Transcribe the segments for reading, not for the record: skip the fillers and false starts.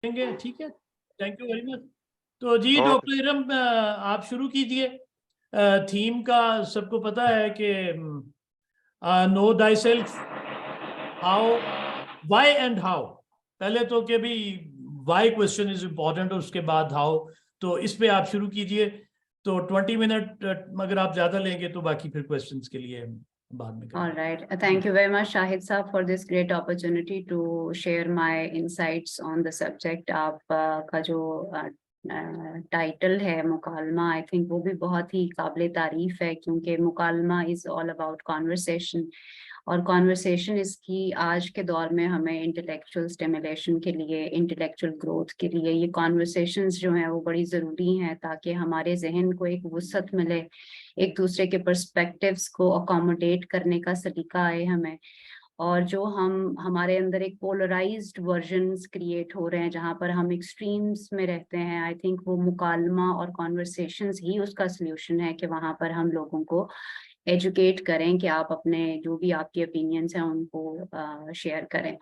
ठीक है, thank you very much. तो जी डॉक्टर इरम, आप शुरू कीजिए। थीम का सबको पता है कि no thy self, how, why and how. पहले तो कि भी व्हाई क्वेश्चन इज इम्पोर्टेंट और उसके बाद हाउ। तो इस पे आप शुरू कीजिए। तो 20 मिनट अगर आप ज्यादा लेंगे तो बाकी फिर क्वेश्चंस के लिए बाद में All करेंगे। right. Thank you very much, Shahid Saab, for this great opportunity to share my insights on the subject. आप का जो टाइटल है मुकालमा, आई थिंक वो भी बहुत ही काबिल तारीफ है, क्योंकि मुकालमा इज ऑल अबाउट कॉन्वर्सेशन, और कॉन्वर्सेशन इसकी आज के दौर में हमें इंटेलेक्चुअल स्टिमुलेशन के लिए, इंटेलेक्चुअल ग्रोथ के लिए ये कॉन्वर्सेशंस जो हैं वो बड़ी ज़रूरी हैं, ताकि हमारे जहन को एक वुसअत मिले, एक दूसरे के पर्सपेक्टिव्स को अकोमोडेट करने का सलीका आए हमें। और जो हमारे अंदर एक पोलराइज्ड वर्जन्स क्रिएट हो रहे हैं जहाँ पर हम एक्सट्रीम्स में रहते हैं, आई थिंक वो मुकालमा और कॉन्वर्सेशंस ही उसका सल्यूशन है कि वहाँ पर हम लोगों को एजुकेट करें कि आप अपने जो भी आपके ओपिनियंस हैं उनको शेयर करें।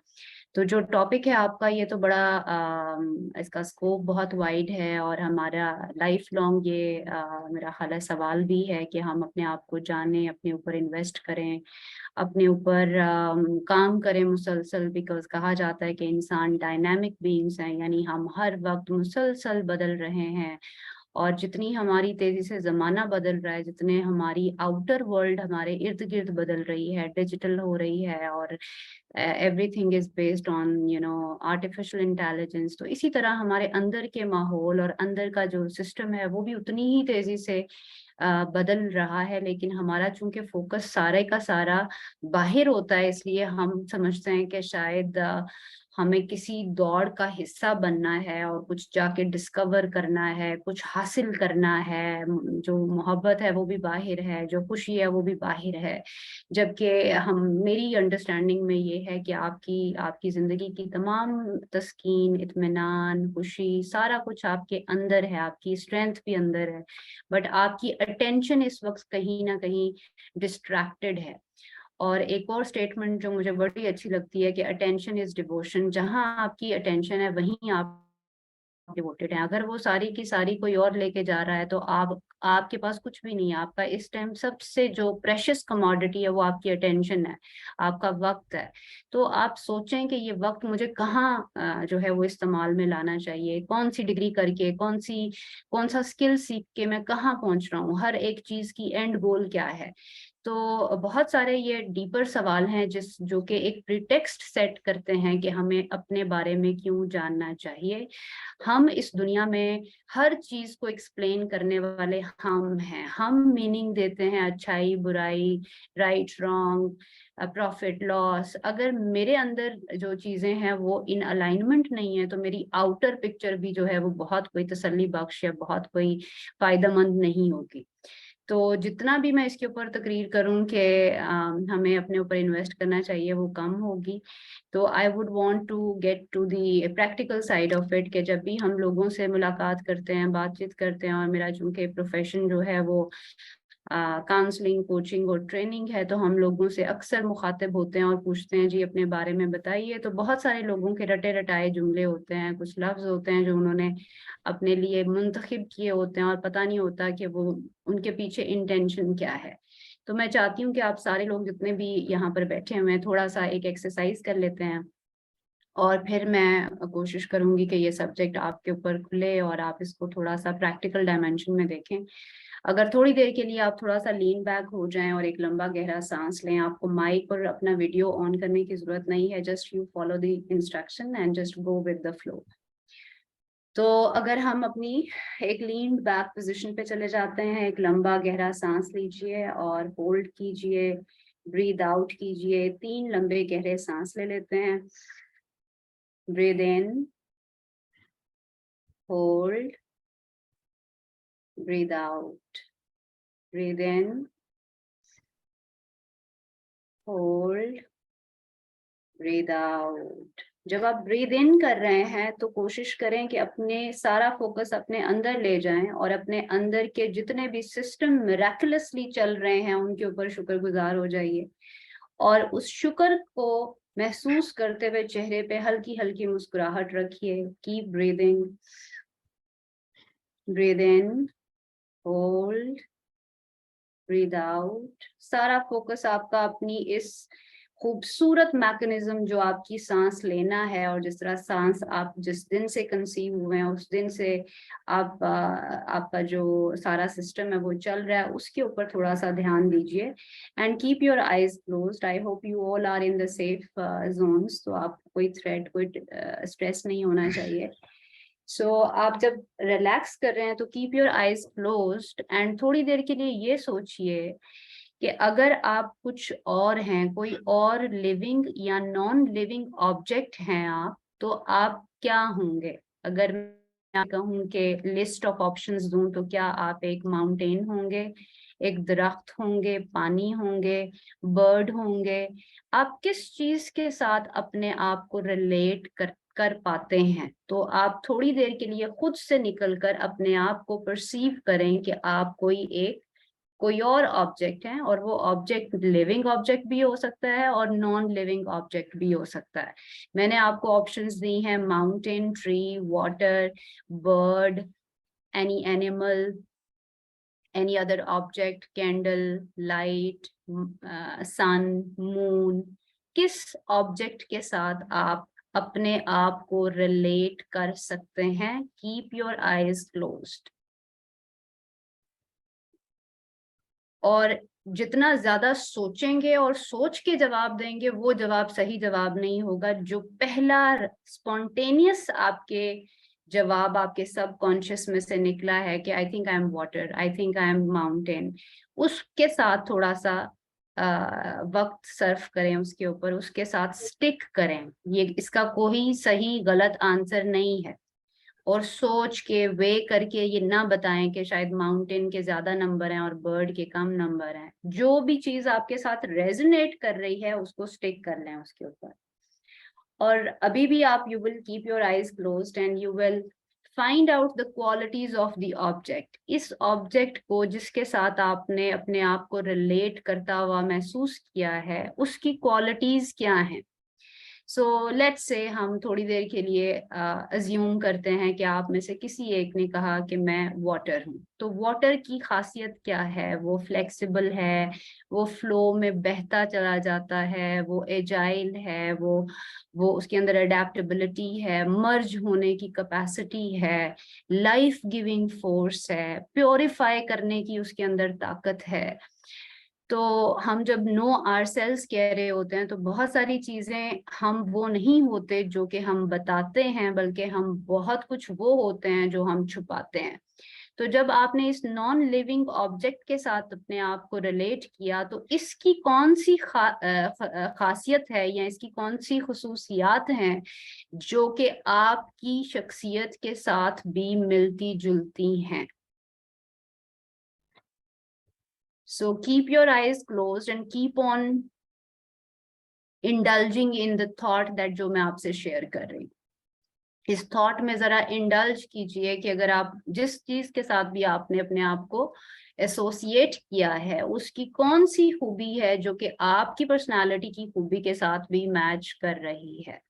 तो जो टॉपिक है आपका, ये तो बड़ा इसका स्कोप बहुत वाइड है, और हमारा लाइफ लॉन्ग ये मेरा ख्याल है सवाल भी है कि हम अपने आप को जानें, अपने ऊपर इन्वेस्ट करें, अपने ऊपर काम करें मुसलसल, बिकॉज कहा जाता है कि इंसान डायनामिक बीइंग्स हैं, यानी हम हर वक्त मुसलसल बदल रहे हैं। और जितनी हमारी तेजी से जमाना बदल रहा है, जितने हमारी आउटर वर्ल्ड हमारे इर्द गिर्द बदल रही है, डिजिटल हो रही है, और everything is based on artificial intelligence, तो इसी तरह हमारे अंदर के माहौल और अंदर का जो सिस्टम है वो भी उतनी ही तेजी से बदल रहा है। लेकिन हमारा चूंकि फोकस सारे का सारा बाहर होता है, इसलिए हम समझते हैं कि शायद हमें किसी दौड़ का हिस्सा बनना है और कुछ जाके डिस्कवर करना है, कुछ हासिल करना है। जो मोहब्बत है वो भी बाहर है, जो खुशी है वो भी बाहर है। जबकि मेरी अंडरस्टैंडिंग में ये है कि आपकी आपकी जिंदगी की तमाम तस्कीन, इत्मीनान, खुशी, सारा कुछ आपके अंदर है, आपकी स्ट्रेंथ भी अंदर है, बट आपकी अटेंशन इस वक्त कहीं ना कहीं डिस्ट्रैक्टेड है। और एक और स्टेटमेंट जो मुझे बड़ी अच्छी लगती है कि अटेंशन इज डिवोशन, जहां आपकी अटेंशन है वहीं आप डिवोटेड हैं। अगर वो सारी की सारी कोई और लेके जा रहा है तो आपके पास कुछ भी नहीं है। आपका इस टाइम सबसे जो प्रेशियस कमोडिटी है वो आपकी अटेंशन है, आपका वक्त है। तो आप सोचें कि ये वक्त मुझे कहाँ जो है वो इस्तेमाल में लाना चाहिए, कौन सी डिग्री करके, कौन सा स्किल सीख के मैं कहाँ पहुंच रहा हूँ, हर एक चीज की एंड गोल क्या है। तो बहुत सारे ये डीपर सवाल हैं जो कि एक प्रीटेक्स्ट सेट करते हैं कि हमें अपने बारे में क्यों जानना चाहिए। हम इस दुनिया में हर चीज को एक्सप्लेन करने वाले हम हैं, हम मीनिंग देते हैं अच्छाई बुराई, राइट रॉन्ग, प्रॉफिट लॉस। अगर मेरे अंदर जो चीजें हैं वो इन अलाइनमेंट नहीं है तो मेरी आउटर पिक्चर भी जो है वो बहुत कोई तसल्ली बख्श या बहुत कोई फायदेमंद नहीं होगी। तो जितना भी मैं इसके ऊपर तकरीर करूं कि हमें अपने ऊपर इन्वेस्ट करना चाहिए, वो कम होगी। तो I would want to get to the practical side of it, कि जब भी हम लोगों से मुलाकात करते हैं, बातचीत करते हैं, और मेरा चूंकि प्रोफेशन जो है वो काउंसलिंग, कोचिंग और ट्रेनिंग है, तो हम लोगों से अक्सर मुखातिब होते हैं और पूछते हैं जी अपने बारे में बताइए। तो बहुत सारे लोगों के रटे रटाए जुमले होते हैं, कुछ लफ्ज होते हैं जो उन्होंने अपने लिए मुंतखब किए होते हैं, और पता नहीं होता कि वो उनके पीछे इंटेंशन क्या है। तो मैं चाहती हूँ कि आप सारे लोग जितने भी यहाँ पर बैठे हुए हैं, थोड़ा सा एक एक्सरसाइज कर लेते हैं, और फिर मैं कोशिश करूंगी कि ये सब्जेक्ट आपके ऊपर खुले और आप इसको थोड़ा सा प्रैक्टिकल डायमेंशन में देखें। अगर थोड़ी देर के लिए आप थोड़ा सा लीन बैक हो जाएं और एक लंबा गहरा सांस लें, आपको माइक और अपना वीडियो ऑन करने की जरूरत नहीं है, just you follow the instruction and just go with the flow. तो अगर हम अपनी एक लीन बैक पोजीशन पे चले जाते हैं, एक लंबा गहरा सांस लीजिए और होल्ड कीजिए, ब्रीद आउट कीजिए, 3 लंबे गहरे सांस ले लेते हैं। Breathe in, hold, breathe out, breathe in, hold, breathe out. जब आप ब्रीद इन कर रहे हैं तो कोशिश करें कि अपने सारा फोकस अपने अंदर ले जाएं, और अपने अंदर के जितने भी सिस्टम मिरेकलसली चल रहे हैं उनके ऊपर शुक्रगुजार हो जाइए। और उस शुक्र को महसूस करते हुए चेहरे पे हल्की हल्की मुस्कुराहट रखिए। Keep breathing, breathe in, hold, breathe out. सारा फोकस आपका अपनी इस खूबसूरत मैकेनिज्म जो आपकी सांस लेना है, और जिस तरह सांस आप जिस दिन से कंसीव हुए हैं उस दिन से आप आपका जो सारा सिस्टम है वो चल रहा है, उसके ऊपर थोड़ा सा ध्यान दीजिए। And keep your eyes closed. I hope you all are in the safe zones, तो आप कोई थ्रेट, कोई स्ट्रेस नहीं होना चाहिए। आप जब रिलैक्स कर रहे हैं तो keep your eyes closed end थोड़ी देर के लिए ये सोचिए कि अगर आप कुछ और हैं, कोई और लिविंग या नॉन लिविंग ऑब्जेक्ट हैं आप, तो आप क्या होंगे? अगर मैं कहूँ कि लिस्ट ऑफ ऑप्शंस दूं, तो क्या आप एक माउंटेन होंगे, एक दरख्त होंगे, पानी होंगे, बर्ड होंगे? आप किस चीज के साथ अपने आप को रिलेट कर पाते हैं? तो आप थोड़ी देर के लिए खुद से निकलकर अपने आप को परसीव करें कि आप कोई और ऑब्जेक्ट है, और वो ऑब्जेक्ट लिविंग ऑब्जेक्ट भी हो सकता है और नॉन लिविंग ऑब्जेक्ट भी हो सकता है। मैंने आपको ऑप्शंस दी हैं: mountain, tree, water, bird, any animal, any other object, candle, light, sun, moon. किस ऑब्जेक्ट के साथ आप अपने आप को रिलेट कर सकते हैं? Keep your eyes closed. और जितना ज्यादा सोचेंगे और सोच के जवाब देंगे, वो जवाब सही जवाब नहीं होगा। जो पहला स्पॉन्टेनियस आपके जवाब आपके सबकॉन्शियस में से निकला है कि आई think I M water, I think I M mountain, उसके साथ थोड़ा सा वक्त सर्फ करें, उसके ऊपर, उसके साथ स्टिक करें। ये इसका कोई सही गलत आंसर नहीं है। और सोच के वे करके ये ना बताएं कि शायद माउंटेन के ज्यादा नंबर हैं और बर्ड के कम नंबर हैं। जो भी चीज आपके साथ रेजोनेट कर रही है उसको स्टिक कर लें उसके ऊपर। और अभी भी आप, you will keep your eyes closed end you will find out the qualities of the object. इस ऑब्जेक्ट को जिसके साथ आपने अपने आप को रिलेट करता हुआ महसूस किया है, उसकी क्वालिटीज क्या हैं? लेट्स से हम थोड़ी देर के लिए अज्यूम करते हैं कि आप में से किसी एक ने कहा कि मैं वाटर हूँ। तो वाटर की खासियत क्या है? वो फ्लेक्सिबल है, वो फ्लो में बहता चला जाता है, वो एजाइल है, वो उसके अंदर अडेप्टेबिलिटी है, मर्ज होने की कैपेसिटी है, लाइफ गिविंग फोर्स है, प्योरीफाई करने की उसके अंदर ताकत है। तो हम जब नो आवरसेल्व्स कह रहे होते हैं तो बहुत सारी चीजें हम वो नहीं होते जो कि हम बताते हैं, बल्कि हम बहुत कुछ वो होते हैं जो हम छुपाते हैं। तो जब आपने इस नॉन लिविंग ऑब्जेक्ट के साथ अपने आप को रिलेट किया, तो इसकी कौन सी खासियत है या इसकी कौन सी खुसूसियात हैं जो कि आपकी शख्सियत के साथ भी मिलती जुलती हैं? So keep your eyes closed and keep on indulging in the thought that जो मैं आपसे शेयर कर रही हूँ। इस थॉट में जरा इंडल्ज कीजिए कि अगर आप जिस चीज के साथ भी आपने अपने आप को एसोसिएट किया है, उसकी कौन सी खूबी है जो कि आपकी पर्सनालिटी की खूबी के साथ भी मैच कर रही है।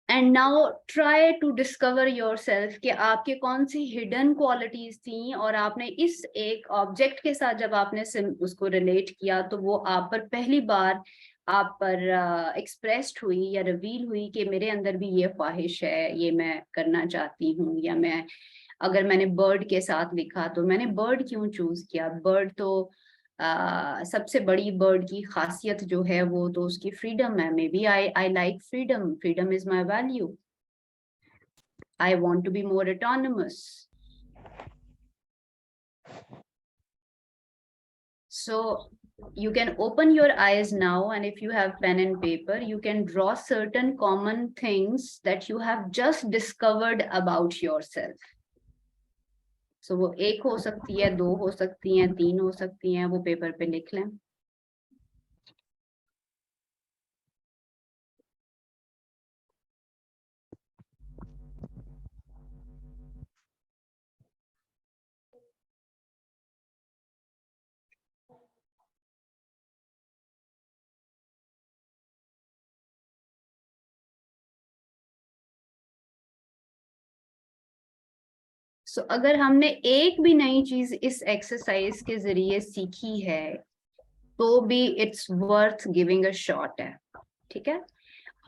And now try to discover yourself कि आपके कौन सी हिडन क्वालिटीज थी, और आपने इस एक ऑब्जेक्ट के साथ जब आपने उसको रिलेट किया तो वो आप पर पहली बार आप पर एक्सप्रेस्ड हुई या रिवील हुई कि मेरे अंदर भी ये ख्वाहिश है, ये मैं करना चाहती हूँ। या मैं, अगर मैंने बर्ड के साथ लिखा तो मैंने बर्ड क्यों चूज किया? बर्ड तो सबसे बड़ी बर्ड की खासियत जो है वो तो उसकी फ्रीडम है। Maybe I like freedom, freedom is my value, I want to be more autonomous. So you can open your eyes now, and if you have pen and paper, you can draw certain common things that you have just discovered about yourself. So वो एक हो सकती है, दो हो सकती हैं, तीन हो सकती हैं, वो पेपर पे लिख लें। सो अगर हमने एक भी नई चीज इस एक्सरसाइज के जरिए सीखी है तो भी it's worth giving a shot है, ठीक है।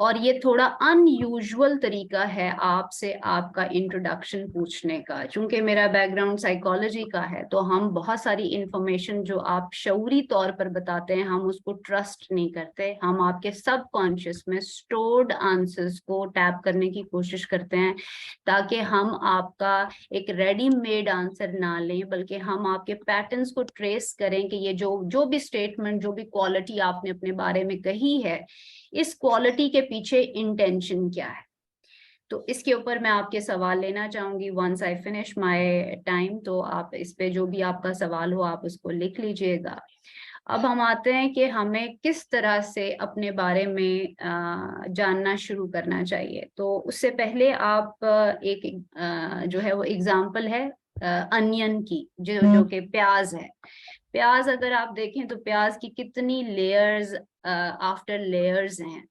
और ये थोड़ा अनयूजुअल तरीका है आपसे आपका इंट्रोडक्शन पूछने का। चूंकि मेरा बैकग्राउंड साइकोलॉजी का है तो हम बहुत सारी इंफॉर्मेशन जो आप शऊरी तौर पर बताते हैं हम उसको ट्रस्ट नहीं करते, हम आपके सबकॉन्शियस में स्टोर्ड आंसर्स को टैप करने की कोशिश करते हैं ताकि हम आपका एक रेडीमेड आंसर ना लें, बल्कि हम आपके पैटर्न्स को ट्रेस करें कि ये जो भी स्टेटमेंट, जो भी क्वालिटी आपने अपने बारे में कही है, इस क्वालिटी के पीछे इंटेंशन क्या है। तो इसके ऊपर मैं आपके सवाल लेना चाहूंगी once I finish my time. तो आप इस पे जो भी आपका सवाल हो आप उसको लिख लीजिएगा। अब हम आते हैं कि हमें किस तरह से अपने बारे में जानना शुरू करना चाहिए। तो उससे पहले आप एक जो है वो एग्जाम्पल है अनियन की, जो कि प्याज है। प्याज अगर आप देखें तो प्याज की कितनी लेयर्स आफ्टर लेयर्स हैं।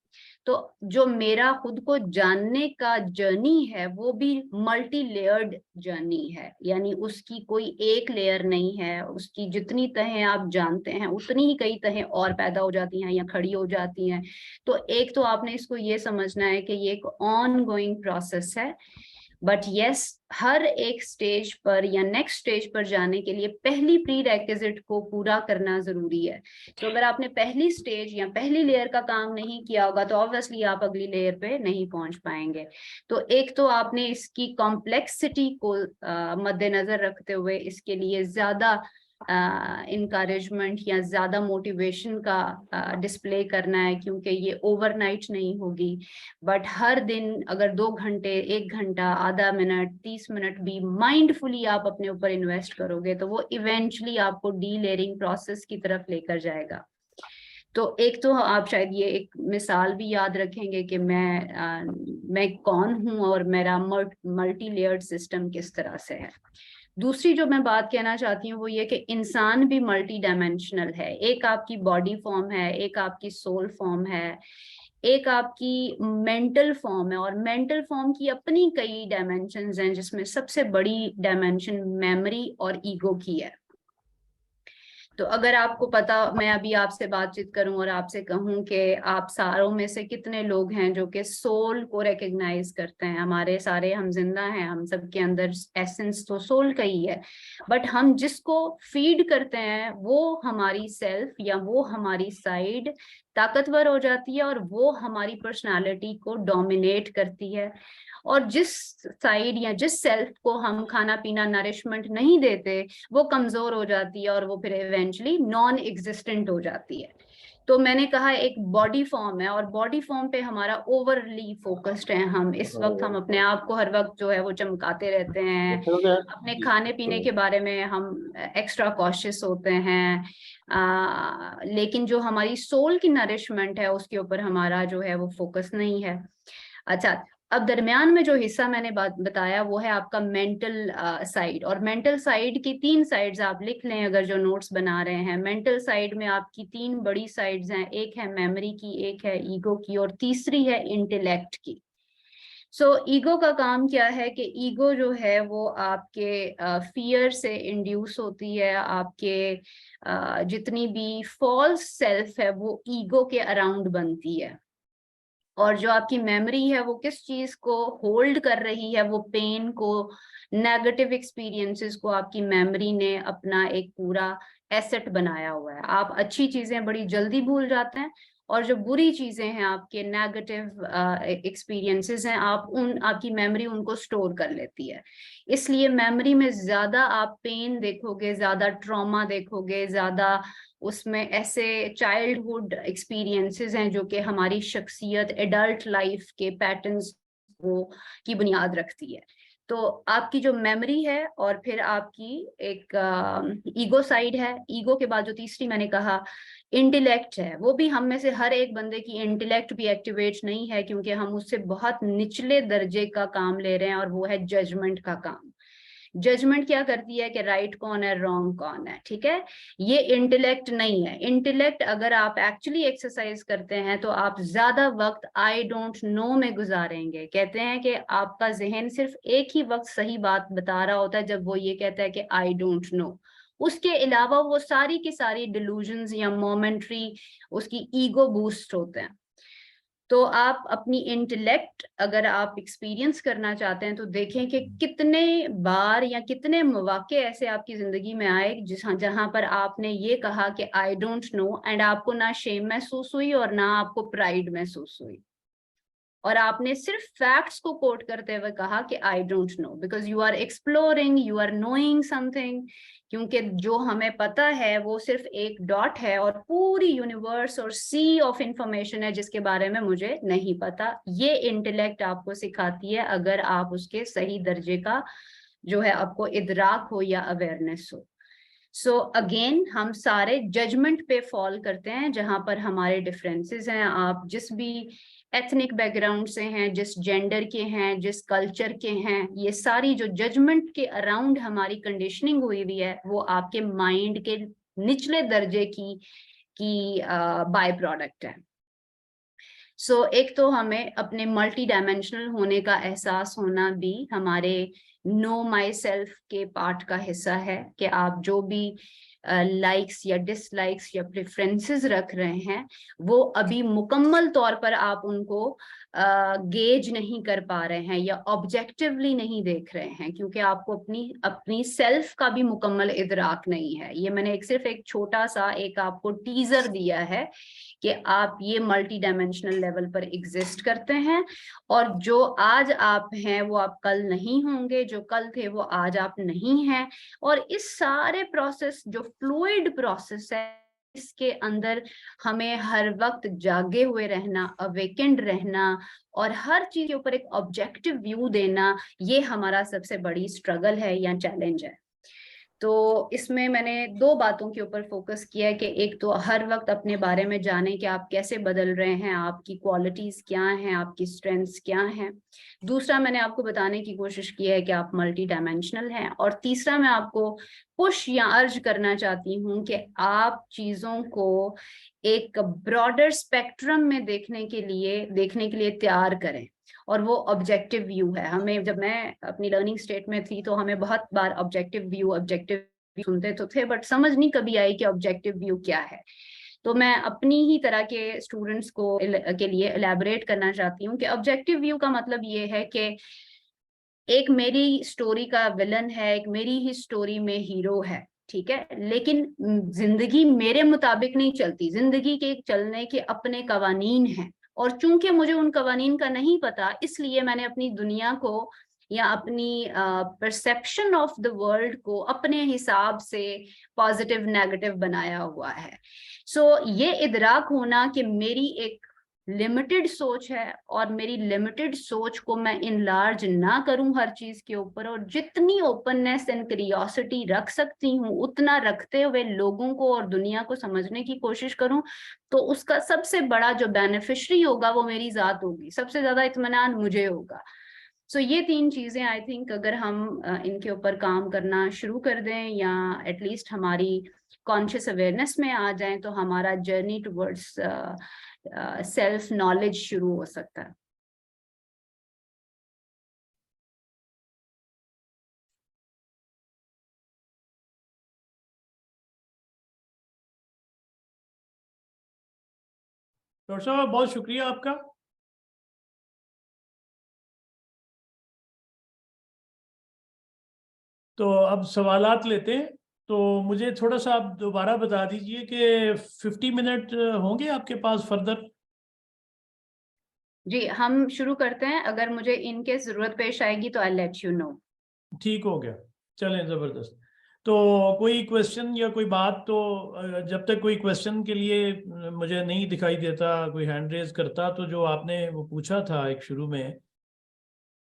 तो जो मेरा खुद को जानने का जर्नी है वो भी मल्टी लेयर्ड जर्नी है, यानी उसकी कोई एक लेयर नहीं है। उसकी जितनी तहें आप जानते हैं उतनी ही कई तहें और पैदा हो जाती हैं या खड़ी हो जाती हैं। तो एक तो आपने इसको ये समझना है कि ये एक ऑन गोइंग प्रोसेस है, बट यस हर एक स्टेज पर या नेक्स्ट स्टेज पर जाने के लिए पहली प्री रेक्विजिट को पूरा करना जरूरी है। तो अगर आपने पहली स्टेज या पहली लेयर का काम नहीं किया होगा तो ऑब्वियसली आप अगली लेयर पे नहीं पहुंच पाएंगे। तो एक तो आपने इसकी कॉम्प्लेक्सिटी को मद्देनजर रखते हुए इसके लिए ज्यादा इनकरेजमेंट या ज्यादा मोटिवेशन का डिस्प्ले करना है, क्योंकि ये ओवरनाइट नहीं होगी। बट हर दिन अगर 2 घंटे, 1 घंटा, आधा मिनट, 30 मिनट भी माइंडफुली आप अपने ऊपर इन्वेस्ट करोगे तो वो इवेंचुअली आपको डी लेयरिंग प्रोसेस की तरफ लेकर जाएगा। तो एक तो आप शायद ये एक मिसाल भी याद रखेंगे कि मैं कौन हूं और मेरा मल्टी लेयर्ड सिस्टम किस तरह से है। दूसरी जो मैं बात कहना चाहती हूँ वो ये कि इंसान भी मल्टी डायमेंशनल है। एक आपकी बॉडी फॉर्म है, एक आपकी सोल फॉर्म है, एक आपकी मेंटल फॉर्म है, और मेंटल फॉर्म की अपनी कई डायमेंशंस हैं जिसमें सबसे बड़ी डायमेंशन मेमोरी और ईगो की है। तो अगर आपको पता, मैं अभी आपसे बातचीत करूं और आपसे कहूं कि आप सारों में से कितने लोग हैं जो कि सोल को रिकग्नाइज करते हैं। हमारे सारे हम जिंदा हैं, हम सबके अंदर एसेंस तो सोल का ही है, बट हम जिसको फीड करते हैं वो हमारी सेल्फ या वो हमारी साइड ताकतवर हो जाती है और वो हमारी पर्सनालिटी को डोमिनेट करती है। और जिस साइड या जिस सेल्फ को हम खाना पीना नरिशमेंट नहीं देते वो कमजोर हो जाती है और वो फिर इवेंचुअली नॉन एग्जिस्टेंट हो जाती है। तो मैंने कहा एक बॉडी फॉर्म है और बॉडी फॉर्म पे हमारा ओवरली फोकस्ड है। हम इस वक्त हम अपने आप को हर वक्त जो है वो चमकाते रहते हैं, अपने खाने पीने के बारे में हम एक्स्ट्रा कॉशियस होते हैं, लेकिन जो हमारी सोल की नरिशमेंट है उसके ऊपर हमारा जो है वो फोकस नहीं है। अच्छा, अब दरमियान में जो हिस्सा मैंने बात बताया वो है आपका मेंटल साइड। और मेंटल साइड की 3 साइड्स आप लिख लें अगर जो नोट्स बना रहे हैं। मेंटल साइड में आपकी 3 बड़ी साइड्स हैं, एक है मेमोरी की, एक है ईगो की और तीसरी है इंटेलेक्ट की। सो ईगो का काम क्या है कि ईगो जो है वो आपके फियर से इंड्यूस होती है। आपके जितनी भी फॉल्स सेल्फ है वो ईगो के अराउंड बनती है। और जो आपकी मेमोरी है वो किस चीज को होल्ड कर रही है, वो पेन को, नेगेटिव एक्सपीरियंसेस को आपकी मेमोरी ने अपना एक पूरा एसेट बनाया हुआ है। आप अच्छी चीजें बड़ी जल्दी भूल जाते हैं और जो बुरी चीजें हैं, आपके नेगेटिव एक्सपीरियंसेस हैं, आपकी मेमोरी उनको स्टोर कर लेती है। इसलिए मेमोरी में ज्यादा आप पेन देखोगे, ज्यादा ट्रॉमा देखोगे, ज्यादा उसमें ऐसे चाइल्डहुड एक्सपीरियंसेस हैं जो कि हमारी शख्सियत, एडल्ट लाइफ के पैटर्न्स को की बुनियाद रखती है। तो आपकी जो मेमोरी है और फिर आपकी एक ईगो साइड है। ईगो के बाद जो तीसरी मैंने कहा इंटेलेक्ट है, वो भी हम में से हर एक बंदे की इंटेलेक्ट भी एक्टिवेट नहीं है, क्योंकि हम उससे बहुत निचले दर्जे का काम ले रहे हैं और वो है जजमेंट का काम। जजमेंट क्या करती है कि राइट कौन है, रॉन्ग कौन है, ठीक है। ये इंटेलेक्ट नहीं है। इंटेलेक्ट अगर आप एक्चुअली एक्सरसाइज करते हैं तो आप ज्यादा वक्त आई डोंट नो में गुजारेंगे। कहते हैं कि आपका जहन सिर्फ एक ही वक्त सही बात बता रहा होता है, जब वो ये कहता है कि आई डोंट नो। उसके अलावा वो सारी की सारी डिलूजन्स या मोमेंट्री उसकी ईगो बूस्ट होते हैं। तो आप अपनी इंटेलेक्ट अगर आप एक्सपीरियंस करना चाहते हैं तो देखें कि कितने बार या कितने मौके ऐसे आपकी जिंदगी में आए जहां पर आपने ये कहा कि आई डोंट नो, एंड आपको ना शेम महसूस हुई और ना आपको प्राइड महसूस हुई, और आपने सिर्फ फैक्ट्स को कोट करते हुए कहा कि I don't know, because you are exploring, you are knowing something. क्योंकि जो हमें पता है वो सिर्फ एक डॉट है और पूरी यूनिवर्स और सी ऑफ इंफॉर्मेशन है जिसके बारे में मुझे नहीं पता। ये इंटेलेक्ट आपको सिखाती है अगर आप उसके सही दर्जे का जो है आपको इदराक हो या अवेयरनेस हो। सो अगेन हम सारे जजमेंट पे फॉल करते हैं जहां पर हमारे डिफरेंसेस हैं। आप जिस भी एथनिक बैकग्राउंड से हैं, जिस जेंडर के हैं, जिस कल्चर के हैं, ये सारी जो जजमेंट के अराउंड हमारी कंडीशनिंग हुई हुई है वो आपके माइंड के निचले दर्जे की बाय प्रोडक्ट है। सो एक तो हमें अपने मल्टी डायमेंशनल होने का एहसास होना भी हमारे नो माई सेल्फ के पार्ट का हिस्सा है, कि आप जो भी लाइक्स या डिसलाइक्स या प्रेफरेंसेस रख रहे हैं वो अभी मुकम्मल तौर पर आप उनको गेज नहीं कर पा रहे हैं या ऑब्जेक्टिवली नहीं देख रहे हैं, क्योंकि आपको अपनी सेल्फ का भी मुकम्मल इदराक नहीं है। ये मैंने सिर्फ एक छोटा सा एक आपको टीजर दिया है कि आप ये मल्टी डायमेंशनल लेवल पर एग्जिस्ट करते हैं, और जो आज आप हैं वो आप कल नहीं होंगे, जो कल थे वो आज आप नहीं हैं। और इस सारे प्रोसेस जो फ्लूइड प्रोसेस है, इसके अंदर हमें हर वक्त जागे हुए रहना, अवेकेंड रहना और हर चीज के ऊपर एक ऑब्जेक्टिव व्यू देना, ये हमारा सबसे बड़ी स्ट्रगल है या चैलेंज है। तो इसमें मैंने दो बातों के ऊपर फोकस किया है कि एक तो हर वक्त अपने बारे में जाने कि आप कैसे बदल रहे हैं, आपकी क्वालिटीज क्या हैं, आपकी स्ट्रेंथ्स क्या हैं। दूसरा मैंने आपको बताने की कोशिश की है कि आप मल्टी डायमेंशनल हैं। और तीसरा मैं आपको पुश या अर्ज करना चाहती हूँ कि आप चीजों को एक ब्रॉडर स्पेक्ट्रम में देखने के लिए तैयार करें, और वो ऑब्जेक्टिव व्यू है। हमें जब मैं अपनी लर्निंग स्टेट में थी तो हमें बहुत बार ऑब्जेक्टिव व्यू सुनते तो थे, बट समझ नहीं कभी आई कि ऑब्जेक्टिव व्यू क्या है। तो मैं अपनी ही तरह के स्टूडेंट्स के लिए एलैबोरेट करना चाहती हूँ कि ऑब्जेक्टिव व्यू का मतलब ये है कि एक मेरी स्टोरी का विलन है, एक मेरी ही स्टोरी में हीरो है, ठीक है, लेकिन जिंदगी मेरे मुताबिक नहीं चलती। जिंदगी के चलने के अपने कवानीन हैं, और चूंकि मुझे उन कवानीन का नहीं पता, इसलिए मैंने अपनी दुनिया को या अपनी परसेप्शन ऑफ द वर्ल्ड को अपने हिसाब से पॉजिटिव नेगेटिव बनाया हुआ है। सो ये इदराक होना कि मेरी एक लिमिटेड सोच है और मेरी लिमिटेड सोच को मैं इनलार्ज ना करूं हर चीज के ऊपर, और जितनी ओपननेस एंड क्यूरियोसिटी रख सकती हूँ उतना रखते हुए लोगों को और दुनिया को समझने की कोशिश करूं, तो उसका सबसे बड़ा जो बेनिफिशियरी होगा वो मेरी जात होगी, सबसे ज्यादा इत्मीनान मुझे होगा। सो ये तीन चीजें आई थिंक अगर हम इनके ऊपर काम करना शुरू कर दें या एटलीस्ट हमारी कॉन्शियस अवेयरनेस में आ जाएं, तो हमारा जर्नी टुवर्ड्स सेल्फ नॉलेज शुरू हो सकता है। डॉक्टर साहब बहुत शुक्रिया आपका। तो अब सवालात लेते हैं। तो मुझे थोड़ा सा आप दोबारा बता दीजिए कि 50 मिनट होंगे आपके पास फर्दर? जी हम शुरू करते हैं, अगर मुझे इनके जरूरत पेश आएगी तो आई लेट यू नो। ठीक हो गया, चलें, ज़बरदस्त। तो कोई क्वेश्चन या कोई बात, तो जब तक कोई क्वेश्चन के लिए मुझे नहीं दिखाई देता कोई हैंड रेज करता, तो जो आपने वो पूछा था एक शुरू में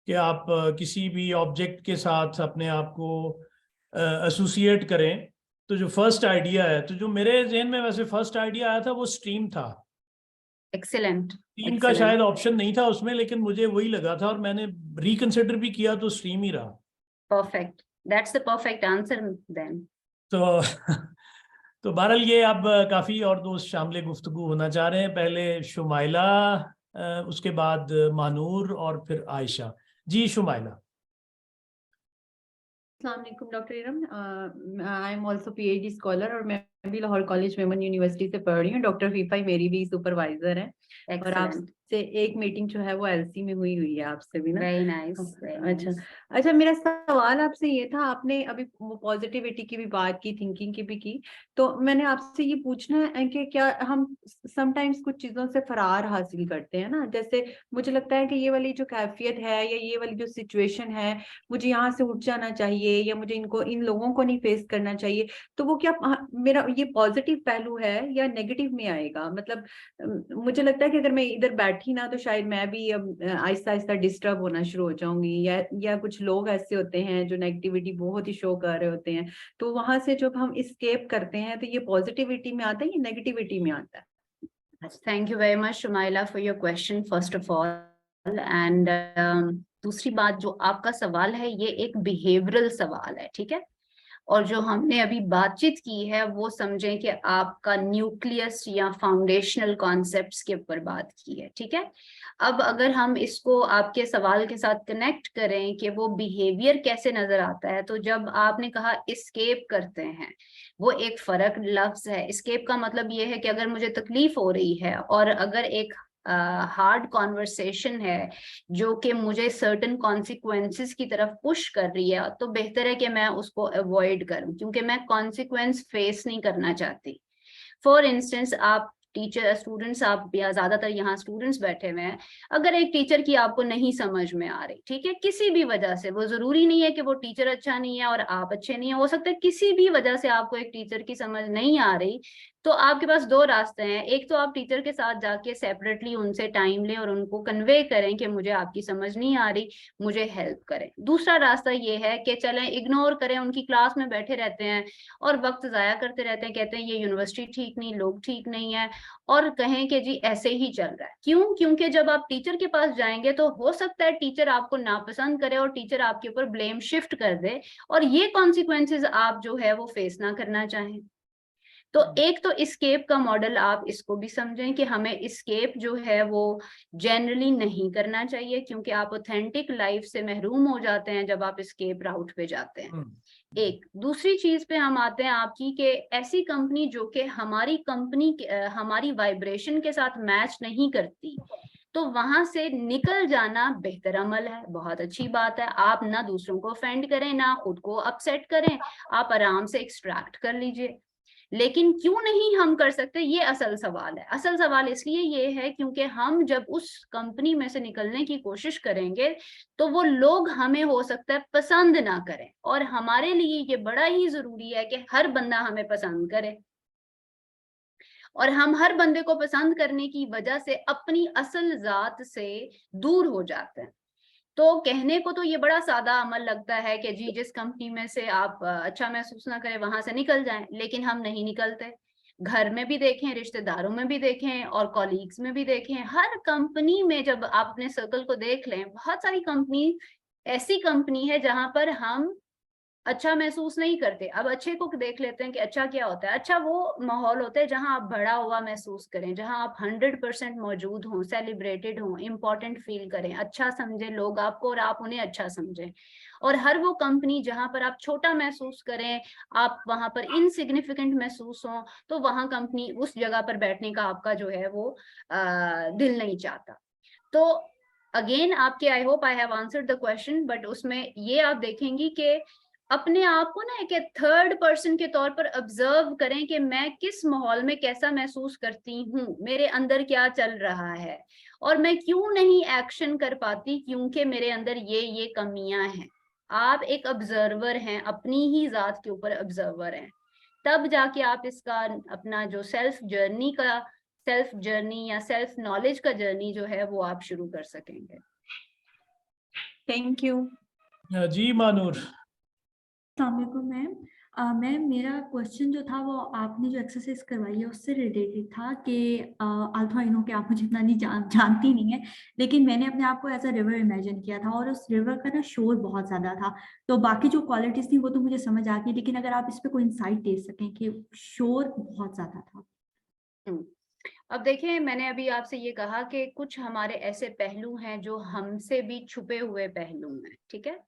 कि आप किसी भी ऑब्जेक्ट के साथ अपने आप को एसोसिएट करें, तो जो फर्स्ट आइडिया है, तो जो मेरे जहन में वैसे फर्स्ट आइडिया आया था वो स्ट्रीम था। एक्सीलेंट। स्ट्रीम का शायद ऑप्शन नहीं था उसमें, लेकिन मुझे वही लगा था और मैंने रिकंसिडर भी किया तो स्ट्रीम ही रहा। Perfect. That's the perfect answer then. तो तो बहरहाल ये अब काफ़ी और दोस्त शामिल गुफ्तगू होना चाह रहे हैं। पहले शुमाइला, उसके बाद मानूर और फिर आयशा। जी शुमाइला। अस्सलामुअलैकुम doctor Iram, I am also PhD scholar और मैं भी लाहौर कॉलेज मेमन यूनिवर्सिटी से पढ़ रही हूँ। डॉक्टर फीफा मेरी भी सुपरवाइजर है और Excellent. आपसे एक मीटिंग जो है वो LC में हुई है आपसे भी ना। Very nice. Very अच्छा nice. अच्छा, मेरा सवाल आपसे ये था, आपने अभी पॉजिटिविटी की भी बात की, थिंकिंग की भी की, तो मैंने आपसे ये पूछना है कि क्या हम समटाइम्स कुछ चीजों से फरार हासिल करते हैं ना, जैसे मुझे लगता है कि ये वाली जो कैफियत है या ये वाली जो सिचुएशन है, मुझे यहाँ से उठ जाना चाहिए या मुझे इन लोगों को नहीं फेस करना चाहिए, तो वो क्या मेरा ये पॉजिटिव पहलू है या नेगेटिव में आएगा? मतलब मुझे लगता है कि अगर मैं इधर बैठी ना तो शायद मैं भी अब आहिस्ता आहिस्ता डिस्टर्ब होना शुरू हो जाऊंगी, या कुछ लोग ऐसे होते हैं जो नेगेटिविटी बहुत ही शो कर रहे होते हैं, तो वहां से जब हम एस्केप करते हैं तो ये पॉजिटिविटी में आता है या नेगेटिविटी में आता है? Thank you very much, Shumaila, for your question, first of all. And दूसरी बात, जो आपका सवाल है ये एक बिहेवियरल सवाल है, ठीक है? और जो हमने अभी बातचीत की है वो समझें कि आपका न्यूक्लियस या फाउंडेशनल कॉन्सेप्ट्स के ऊपर बात की है, ठीक है? अब अगर हम इसको आपके सवाल के साथ कनेक्ट करें कि वो बिहेवियर कैसे नजर आता है, तो जब आपने कहा एस्केप करते हैं, वो एक फर्क लफ्ज है। एस्केप का मतलब ये है कि अगर मुझे तकलीफ हो रही है और अगर एक हार्ड कॉन्वर्सेशन है जो कि मुझे सर्टेन कॉन्सिक्वेंसेस की तरफ पुश कर रही है, तो बेहतर है कि मैं उसको अवॉइड करूं, क्योंकि मैं कॉन्सिक्वेंस फेस नहीं करना चाहती। फॉर इंस्टेंस, आप टीचर स्टूडेंट्स, आप या ज्यादातर यहाँ स्टूडेंट्स बैठे हुए हैं, अगर एक टीचर की आपको नहीं समझ में आ रही, ठीक है, किसी भी वजह से, वो जरूरी नहीं है कि वो टीचर अच्छा नहीं है और आप अच्छे नहीं है, हो सकता है किसी भी वजह से आपको एक टीचर की समझ नहीं आ रही, तो आपके पास दो रास्ते हैं। एक तो आप टीचर के साथ जाके सेपरेटली उनसे टाइम लें और उनको कन्वे करें कि मुझे आपकी समझ नहीं आ रही, मुझे हेल्प करें। दूसरा रास्ता ये है कि चलें इग्नोर करें, उनकी क्लास में बैठे रहते हैं और वक्त जाया करते रहते हैं, कहते हैं ये यूनिवर्सिटी ठीक नहीं, लोग ठीक नहीं है, और कहें कि जी ऐसे ही चल रहा है। क्यों? क्योंकि जब आप टीचर के पास जाएंगे तो हो सकता है टीचर आपको नापसंद करे और टीचर आपके ऊपर ब्लेम शिफ्ट कर दे, और ये कॉन्सिक्वेंसेस आप जो है वो फेस ना करना चाहें। तो एक तो एस्केप का मॉडल आप इसको भी समझें कि हमें एस्केप जो है वो जनरली नहीं करना चाहिए, क्योंकि आप ऑथेंटिक लाइफ से महरूम हो जाते हैं जब आप एस्केप राउट पे जाते हैं। एक दूसरी चीज पे हम आते हैं आपकी, कि ऐसी कंपनी जो कि हमारी कंपनी हमारी वाइब्रेशन के साथ मैच नहीं करती, तो वहां से निकल जाना बेहतर अमल है, बहुत अच्छी बात है। आप ना दूसरों को ऑफेंड करें, ना खुद को अपसेट करें, आप आराम से एक्सट्रैक्ट कर लीजिए। लेकिन क्यों नहीं हम कर सकते, ये असल सवाल है। असल सवाल इसलिए ये है क्योंकि हम जब उस कंपनी में से निकलने की कोशिश करेंगे तो वो लोग हमें हो सकता है पसंद ना करें, और हमारे लिए ये बड़ा ही जरूरी है कि हर बंदा हमें पसंद करे, और हम हर बंदे को पसंद करने की वजह से अपनी असल जात से दूर हो जाते हैं। तो कहने को तो ये बड़ा सादा अमल लगता है कि जी जिस कंपनी में से आप अच्छा महसूस ना करें वहां से निकल जाएं, लेकिन हम नहीं निकलते। घर में भी देखें, रिश्तेदारों में भी देखें और कॉलीग्स में भी देखें, हर कंपनी में जब आप अपने सर्कल को देख लें, बहुत सारी कंपनी ऐसी कंपनी है जहां पर हम अच्छा महसूस नहीं करते। अब अच्छे को देख लेते हैं कि अच्छा क्या होता है। अच्छा वो माहौल होता है जहां आप बड़ा हुआ महसूस करें, जहां आप 100% मौजूद हों, सेलिब्रेटेड हों, इम्पोर्टेंट फील करें, अच्छा समझे लोग आपको और आप उन्हें अच्छा समझें। और हर वो कंपनी जहां पर आप छोटा महसूस करें, आप वहां पर इनसिग्निफिकेंट महसूस हों, तो वहां कंपनी उस जगह पर बैठने का आपका जो है वो दिल नहीं चाहता। तो अगेन आपके, I hope I have answered the question, but उसमें ये आप देखेंगी कि अपने आप को ना एक थर्ड पर्सन के तौर पर ऑब्जर्व करें कि मैं किस माहौल में कैसा महसूस करती हूँ, मेरे अंदर क्या चल रहा है, और मैं क्यों नहीं एक्शन कर पाती, क्योंकि मेरे अंदर ये कमियां हैं। आप एक ऑब्जर्वर हैं, अपनी ही जात के ऊपर ऑब्जर्वर हैं, तब जाके आप इसका अपना जो सेल्फ जर्नी या सेल्फ नॉलेज का जर्नी जो है वो आप शुरू कर सकेंगे। Thank you. जी मानूर। अस्सलामुअलैकुम मैम, मैम मेरा क्वेश्चन जो था वो आपने जो एक्सरसाइज करवाई है उससे रिलेटेड था कि अल्फा आई नो कि आप मुझे इतना नहीं जानती नहीं है, लेकिन मैंने अपने आप को एज अ रिवर इमेजिन किया था और उस रिवर का ना शोर बहुत ज्यादा था। तो बाकी जो क्वालिटीज थी वो तो मुझे समझ आ गई, लेकिन अगर आप इस पे कोई इंसाइट दे सकें कि शोर बहुत ज्यादा था। अब देखें, मैंने अभी आपसे ये कहा कि कुछ हमारे ऐसे पहलू हैं जो हमसे भी छुपे हुए पहलू हैं, ठीक है।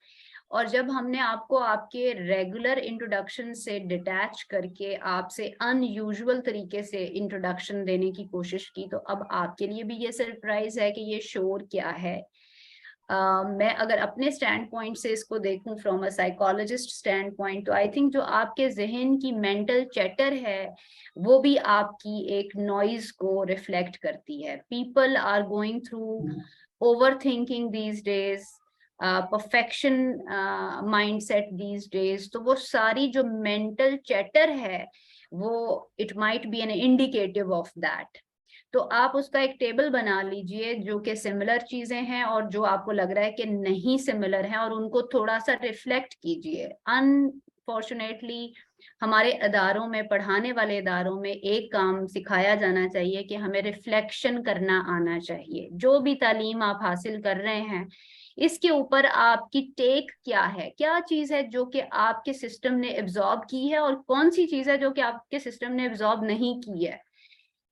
और जब हमने आपको आपके रेगुलर इंट्रोडक्शन से डिटैच करके आपसे अनयूजुअल तरीके से इंट्रोडक्शन देने की कोशिश की, तो अब आपके लिए भी ये सरप्राइज है कि ये शोर क्या है। मैं अगर अपने स्टैंड पॉइंट से इसको देखूं from a psychologist stand point, तो आई थिंक जो आपके जहन की मेंटल चैटर है वो भी आपकी एक नॉइज को रिफ्लेक्ट करती है। People are going through over thinking these days, perfection mindset these days. तो वो सारी जो मेंटल चैटर है वो it might be an indicative of that. तो आप उसका एक टेबल बना लीजिए जो कि सिमिलर चीजें हैं और जो आपको लग रहा है कि नहीं सिमिलर हैं, और उनको थोड़ा सा रिफ्लेक्ट कीजिए। अनफॉर्चुनेटली हमारे इदारों में, पढ़ाने वाले इदारों में एक काम सिखाया जाना चाहिए कि हमें रिफ्लेक्शन करना आना चाहिए। जो भी तालीम आप हासिल कर रहे हैं इसके ऊपर आपकी टेक क्या है, क्या चीज है जो कि आपके सिस्टम ने एब्जॉर्ब की है और कौन सी चीज है जो कि आपके सिस्टम ने एब्जॉर्ब नहीं की है।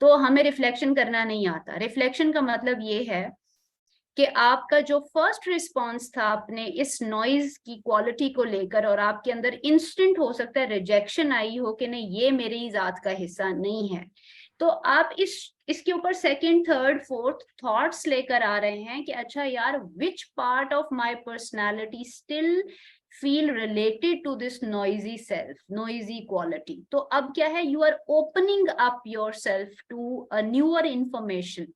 तो हमें रिफ्लेक्शन करना नहीं आता। रिफ्लेक्शन का मतलब ये है कि आपका जो फर्स्ट रिस्पॉन्स था अपने इस नॉइज की क्वालिटी को लेकर, और आपके अंदर इंस्टेंट हो सकता है रिजेक्शन आई हो कि नहीं ये मेरी जात का हिस्सा नहीं है, तो आप इसके ऊपर सेकंड, थर्ड, फोर्थ थॉट्स लेकर आ रहे हैं कि अच्छा यार, which part of my personality still feel related to this noisy self, noisy quality। तो अब क्या है, you are opening up yourself to a newer information।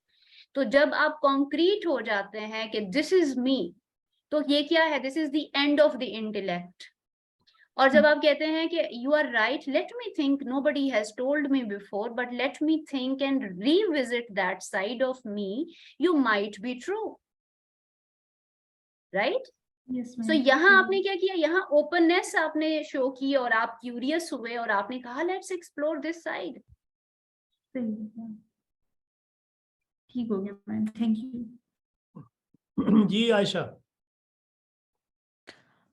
तो जब आप कॉन्क्रीट हो जाते हैं कि दिस इज मी, तो ये क्या है, this is the end of the intellect. और जब आप कहते हैं कि you are right, let me think, nobody has told me before but let me think and revisit that side of me, you might be true, right. Yes so यहाँ आपने क्या किया, यहाँ ओपननेस आपने शो की और आप क्यूरियस हुए और आपने कहा लेट्स एक्सप्लोर दिस साइड। ठीक हो गया मैम, थैंक यू। जी Ayesha.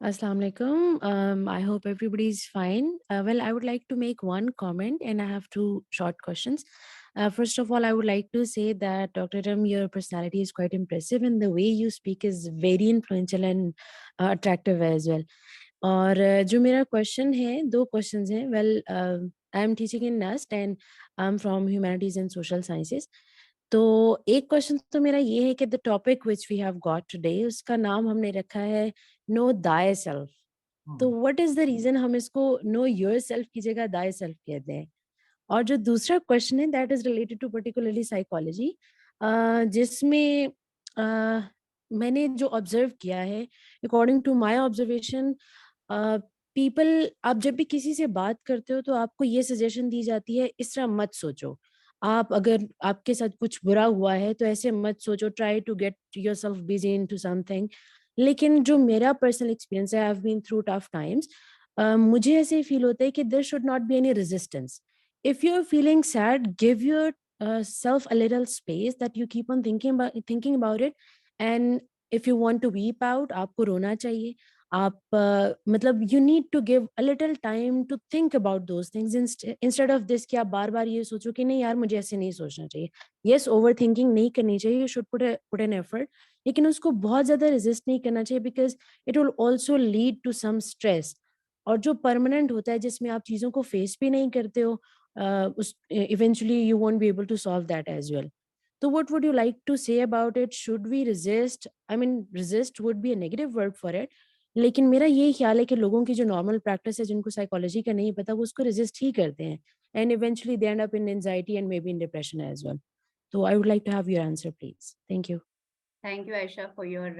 Assalamu alaikum. I hope everybody is fine. Well, I would like to make one comment and I have two short questions. First of all, I would like to say that Dr. Ram, your personality is quite impressive and the way you speak is very influential and attractive as well. और जो मेरा question है, दो questions हैं. Well, I am teaching in NUST and I am from humanities and social sciences. तो एक question तो मेरा ये है कि the topic which we have got today, उसका नाम हमने रखा है नो दाय सेल्फ. तो व्हाट इज द रीजन हम इसको नो योर सेल्फ की जगह दाय सेल्फ कहते हैं? और जो दूसरा क्वेश्चन है that is related to particularly psychology, जिसमें मैंने जो ऑब्जर्व किया है, according to my observation, people, आप जब भी किसी से बात करते हो तो आपको ये सजेशन दी जाती है इस तरह मत सोचो. आप अगर आपके साथ कुछ बुरा हुआ है तो ऐसे मत सोचो, try to get yourself busy into something. लेकिन जो मेरा पर्सनल एक्सपीरियंस है, I have been through tough times, मुझे ऐसे फील होता है कि there should not be any resistance. If you are feeling sad, give your self a little space that you keep on thinking about it. And if you want to weep out, आपको रोना चाहिए. आप मतलब you need to give a little time to think about those things instead of this कि आप बार बार ये सोचो कि नहीं यार मुझे ऐसे नहीं सोचना चाहिए. Yes, overthinking नहीं करनी चाहिए, you should put an effort, लेकिन उसको बहुत ज़्यादा resist नहीं करना चाहिए because it will also lead to some stress. और जो permanent होता है जिसमें आप चीज़ों को face भी नहीं करते हो, eventually you won't be able to solve that as well. So what would you like to say about it? Should we resist? I mean, resist would be a negative word for it. लेकिन मेरा यही ख्याल है कि लोगों की जो normal practice है, जिनको साइकोलॉजी का नहीं पता, वो उसको रेजिस्ट ही करते हैं, and eventually they end up in anxiety and may be in depression as well. So I would like to have your answer, please. Thank you. Thank you, Aisha, for your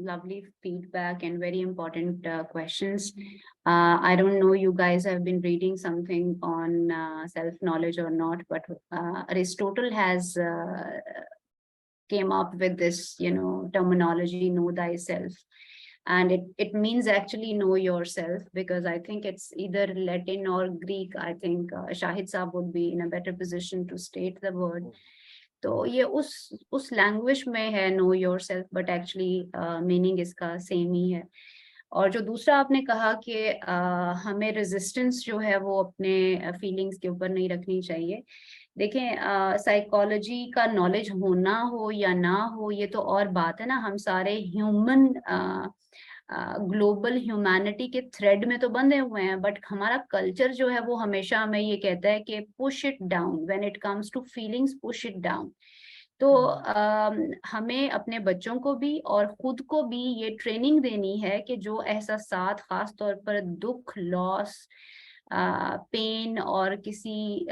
lovely feedback and very important questions. I don't know you guys have been reading something on self-knowledge or not, but Aristotle has came up with this, terminology, know thyself. and it means actually know yourself, because I think it's either Latin or Greek. I think Shahid Saab would be in a better position to state the word. तो ये उस language में है know your self, but actually meaning इसका same ही है। और जो दूसरा आपने कहा कि हमें रेजिस्टेंस जो है वो अपने फीलिंग्स के ऊपर नहीं रखनी चाहिए। देखें, साइकोलॉजी का नॉलेज होना हो या ना हो ये तो और बात है ना, हम सारे ह्यूमन ग्लोबल ह्यूमैनिटी के थ्रेड में तो बंधे हुए हैं, बट हमारा कल्चर जो है वो हमेशा हमें ये कहता है कि push it down, when it comes to feelings push it down. तो हमें अपने बच्चों को भी और खुद को भी ये ट्रेनिंग देनी है कि जो एहसासात, खास तौर पर दुख, लॉस, पेन और किसी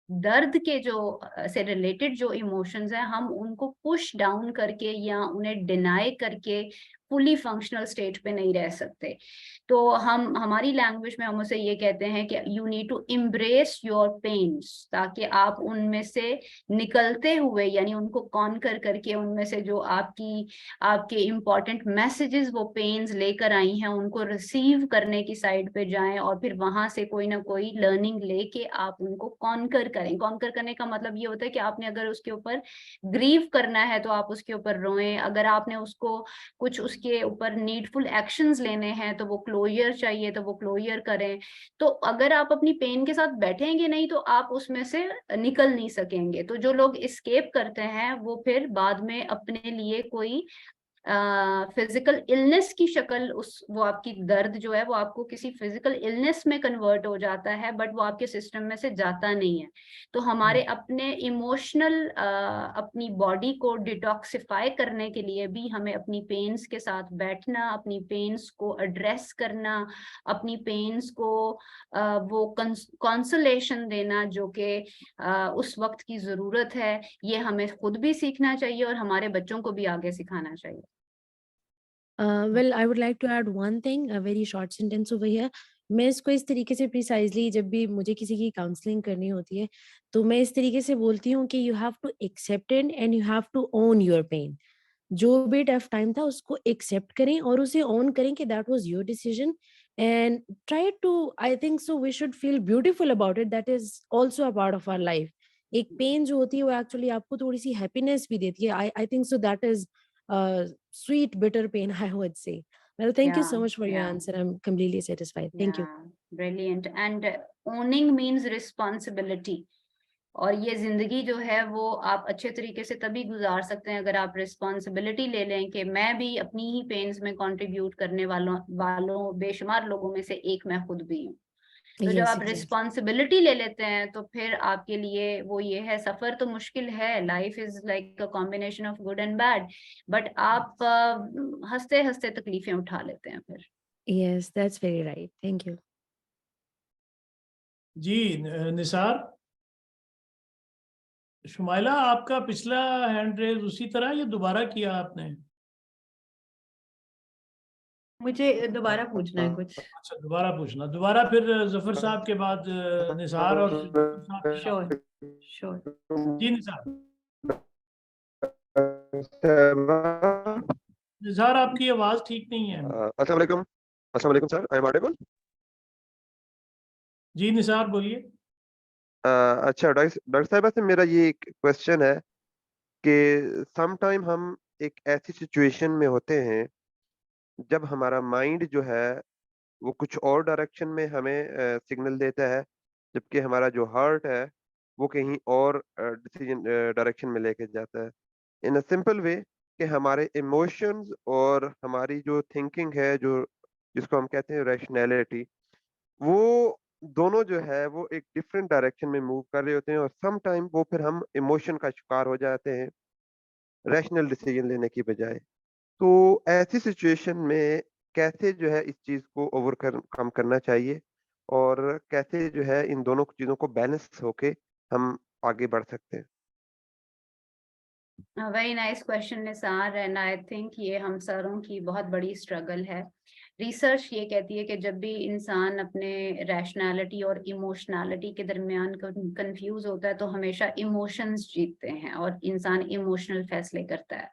दर्द के जो से रिलेटेड जो इमोशंस हैं, हम उनको पुश डाउन करके या उन्हें डिनाई करके फुली फंक्शनल स्टेट पे नहीं रह सकते। तो हमारी लैंग्वेज में हम उसे ये कहते हैं कि you need to embrace your pains, ताकि आप उनमें से निकलते हुए, यानी उनको कॉन्कर करके उनमें से जो आपके इम्पोर्टेंट मैसेजेस वो पेन्स लेकर आई हैं उनको रिसीव करने की साइड पे जाएं, और फिर वहां से कोई ना कोई लर्निंग लेके आप उनको कॉन्कर करें। कॉन्कर करने का मतलब ये होता है कि आपने अगर उसके ऊपर ग्रीव करना है तो आप उसके ऊपर रोएं, अगर आपने उसको कुछ उसके ऊपर नीडफुल एक्शंस लेने हैं तो वो क्लोजर चाहिए तो वो क्लोजर करें। तो अगर आप अपनी पेन के साथ बैठेंगे नहीं तो आप उसमें से निकल नहीं सकेंगे। तो जो लोग एस्केप करते हैं वो फिर बाद में अपने लिए कोई फिजिकल इलनेस की शक्ल, वो आपकी दर्द जो है वो आपको किसी फिजिकल इलनेस में कन्वर्ट हो जाता है, बट वो आपके सिस्टम में से जाता नहीं है। तो हमारे अपने इमोशनल अपनी बॉडी को डिटॉक्सिफाई करने के लिए भी हमें अपनी पेन्स के साथ बैठना, अपनी पेन्स को एड्रेस करना, अपनी पेन्स को वो कंसोलेशन देना जो कि उस वक्त की जरूरत है, ये हमें खुद भी सीखना चाहिए और हमारे बच्चों को भी आगे सिखाना चाहिए। Well, I would like to add one thing, a very short sentence over here. मैं इसको इस तरीके से प्रिसाइजली जब भी मुझे किसी की काउंसलिंग करनी होती है तो मैं इस तरीके से बोलती हूँ कि you have to accept it and you have to own your pain. जो भी टफ टाइम था उसको एक्सेप्ट करें और उसे ओन करें कि that was your decision and try to, I think so we should feel beautiful about it, that is also a part of our life. एक पेन जो होती है वो एक्चुअली आपको थोड़ी सी हैप्पीनेस भी देती है। I think so that is sweet bitter pain, I would say. Well, thank you so much for your answer. I'm completely satisfied. Thank you. Brilliant. And owning means responsibility. और ये जिंदगी जो है वो आप अच्छे तरीके से तभी गुजार सकते हैं अगर आप रिस्पॉन्सिबिलिटी ले लें कि मैं भी अपनी ही पेन्स में कंट्रीब्यूट करने वालों बेशुमार लोगों में से एक मैं खुद भी हूँ। तो जब आप रिस्पॉन्सिबिलिटी ले लेते हैं तो फिर आपके लिए वो ये है, सफर तो मुश्किल है, life is like a combination of good and bad, but आप हंसते हंसते तकलीफें उठा लेते हैं फिर। Yes, that's very right. Thank you. जी निसार, शुमाइला आपका पिछला हैंड रेज उसी तरह या दोबारा किया आपने? मुझे दोबारा पूछना है कुछ। अच्छा, दोबारा पूछना, दोबारा फिर जफर साहब के बाद निसार और श्योर श्योर। जी निसार। निसार आपकी आवाज ठीक नहीं है। अस्सलाम वालेकुम सर, आई एम ऑडिबल? जी निसार बोलिए। अच्छा डॉक्टर साहब से मेरा ये एक क्वेश्चन है कि सम टाइम हम एक ऐसी सिचुएशन में होते हैं जब हमारा माइंड जो है वो कुछ और डायरेक्शन में हमें सिग्नल देता है, जबकि हमारा जो हार्ट है वो कहीं और डिसीजन डायरेक्शन में लेके जाता है। इन अ सिंपल वे कि हमारे इमोशंस और हमारी जो थिंकिंग है, जो जिसको हम कहते हैं रैशनैलिटी, वो दोनों जो है वो एक डिफरेंट डायरेक्शन में मूव कर रहे होते हैं और सम टाइम वो फिर हम इमोशन का शिकार हो जाते हैं रैशनल डिसीजन लेने की बजाय। तो ऐसी सिचुएशन में कैसे जो है इस चीज को ओवरकम करना चाहिए और कैसे जो है इन दोनों चीजों को बैलेंस होके हम आगे बढ़ सकते हैं? Very nice question Nisar, and I think ये हम सारों की बहुत बड़ी स्ट्रगल है। रिसर्च ये कहती है कि जब भी इंसान अपने रैशनैलिटी और इमोशनैलिटी के दरमियान कंफ्यूज होता है तो हमेशा इमोशंस जीतते हैं और इंसान इमोशनल फैसले करता है।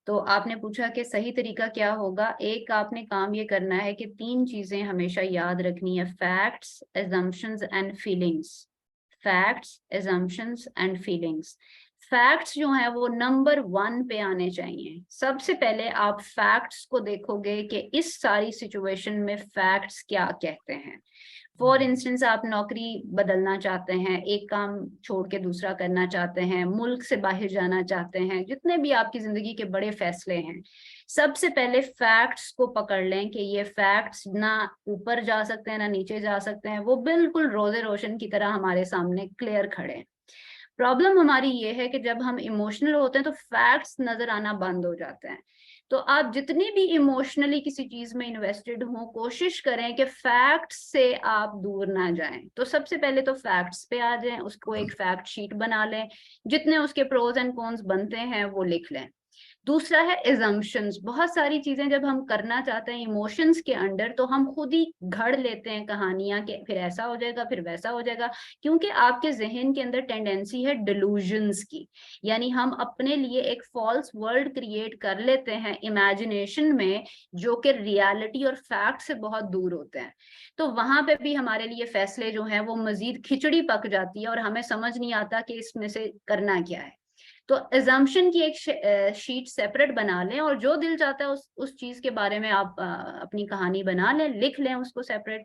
तो आपने पूछा कि सही तरीका क्या होगा। एक आपने काम ये करना है कि 3 चीजें हमेशा याद रखनी है, facts, assumptions and feelings. Facts, assumptions and feelings. Facts जो है वो नंबर 1 पे आने चाहिए। सबसे पहले आप फैक्ट्स को देखोगे कि इस सारी सिचुएशन में फैक्ट्स क्या कहते हैं। फॉर इंस्टेंस, आप नौकरी बदलना चाहते हैं, एक काम छोड़ के दूसरा करना चाहते हैं, मुल्क से बाहर जाना चाहते हैं, जितने भी आपकी जिंदगी के बड़े फैसले हैं, सबसे पहले फैक्ट्स को पकड़ लें कि ये फैक्ट्स ना ऊपर जा सकते हैं ना नीचे जा सकते हैं, वो बिल्कुल रोजे रोशन की तरह हमारे सामने क्लियर खड़े हैं। प्रॉब्लम हमारी ये है कि जब हम इमोशनल होते हैं तो फैक्ट्स नजर आना बंद हो जाते हैं। तो आप जितनी भी इमोशनली किसी चीज में इन्वेस्टेड हो, कोशिश करें कि फैक्ट्स से आप दूर ना जाएं। तो सबसे पहले तो फैक्ट्स पे आ जाएं, उसको एक फैक्ट शीट बना लें, जितने उसके प्रोज एंड कॉन्स बनते हैं वो लिख लें। दूसरा है assumptions। बहुत सारी चीजें जब हम करना चाहते हैं इमोशंस के अंडर, तो हम खुद ही घड़ लेते हैं कहानियां कि फिर ऐसा हो जाएगा, फिर वैसा हो जाएगा, क्योंकि आपके जहन के अंदर टेंडेंसी है डिलूजन्स की। यानी हम अपने लिए एक फॉल्स वर्ल्ड क्रिएट कर लेते हैं इमेजिनेशन में, जो कि रियलिटी और फैक्ट से बहुत दूर होते हैं। तो वहां पे भी हमारे लिए फैसले जो हैं वो मजीद खिचड़ी पक जाती है और हमें समझ नहीं आता कि इसमें से करना क्या है। तो assumption की एक शीट सेपरेट बना लें, और जो दिल चाहता है उस चीज के बारे में आप अपनी कहानी बना लें, लिख लें उसको सेपरेट।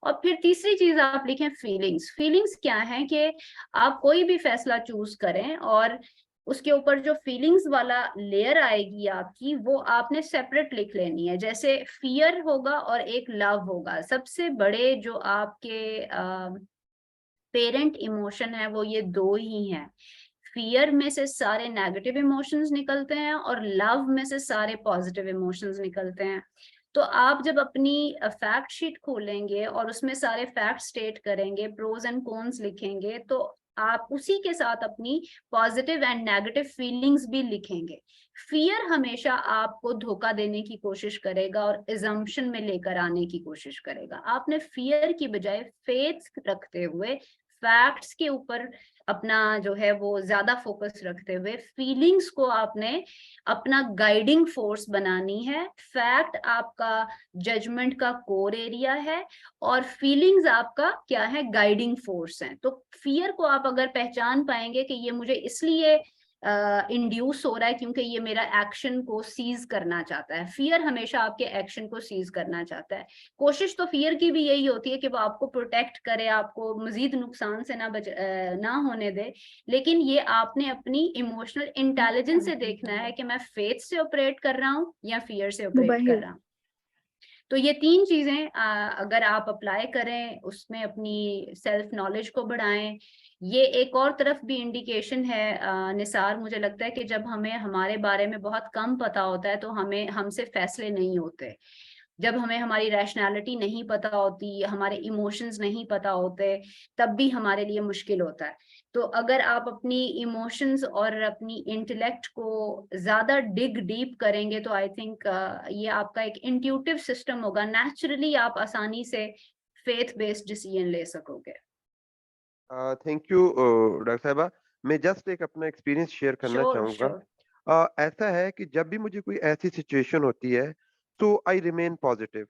और फिर तीसरी चीज आप लिखें फीलिंग्स। फीलिंग्स क्या है कि आप कोई भी फैसला चूज करें और उसके ऊपर जो फीलिंग्स वाला लेयर आएगी आपकी, वो आपने सेपरेट लिख लेनी है। जैसे फियर होगा और एक लव होगा। सबसे बड़े जो आपके पेरेंट इमोशन है वो ये 2 ही हैं। फियर में से सारे नेगेटिव इमोशंस निकलते हैं और लव में से सारे पॉजिटिव इमोशंस निकलते हैं। तो आप जब अपनी फैक्ट शीट खोलेंगे और उसमें सारे फैक्ट स्टेट करेंगे, प्रोज एंड कॉन्स लिखेंगे, तो आप उसी के साथ अपनी पॉजिटिव एंड नेगेटिव फीलिंग्स भी लिखेंगे। फियर हमेशा आपको धोखा देने की कोशिश करेगा और assumption में लेकर आने की कोशिश करेगा। आपने फियर की बजाय फेथ रखते हुए, फैक्ट्स के ऊपर अपना जो है वो ज्यादा फोकस रखते हुए, फीलिंग्स को आपने अपना गाइडिंग फोर्स बनानी है। फैक्ट आपका जजमेंट का कोर एरिया है और फीलिंग्स आपका क्या है, गाइडिंग फोर्स है। तो फियर को आप अगर पहचान पाएंगे कि ये मुझे इसलिए इंड्यूस हो रहा है क्योंकि ये मेरा एक्शन को सीज करना चाहता है। फियर हमेशा आपके एक्शन को सीज करना चाहता है। कोशिश तो फियर की भी यही होती है कि वो आपको प्रोटेक्ट करे, आपको मजीद नुकसान से ना होने दे। लेकिन ये आपने अपनी इमोशनल इंटेलिजेंस से देखना है कि मैं फेथ से ऑपरेट कर रहा हूँ या फियर से ऑपरेट कर रहा हूँ। तो ये 3 चीजें अगर आप अप्लाई करें, उसमें अपनी सेल्फ नॉलेज को बढ़ाएं। ये एक और तरफ भी इंडिकेशन है निसार, मुझे लगता है कि जब हमें हमारे बारे में बहुत कम पता होता है तो हमसे फैसले नहीं होते। जब हमें हमारी रैशनैलिटी नहीं पता होती, हमारे इमोशंस नहीं पता होते, तब भी हमारे लिए मुश्किल होता है। तो अगर आप अपनी इमोशंस और अपनी इंटेलेक्ट को ज्यादा डिग डीप करेंगे तो आई थिंक ये आपका एक इंट्यूटिव सिस्टम होगा। नेचुरली आप आसानी से फेथ बेस्ड डिसीजन ले सकोगे। थैंक यू डॉक्टर साहिबा। मैं जस्ट एक अपना एक्सपीरियंस शेयर करना श्योर चाहूँगा। श्योर। ऐसा है कि जब भी मुझे कोई ऐसी सिचुएशन होती है तो आई रिमेन पॉजिटिव।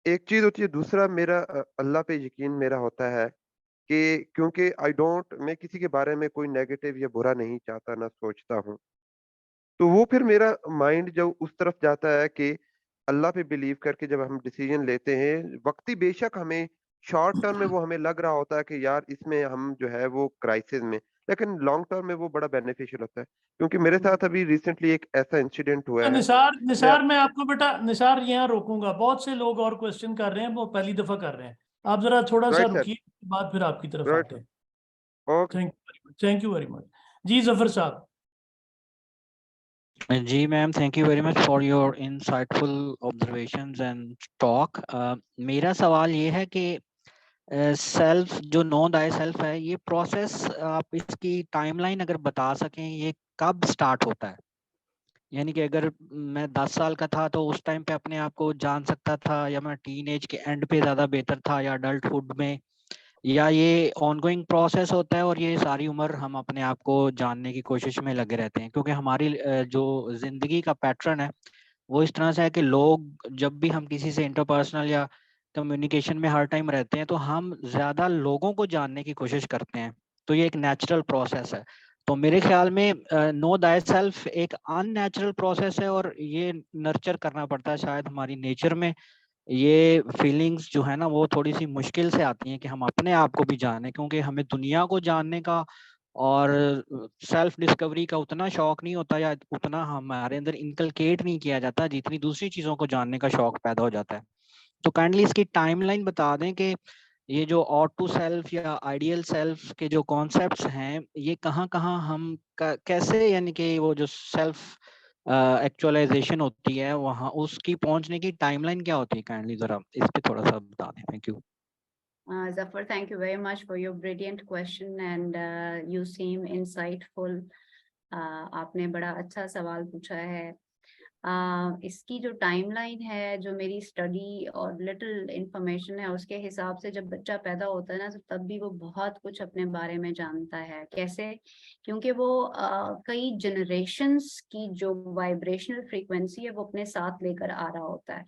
एक चीज़ होती है, दूसरा मेरा अल्लाह पे यकीन मेरा होता है कि क्योंकि मैं किसी के बारे में कोई नेगेटिव या बुरा नहीं चाहता, ना सोचता हूँ। तो वो फिर मेरा माइंड जब उस तरफ जाता है कि अल्लाह पे बिलीव करके जब हम डिसीजन लेते हैं, वक़्ती बेशक हमें शॉर्ट टर्म में वो हमें लग रहा होता है कि यार इसमें हम जो है वो क्राइसिस में, लेकिन लॉन्ग टर्म में वो बड़ा बेनिफिशियल होता है। क्योंकि मेरे साथ अभी रिसेंटली एक ऐसा इंसिडेंट हुआ है। निसार मैं आपको बेटा निसार यहाँ रोकूंगा। बहुत से लोग और क्वेश्चन कर रहे हैं, वो पहली दफा कर रहे हैं। आप जरा थोड़ा सा राइट सर, रुकिए, बाद फिर आपकी तरफ राइट आते हैं। Sir, okay. Thank you very much. जी जफर साहब। जी ma'am, thank you very much for your insightful observations and talk. मेरा सवाल ये है कि सेल्फ जो नो दाई सेल्फ है, ये प्रोसेस आप इसकी टाइमलाइन अगर बता सकें, ये कब स्टार्ट होता है? यानी कि अगर मैं 10 साल का था तो उस टाइम पे अपने आप को जान सकता था, या मैं टीन एज के एंड पे ज़्यादा बेहतर था, या अडल्टहुड में, या ये ऑनगोइंग प्रोसेस होता है और ये सारी उम्र हम अपने आप को जानने की कोशिश में लगे रहते हैं? क्योंकि हमारी जो जिंदगी का पैटर्न है वो इस तरह से है कि लोग, जब भी हम किसी से इंटरपर्सनल या कम्युनिकेशन में हर टाइम रहते हैं तो हम ज्यादा लोगों को जानने की कोशिश करते हैं। तो ये एक नेचुरल प्रोसेस है। तो मेरे ख्याल में नो दाई सेल्फ एक अननेचुरल प्रोसेस है और ये नर्चर करना पड़ता है। शायद हमारी नेचर में ये फीलिंग्स जो है ना वो थोड़ी सी मुश्किल से आती हैं कि हम अपने आप को भी जानें, क्योंकि हमें दुनिया को जानने का और सेल्फ डिस्कवरी का उतना शौक नहीं होता या उतना हमारे अंदर इनकलकेट नहीं किया जाता जितनी दूसरी चीजों को जानने का शौक पैदा हो जाता है। तो काइंडली इसकी टाइमलाइन बता दें कि ये जो ऑट टू सेल्फ या आइडियल सेल्फ के जो कॉन्सेप्ट्स हैं ये कहाँ कहाँ हम कैसे, यानी कि वो जो सेल्फ एक्चुअलाइजेशन होती है वहाँ उसकी पहुंचने की टाइमलाइन क्या होती है? काइंडली जरा इस पे थोड़ा सा बता दें। Thank you. Zafar, thank you very much for your brilliant question and you seem insightful. आपने बड़ा अच्छा सवाल पूछा है। इसकी जो टाइमलाइन है, जो मेरी स्टडी और लिटिल इंफॉर्मेशन है उसके हिसाब से, जब बच्चा पैदा होता है ना तो तब भी वो बहुत कुछ अपने बारे में जानता है। कैसे? क्योंकि वो कई जनरेशन्स की जो वाइब्रेशनल फ्रीक्वेंसी है वो अपने साथ लेकर आ रहा होता है।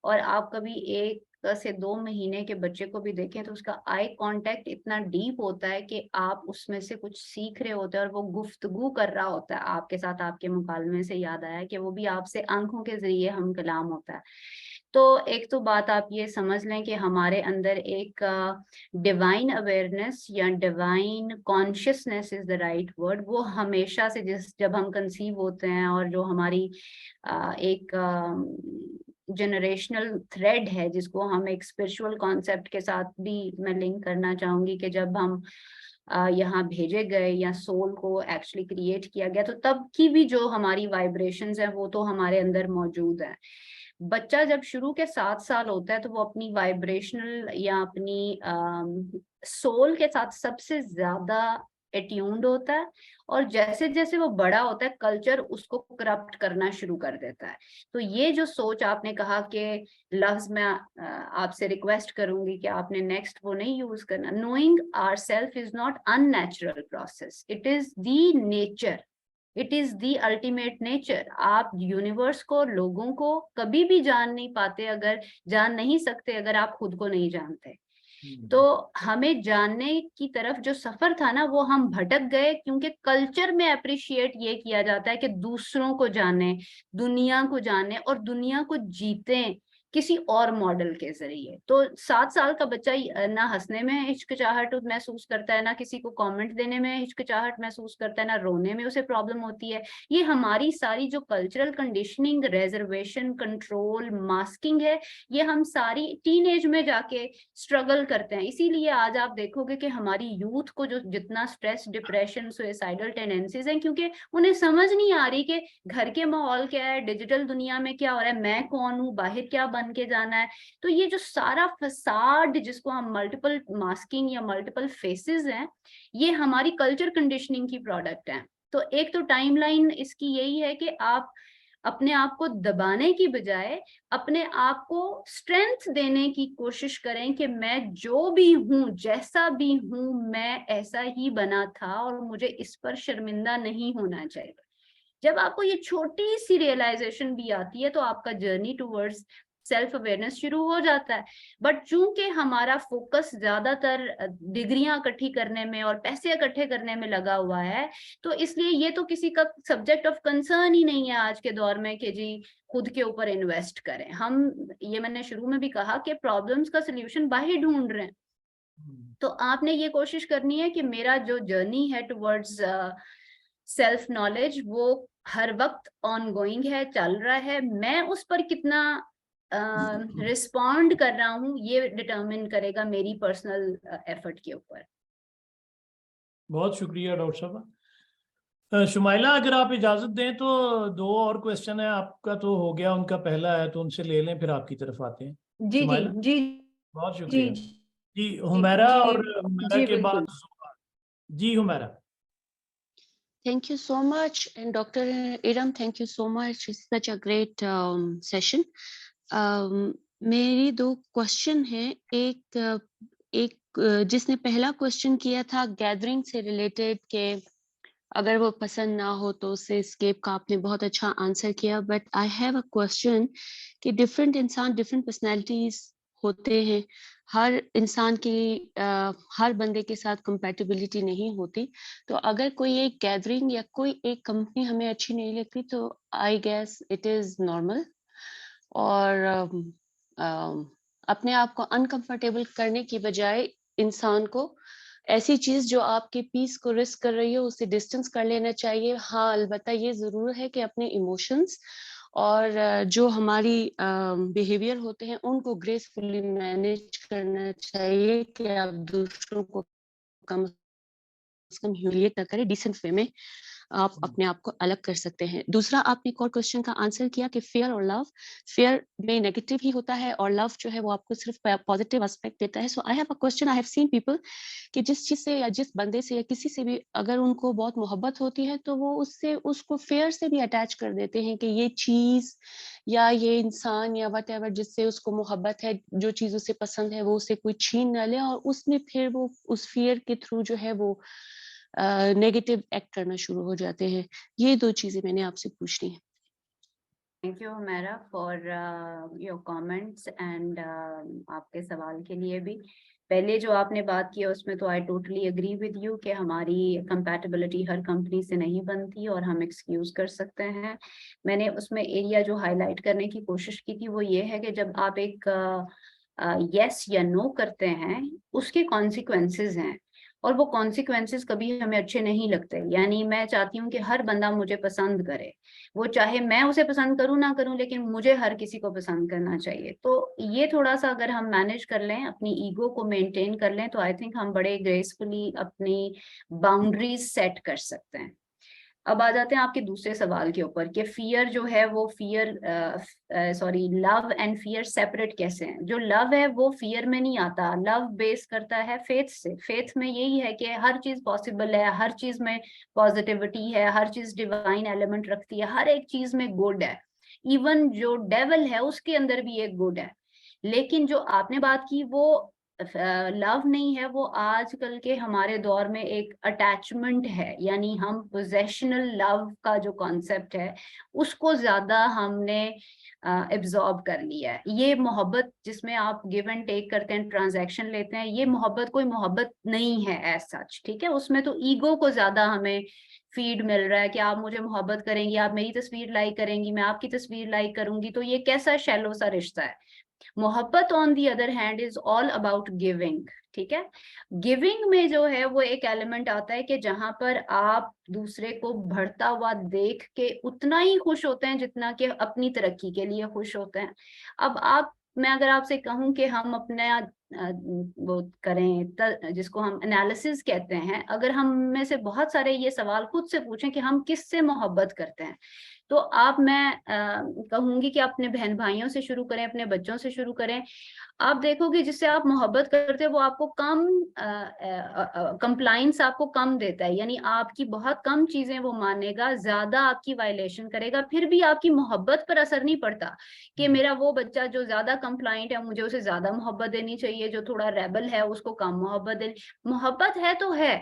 और आप कभी 1 से 2 महीने के बच्चे को भी देखें तो उसका आई कांटेक्ट इतना डीप होता है कि आप उसमें से कुछ सीख रहे होते हैं और वो गुफ्तगू कर रहा होता है आपके साथ। आपके मुकालमे से याद आया कि वो भी आपसे आंखों के जरिए हम कलाम होता है। तो एक तो बात आप ये समझ लें कि हमारे अंदर एक डिवाइन अवेयरनेस या divine consciousness is the right word, वो हमेशा से जब हम कंसीव होते हैं, और जो हमारी एक जनरेशनल थ्रेड है जिसको हम एक स्पिरिचुअल कॉन्सेप्ट के साथ भी मैं लिंक करना चाहूंगी कि जब हम यहाँ भेजे गए या सोल को एक्चुअली क्रिएट किया गया तो तब की भी जो हमारी वाइब्रेशंस हैं वो तो हमारे अंदर मौजूद है। बच्चा जब शुरू के 7 साल होता है तो वो अपनी वाइब्रेशनल या अपनी सोल के साथ सबसे ज्यादा एट्यून्ड होता है, और जैसे जैसे वो बड़ा होता है कल्चर उसको करप्ट करना शुरू कर देता है। तो ये जो सोच आपने कहा कि लफ्ज, मैं आपसे रिक्वेस्ट करूंगी कि आपने नेक्स्ट वो नहीं यूज करना। Knowing our self is not unnatural process, it is the nature, it is the ultimate nature. आप यूनिवर्स को, लोगों को कभी भी जान नहीं पाते, अगर जान नहीं सकते अगर आप खुद को नहीं जानते। तो हमें जानने की तरफ जो सफर था ना वो हम भटक गए, क्योंकि कल्चर में अप्रिशिएट ये किया जाता है कि दूसरों को जाने, दुनिया को जाने और दुनिया को जीते किसी और मॉडल के जरिए। तो 7 साल का बच्चा ना हंसने में हिचकिचाहट महसूस करता है, ना किसी को कमेंट देने में हिचकिचाहट महसूस करता है, ना रोने में उसे प्रॉब्लम होती है। ये हमारी सारी जो cultural conditioning, reservation, control, masking है, ये हम सारी टीनेज में जाके स्ट्रगल करते हैं। इसीलिए आज आप देखोगे कि हमारी यूथ को जो जितना स्ट्रेस, डिप्रेशन, सुसाइडल टेंडेंसीज हैं, क्योंकि उन्हें समझ नहीं आ रही कि घर के माहौल क्या है, डिजिटल दुनिया में क्या हो रहा है, मैं कौन हूँ, बाहर क्या बन के जाना है। तो ये जो सारा फसाड जिसको हम मल्टीपल मास्किंग या मल्टीपल फेसेस हैं, ये हमारी कल्चर कंडीशनिंग की प्रोडक्ट है। तो एक तो टाइमलाइन इसकी यही है कि आप अपने आप को दबाने की बजाय अपने आप को स्ट्रेंथ देने की कोशिश करें कि मैं जो भी हूं, जैसा भी हूं, मैं ऐसा ही बना था और मुझे इस पर शर्मिंदा नहीं होना चाहिए। जब आपको ये छोटी सी रियलाइजेशन भी आती है तो आपका जर्नी टूवर्ड्स सेल्फ अवेयरनेस शुरू हो जाता है। बट चूंकि हमारा फोकस ज्यादातर डिग्रियां इकट्ठी करने में और पैसे इकट्ठे करने में लगा हुआ है, तो इसलिए ये तो किसी का सब्जेक्ट ऑफ कंसर्न ही नहीं है आज के दौर में कि जी खुद के ऊपर इन्वेस्ट करें। हम, ये मैंने शुरू में भी कहा कि प्रॉब्लम्स का सोल्यूशन बाहर ढूंढ रहे हैं। तो आपने ये कोशिश करनी है कि मेरा जो जर्नी है टुवर्ड्स सेल्फ नॉलेज वो हर वक्त ऑनगोइंग है, चल रहा है। मैं उस पर कितना रिस्पॉन्ड कर रहा हूँ ये डिटरमिन करेगा मेरी पर्सनल एफर्ट के ऊपर। बहुत शुक्रिया डॉक्टर साहब। शुमाइला, अगर आप इजाजत दें तो 2 और क्वेश्चन है। आपका तो हो गया, उनका पहला है तो उनसे ले लें, फिर आपकी तरफ आते हैं। जी शुमाइला, जी बहुत जी शुक्रिया। जी जी हुमैरा, जी और हुमैरा जी के बाद बिल्कुल। जुमा। जी Humaira. Thank you so much. And Dr. Iram, thank you so much. It's such a great session. मेरी 2 क्वेश्चन हैं। एक जिसने पहला क्वेश्चन किया था गैदरिंग से रिलेटेड के अगर वो पसंद ना हो तो उससे एस्केप का आपने बहुत अच्छा आंसर किया, but I have a question कि डिफरेंट इंसान डिफरेंट पर्सनैलिटीज होते हैं, हर इंसान की हर बंदे के साथ कंपैटिबिलिटी नहीं होती, तो अगर कोई एक गैदरिंग या कोई एक कंपनी हमें अच्छी नहीं लगती तो I guess it is normal, और अपने आप को अनकंफर्टेबल करने की बजाय इंसान को ऐसी चीज जो आपके पीस को रिस्क कर रही हो उससे डिस्टेंस कर लेना चाहिए। हाँ, अलबत्ता ये जरूर है कि अपने इमोशंस और जो हमारी बिहेवियर होते हैं उनको ग्रेसफुली मैनेज करना चाहिए कि आप दूसरों को कम से कम ह्यूमिलिएट ना करें, डिसेंट वे में आप अपने आप को अलग कर सकते हैं। दूसरा, आपने एक और क्वेश्चन का आंसर किया कि फेयर और लव, फेयर में नेगेटिव ही होता है और लव जो है वो आपको सिर्फ पॉजिटिव एस्पेक्ट देता है। So I have a question, I have seen people कि जिस चीज से या जिस बंदे से या किसी से भी अगर उनको बहुत मोहब्बत होती है तो वो उससे उसको फेयर से भी अटैच कर देते हैं कि ये चीज या ये इंसान या वट एवर जिससे उसको मोहब्बत है, जो चीज उसे पसंद है वो उसे कोई छीन न ले, और उसमें फिर वो उस फियर के थ्रू जो है वो नेगेटिव एक्ट करना शुरू हो जाते हैं। ये दो चीजें मैंने आपसे पूछनी है। Thank you Humaira for your comments and आपके सवाल के लिए भी। पहले जो आपने बात की उसमें तो I totally agree with you कि हमारी कंपैटिबिलिटी हर कंपनी से नहीं बनती और हम एक्सक्यूज कर सकते हैं। मैंने उसमें एरिया जो हाईलाइट करने की कोशिश की थी वो ये है कि जब आप एक यस या नो करते हैं उसके कॉन्सिक्वेंसेस हैं और वो कॉन्सिक्वेंसेस कभी हमें अच्छे नहीं लगते। यानी मैं चाहती हूँ कि हर बंदा मुझे पसंद करे, वो चाहे मैं उसे पसंद करूं ना करूं, लेकिन मुझे हर किसी को पसंद करना चाहिए। तो ये थोड़ा सा अगर हम मैनेज कर लें, अपनी ईगो को मेंटेन कर लें, तो आई थिंक हम बड़े ग्रेसफुली अपनी बाउंड्रीज सेट कर सकते हैं। अब आ जाते हैं आपके दूसरे सवाल के ऊपर कि फियर जो है वो लव एंड फियर सेपरेट कैसे हैं। जो लव है वो फियर में नहीं आता, लव बेस करता है फेथ से। फेथ में यही है कि हर चीज पॉसिबल है, हर चीज में पॉजिटिविटी है, हर चीज डिवाइन एलिमेंट रखती है, हर एक चीज में गुड है, इवन जो डेविल है उसके अंदर भी एक गुड है। लेकिन जो आपने बात की वो लव नहीं है, वो आजकल के हमारे दौर में एक अटैचमेंट है। यानी हम पोजेशनल लव का जो कॉन्सेप्ट है उसको ज्यादा हमने एब्जॉर्ब कर लिया है। ये मोहब्बत जिसमें आप गिव एंड टेक करते हैं, ट्रांजैक्शन लेते हैं, ये मोहब्बत कोई मोहब्बत नहीं है एज सच, ठीक है। उसमें तो ईगो को ज्यादा हमें फीड मिल रहा है कि आप मुझे मोहब्बत करेंगी, आप मेरी तस्वीर लाइक करेंगी, मैं आपकी तस्वीर लाइक करूंगी, तो ये कैसा शैलो सा रिश्ता है। मोहब्बत on the other hand is all about giving, ठीक है। गिविंग में जो है वो एक एलिमेंट आता है कि जहां पर आप दूसरे को बढ़ता हुआ देख के उतना ही खुश होते हैं जितना कि अपनी तरक्की के लिए खुश होते हैं। अब मैं अगर आपसे कहूं कि हम अपने वो करें जिसको हम एनालिसिस कहते हैं, अगर हम में से बहुत सारे ये सवाल खुद से पूछें कि हम किससे मोहब्बत करते हैं, तो मैं कहूंगी कि अपने बहन भाइयों से शुरू करें, अपने बच्चों से शुरू करें। आप देखोगे जिससे आप मोहब्बत करते हो वो आपको कम कंप्लाइंस आपको कम देता है, यानी आपकी बहुत कम चीजें वो मानेगा, ज्यादा आपकी वायलेशन करेगा, फिर भी आपकी मोहब्बत पर असर नहीं पड़ता कि मेरा वो बच्चा जो ज्यादा कंप्लाइंट है मुझे उसे ज्यादा मोहब्बत देनी चाहिए, जो थोड़ा रेबल है उसको कम मोहब्बत देनी। मोहब्बत है तो है,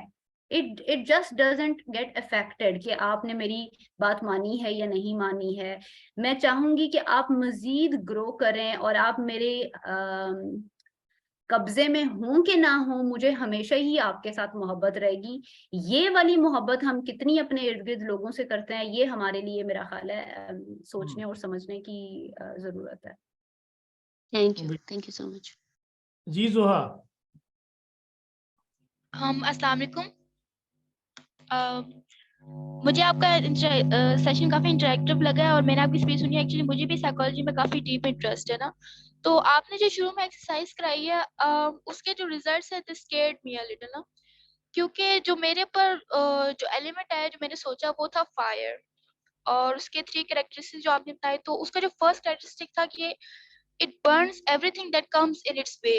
it just doesn't get affected कि आपने मेरी बात मानी है या नहीं मानी है। मैं चाहूंगी कि आप मजीद ग्रो करें और आप मेरे कब्जे में हों कि ना हो, मुझे हमेशा ही आपके साथ मोहब्बत रहेगी। ये वाली मोहब्बत हम कितनी अपने इर्द गिर्द लोगों से करते हैं, ये हमारे लिए मेरा ख्याल है सोचने और समझने की जरूरत है। Thank you so much. जी जोहा। अस्सलाम वालेकुम। मुझे आपका सेशन काफी इंटरेक्टिव लगा है और मैंने आपकी स्पीच सुनी। एक्चुअली मुझे भी साइकोलॉजी में काफी डीप इंटरेस्ट है ना, तो आपने जो शुरू में एक्सरसाइज कराई है उसके जो रिजल्ट्स है this scared me a little ना, क्योंकि जो मेरे पर जो एलिमेंट आया जो मैंने सोचा वो था फायर, और उसके 3 कैरेक्टरिस्टिक्स जो आपने बताए, तो उसका जो फर्स्ट कैरेक्टरिस्टिक था कि it burns everything that comes in its way,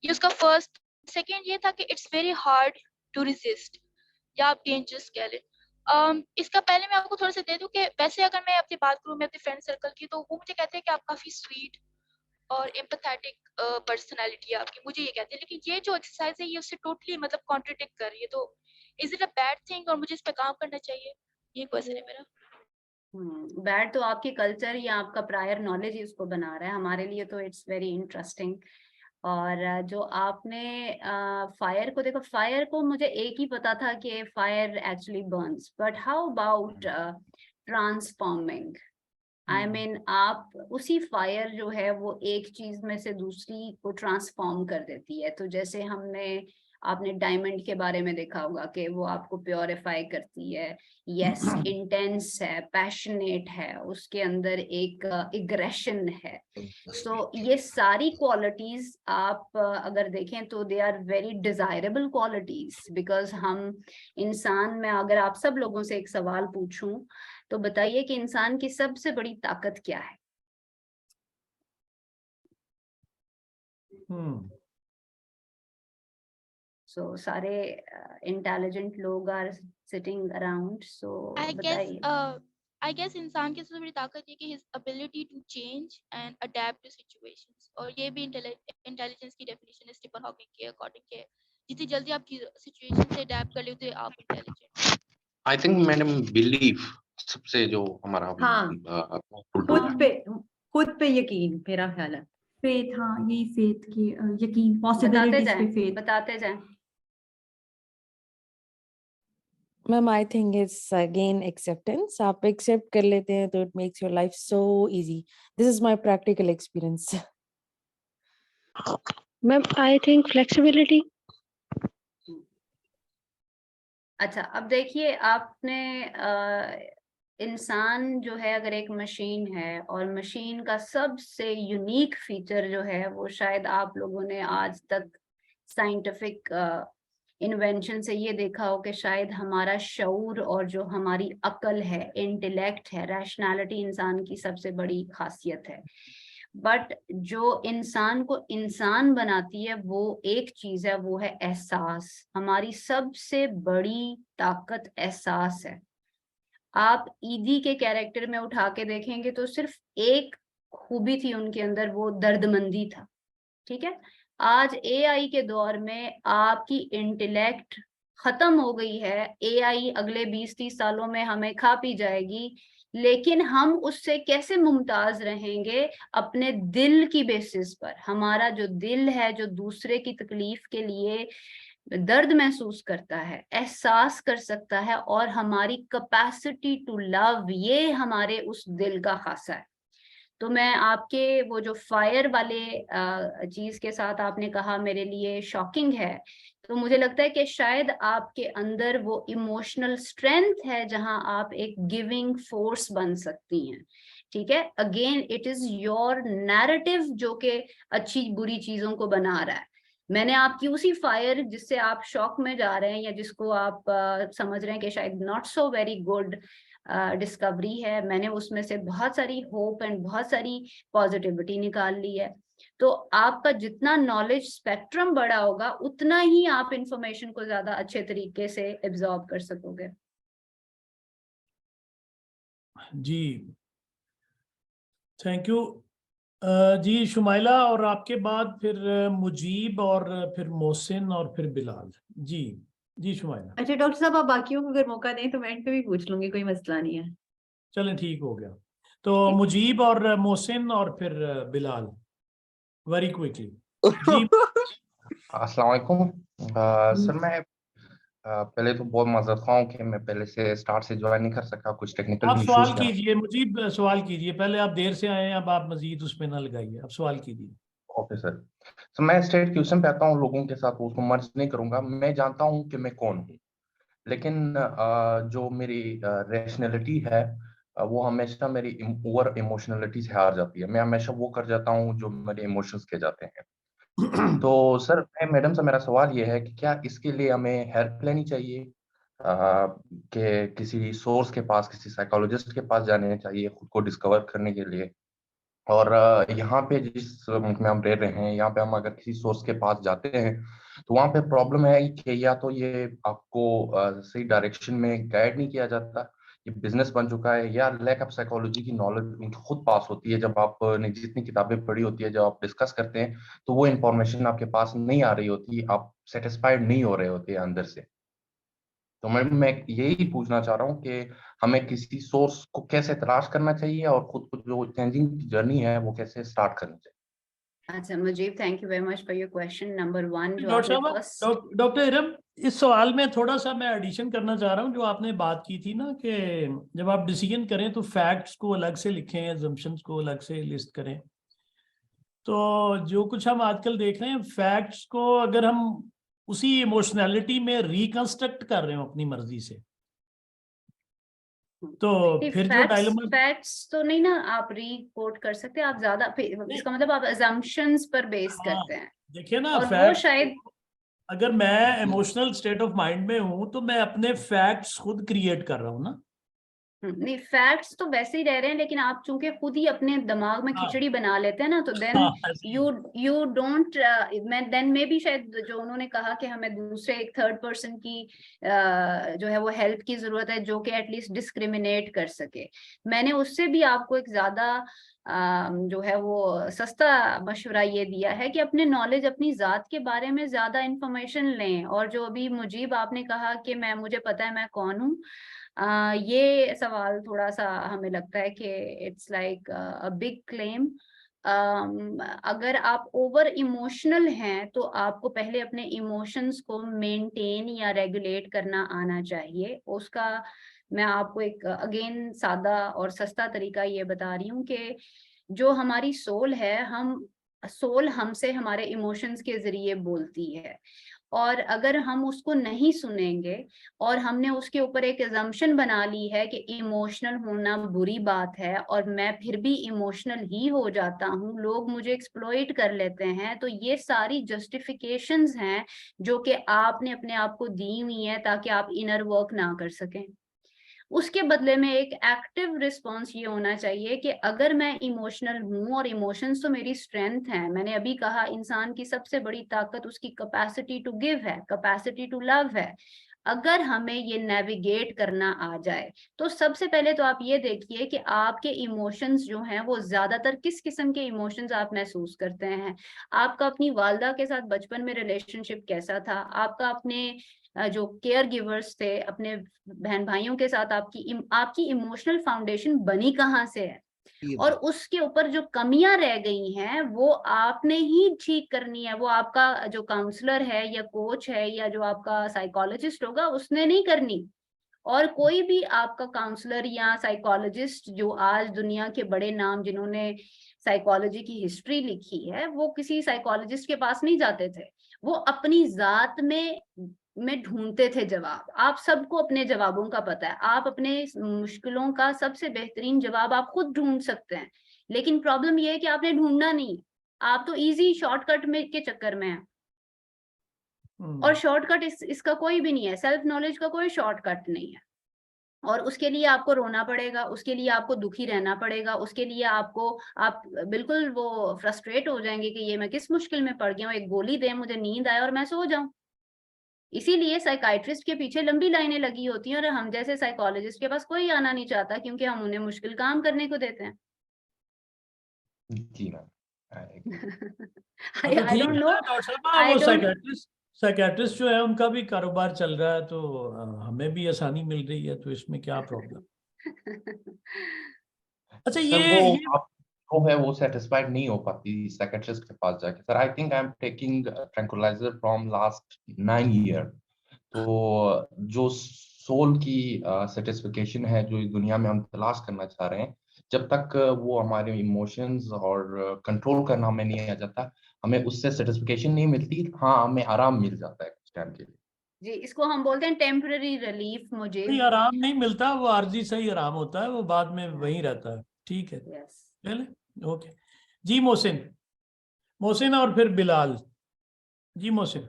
ये उसका फर्स्ट। सेकेंड ये था कि it's very hard to resist, या आप डेंजरस कह लें। इसका पहले मैं आपको थोड़ा सा दे दूं कि वैसे अगर मैं अपनी बात करूं मैं अपने फ्रेंड सर्कल की, तो वो मुझे कहते हैं कि आप काफी स्वीट और एम्पैथेटिक पर्सनालिटी आपकी, मुझे ये कहते हैं। लेकिन ये जो एक्सरसाइज है ये उससे टोटली मतलब कॉन्ट्रडिक्ट कर रही है, तो is it a bad thing और मुझे इस पे काम करना चाहिए? ये क्वेश्चन है मेरा। बैड तो आपकी कल्चर या आपका प्रायर नॉलेज ही उसको बना रहा है, हमारे लिए तो इट्स वेरी इंटरेस्टिंग। और जो आपने फायर को देखो, फायर को मुझे एक ही पता था कि fire actually Burns, but how about transforming? I mean आप उसी फायर जो है वो एक चीज में से दूसरी को ट्रांसफॉर्म कर देती है। तो जैसे आपने डायमंड के बारे में देखा होगा कि वो आपको प्योरीफाई करती है। यस, इंटेंस है, पैशनेट है, उसके अंदर एक एग्रेशन है। सो ये सारी क्वालिटीज आप अगर देखें तो they are very desirable qualities, because हम इंसान में, अगर आप सब लोगों से एक सवाल पूछूं तो बताइए कि इंसान की सबसे बड़ी ताकत क्या है? सो सारे इंटेलिजेंट लोग आर सिटिंग अराउंड, सो बताइए। आई गेस इंसान की सबसे बड़ी ताकत है कि his ability to change and adapt to situations, और ये भी इंटेलिजेंस की डेफिनेशन है स्टीफन हॉकिंग के अकॉर्डिंग के जितनी जल्दी आप सिचुएशन से अडेप्ट कर लेते हो आप intelligent. I think madam belief सबसे जो हमारा हाँ, खुद पे यकीन, मेरा ख्याल है। फेथ, हाँ यही फेथ की यकीन, पॉसिबिलिटीज पे फेथ। बताते जाएं। Ma'am I think it's again acceptance. आप एक्सेप्ट कर लेते हैं तो it makes your life so easy. This is my practical experience. Ma'am I think flexibility. अच्छा, अब देखिए आपने इंसान जो है अगर एक मशीन है, और मशीन का सबसे यूनिक फीचर जो है वो शायद आप लोगों ने आज तक साइंटिफिक इन्वेंशन से ये देखा हो कि शायद हमारा शऊर और जो हमारी अकल है, इंटेलेक्ट है, रैशनैलिटी इंसान की सबसे बड़ी खासियत है। बट जो इंसान को इंसान बनाती है वो एक चीज है, वो है एहसास। हमारी सबसे बड़ी ताकत एहसास है। आप ईदी के कैरेक्टर में उठा के देखेंगे तो सिर्फ एक खूबी थी उनके अंदर, वो दर्दमंदी था। ठीक है, आज एआई के दौर में आपकी इंटेलेक्ट खत्म हो गई है। एआई अगले 20-30 सालों में हमें खा पी जाएगी, लेकिन हम उससे कैसे मुमताज रहेंगे? अपने दिल की बेसिस पर। हमारा जो दिल है, जो दूसरे की तकलीफ के लिए दर्द महसूस करता है, एहसास कर सकता है, और हमारी कैपेसिटी टू लव, ये हमारे उस दिल का खासा है। तो मैं आपके वो जो फायर वाले चीज के साथ आपने कहा मेरे लिए शॉकिंग है, तो मुझे लगता है कि शायद आपके अंदर वो इमोशनल स्ट्रेंथ है जहां आप एक गिविंग फोर्स बन सकती हैं। ठीक है, again it is your narrative जो कि अच्छी बुरी चीजों को बना रहा है। मैंने आपकी उसी फायर जिससे आप शॉक में जा रहे हैं, या जिसको आप समझ रहे हैं कि शायद not so very good discovery है, मैंने उसमें से बहुत सारी होप एंड बहुत सारी पॉजिटिविटी निकाल ली है। तो आपका जितना नॉलेज स्पेक्ट्रम बड़ा होगा उतना ही आप इंफॉर्मेशन को ज्यादा अच्छे तरीके से एब्जॉर्ब कर सकोगे। जी, थैंक यू जी शुमाइला, और आपके बाद फिर मुजीब, और फिर मोहसिन, और फिर बिलाल। जी जी शुमाइला। अच्छा डॉक्टर साहब, आप बाकियों को अगर मौका दें तो मैं एंड पे भी पूछ लूंगी, कोई मसला नहीं है। चलें, ठीक हो गया। तो मुजीब और मोहसिन और फिर बिलाल, वेरी क्विकली। जी अस्सलाम वालेकुम। सर मैं पहले तो बहुत माजरत ख्वाह हूं कि मैं पहले से स्टार्ट से ज्वाइन नहीं कर सका, कुछ टेक्निकल आप भी सवाल इश्यूज थे। कीजिए मुजीब, सवाल कीजिए। पहले आप देर से आए हैं, अब आप मजीद उसमें ना लगाइए, आप सवाल कीजिए। Okay sir. तो मैं स्ट्रेट क्वेश्चन पे आता हूँ लोगों के साथ, उसको मर्ज नहीं करूंगा। मैं जानता हूँ कि मैं कौन हूँ, लेकिन जो मेरी रैशनैलिटी है वो हमेशा मेरी ओवर इमोशनलिटी से हार जाती है। मैं हमेशा वो कर जाता हूँ जो मेरे इमोशंस के जाते हैं। तो सर मैं मैडम से मेरा सवाल ये है कि क्या इसके लिए हमें हेल्प लेनी चाहिए, कि किसी सोर्स के पास, किसी साइकोलॉजिस्ट के पास जाने चाहिए खुद को डिस्कवर करने के लिए? और यहाँ पे जिस मुल्क में हम रह रहे हैं, यहाँ पे हम अगर किसी सोर्स के पास जाते हैं तो वहाँ पे प्रॉब्लम है कि या तो ये आपको सही डायरेक्शन में गाइड नहीं किया जाता, ये बिजनेस बन चुका है, या लैक ऑफ साइकोलॉजी की नॉलेज उनकी खुद पास होती है। जब आपने जितनी किताबें पढ़ी होती है, जब आप डिस्कस करते हैं, तो वो इंफॉर्मेशन आपके पास नहीं आ रही होती, आप सेटिस्फाइड नहीं हो रहे होते अंदर से। तो मैं यही पूछना चाह रहा हूँ कि हमें किसी सोर्स को कैसे तलाश करना चाहिए और खुद को जो चेंजिंग जर्नी है वो कैसे स्टार्ट करनी चाहिए। अच्छा Mujeeb, thank you very much for your question number 1 जो डॉक्टर आपने साहब, फर्स्ट। डॉक्टर इरम, इस सवाल में थोड़ा सा मैं एडिशन करना चाह रहा हूँ। जो आपने बात की थी ना कि जब आप डिसीजन करें तो फैक्ट्स को अलग से लिखें, एजम्पशंस को अलग से लिस्ट करें। तो जो कुछ हम आजकल देख रहे हैं, फैक्ट्स को अगर हम उसी इमोशनैलिटी में रिकंस्ट्रक्ट कर रहे हो अपनी मर्जी से, तो फिर जो डायलेमा। फैक्ट्स तो नहीं ना आप रीकोट कर सकते, आप ज्यादा इसका मतलब आप assumptions पर बेस करते हैं। देखिए ना, और वो फैक्ट्स शायद अगर मैं इमोशनल स्टेट ऑफ माइंड में हूं तो मैं अपने फैक्ट्स खुद क्रिएट कर रहा हूं ना। नहीं, फैक्ट्स तो वैसे ही रह रहे हैं, लेकिन आप चूंकि खुद ही अपने दिमाग में हाँ। खिचड़ी बना लेते हैं ना, तो देन ऐसे ही। You don't then maybe शायद जो उन्होंने कहा कि हमें दूसरे एक थर्ड पर्सन की जो है वो हेल्प की जरूरत है, जो कि एटलीस्ट डिस्क्रिमिनेट कर सके। मैंने उससे भी आपको एक ज्यादा जो है वो सस्ता मशवरा ये दिया है कि अपने नॉलेज, अपनी जात के बारे में ज्यादा इंफॉर्मेशन लें। और जो अभी मुजीब आपने कहा कि मुझे पता है मैं कौन हूँ, ये सवाल थोड़ा सा हमें लगता है कि it's like a big claim. अगर आप ओवर इमोशनल हैं तो आपको पहले अपने इमोशंस को मेंटेन या रेगुलेट करना आना चाहिए। उसका मैं आपको एक अगेन सादा और सस्ता तरीका ये बता रही हूँ कि जो हमारी सोल है, सोल हमसे हमारे इमोशंस के जरिए बोलती है। और अगर हम उसको नहीं सुनेंगे और हमने उसके ऊपर एक अजम्पशन बना ली है कि इमोशनल होना बुरी बात है और मैं फिर भी इमोशनल ही हो जाता हूँ, लोग मुझे एक्सप्लॉइट कर लेते हैं, तो ये सारी जस्टिफिकेशंस हैं जो कि आपने अपने आप को दी हुई है ताकि आप इनर वर्क ना कर सकें। उसके बदले में एक एक्टिव रिस्पॉन्स ये होना चाहिए कि अगर मैं इमोशनल हूं, और इमोशंस तो मेरी स्ट्रेंथ है, मैंने अभी कहा इंसान की सबसे बड़ी ताकत उसकी कैपेसिटी टू गिव है, कैपेसिटी टू लव है। अगर हमें ये नेविगेट करना आ जाए तो सबसे पहले तो आप ये देखिए कि आपके इमोशंस जो हैं वो ज्यादातर किस किस्म के इमोशंस आप महसूस करते हैं। आपका अपनी वालदा के साथ बचपन में रिलेशनशिप कैसा था, आपका अपने जो केयर गिवर्स थे, अपने बहन भाइयों के साथ आपकी इमोशनल फाउंडेशन बनी कहाँ से है, और उसके ऊपर जो कमियां रह गई हैं वो आपने ही ठीक करनी है। वो आपका जो काउंसलर है या कोच है या जो आपका साइकोलॉजिस्ट होगा उसने नहीं करनी। और कोई भी आपका काउंसलर या साइकोलॉजिस्ट, जो आज दुनिया के बड़े नाम जिन्होंने साइकोलॉजी की हिस्ट्री लिखी है, वो किसी साइकोलॉजिस्ट के पास नहीं जाते थे, वो अपनी जात में ढूंढते थे जवाब। आप सबको अपने जवाबों का पता है, आप अपने मुश्किलों का सबसे बेहतरीन जवाब आप खुद ढूंढ सकते हैं। लेकिन प्रॉब्लम यह है कि आपने ढूंढना नहीं, आप तो इजी शॉर्टकट में के चक्कर में हैं। और शॉर्टकट इसका कोई भी नहीं है, सेल्फ नॉलेज का कोई शॉर्टकट नहीं है। और उसके लिए आपको रोना पड़ेगा, उसके लिए आपको दुखी रहना पड़ेगा, उसके लिए आप बिल्कुल वो फ्रस्ट्रेट हो जाएंगे कि ये मैं किस मुश्किल में पड़ गया हूँ, एक गोली दे मुझे, नींद आए और मैं सो जाऊं। इसीलिए साइकाइट्रिस्ट के पीछे लंबी लाइनें लगी होती हैं और हम जैसे साइकोलॉजिस्ट के पास कोई आना नहीं चाहता, क्योंकि हम उन्हें मुश्किल काम करने को देते हैं। जी ma'am, I don't know, doctor साहब, I वो don't साइकेट्रिस्ट जो है उनका भी कारोबार चल रहा है, तो हमें भी आसानी मिल रही है, तो इसमें क्या प्रॉब्लम। अच्छा, सर वो है वो सेटिस्फाइड नहीं हो पाती साइकियाट्रिस्ट के पास जाके। Sir I think I am taking tranquilizer from last 9 year. तो जो सोल की सेटिस्फिकेशन है जो इस दुनिया में हम तलाश करना चाह रहे हैं, जब तक वो हमारे इमोशंस और कंट्रोल करना हमें नहीं आ जाता, हमें उससे सेटिस्फिकेशन नहीं मिलती। हाँ, हमें आराम मिल जाता है कुछ टाइम के लिए। जी, इसको हम बोलते हैं टेम्पररी रिलीफ। मुझे नहीं, आराम नहीं मिलता, वो आर्जी से ही आराम होता है, वो बाद में वहीं रहता है। ठीक है, यस, चले, ओके जी। मोहसिन और फिर बिलाल जी। मोहसिन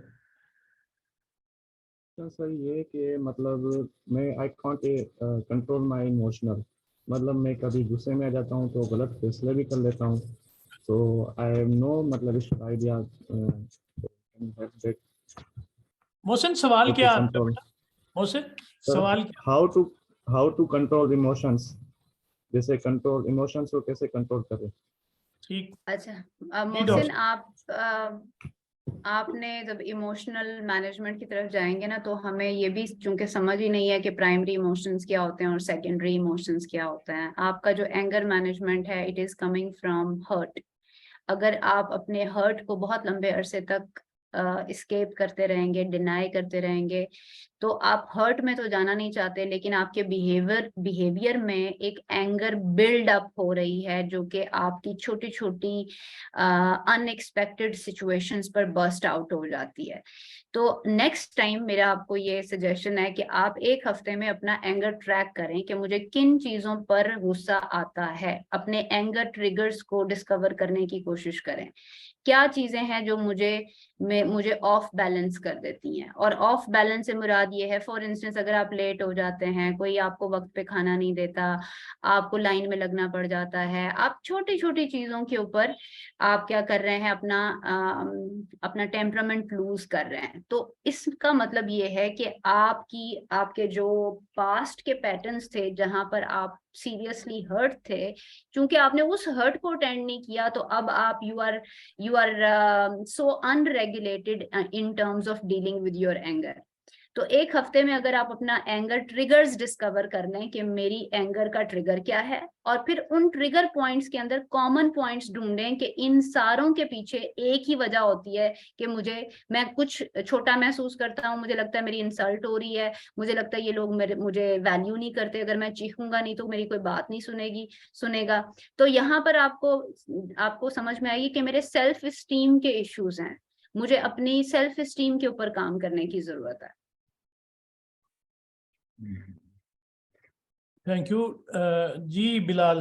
सर ये कि मतलब मैं I can't control my emotional, मतलब मैं कभी गुस्से में आ जाता हूँ तो गलत फैसले भी कर लेता हूँ। तो आई हैव नो मतलब इस आइडिया मोहसिन, सवाल क्या है आपका कंट्रोल बेटा? मोहसिन, सर, सवाल क्या? How to how to control emotions, जैसे कंट्रोल इमोशंस को कैसे कंट्रोल करें। ठीक। अच्छा जी मोहसिन, डॉक्टर। आपने जब इमोशनल मैनेजमेंट की तरफ जाएंगे ना, तो हमें ये भी चूंकि समझ ही नहीं है कि प्राइमरी इमोशंस क्या होते हैं और सेकेंडरी इमोशंस क्या होते हैं। आपका जो एंगर मैनेजमेंट है, it is coming from hurt. अगर आप अपने हर्ट को बहुत लंबे अरसे तक एस्केप करते रहेंगे, डिनाई करते रहेंगे, तो आप हर्ट में तो जाना नहीं चाहते, लेकिन आपके बिहेवियर में एक एंगर बिल्ड अप हो रही है, जो कि आपकी छोटी छोटी अनएक्सपेक्टेड सिचुएशंस पर बर्स्ट आउट हो जाती है। तो नेक्स्ट टाइम मेरा आपको ये सजेशन है कि आप एक हफ्ते में अपना एंगर ट्रैक करें कि मुझे किन चीजों पर गुस्सा आता है। अपने एंगर ट्रिगर्स को डिस्कवर करने की कोशिश करें, क्या चीजें हैं जो मुझे ऑफ बैलेंस कर देती हैं। और ऑफ बैलेंस से मुराद ये है, फॉर इंस्टेंस अगर आप लेट हो जाते हैं, कोई आपको वक्त पे खाना नहीं देता, आपको लाइन में लगना पड़ जाता है, आप छोटी छोटी चीजों के ऊपर आप क्या कर रहे हैं, अपना टेम्परामेंट लूज कर रहे हैं। तो इसका मतलब ये है कि आपके जो पास्ट के पैटर्न्स थे, जहां पर आप सीरियसली हर्ट थे, क्योंकि आपने उस हर्ट को अटेंड नहीं किया, तो अब आप you are so unregulated in terms of dealing with your anger. तो एक हफ्ते में अगर आप अपना एंगर ट्रिगर्स डिस्कवर कर लें कि मेरी एंगर का ट्रिगर क्या है, और फिर उन ट्रिगर पॉइंट्स के अंदर कॉमन पॉइंट्स ढूंढें कि इन सारों के पीछे एक ही वजह होती है कि मैं कुछ छोटा महसूस करता हूँ, मुझे लगता है मेरी इंसल्ट हो रही है, मुझे लगता है ये लोग मुझे वैल्यू नहीं करते, अगर मैं चीखूंगा नहीं तो मेरी कोई बात नहीं सुनेगा। तो यहाँ पर आपको समझ में आएगी कि मेरे सेल्फ स्टीम के इश्यूज हैं, मुझे अपनी सेल्फ स्टीम के ऊपर काम करने की जरूरत है। Thank you. जी बिलाल।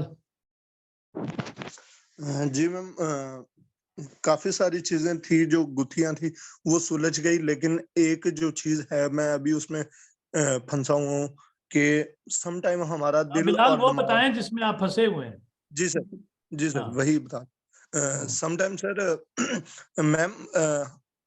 जी मैम, काफी सारी चीजें थी जो गुत्थियां थी वो सुलझ गई, लेकिन एक जो चीज है मैं अभी उसमें फंसा हुआ हूँ कि सम टाइम हमारा दिल बिलाल और वो दिमाग। बताएं जिसमें आप फंसे हुए हैं। जी सर, जी सर, हाँ। वही बता। सम टाइम सर मैम,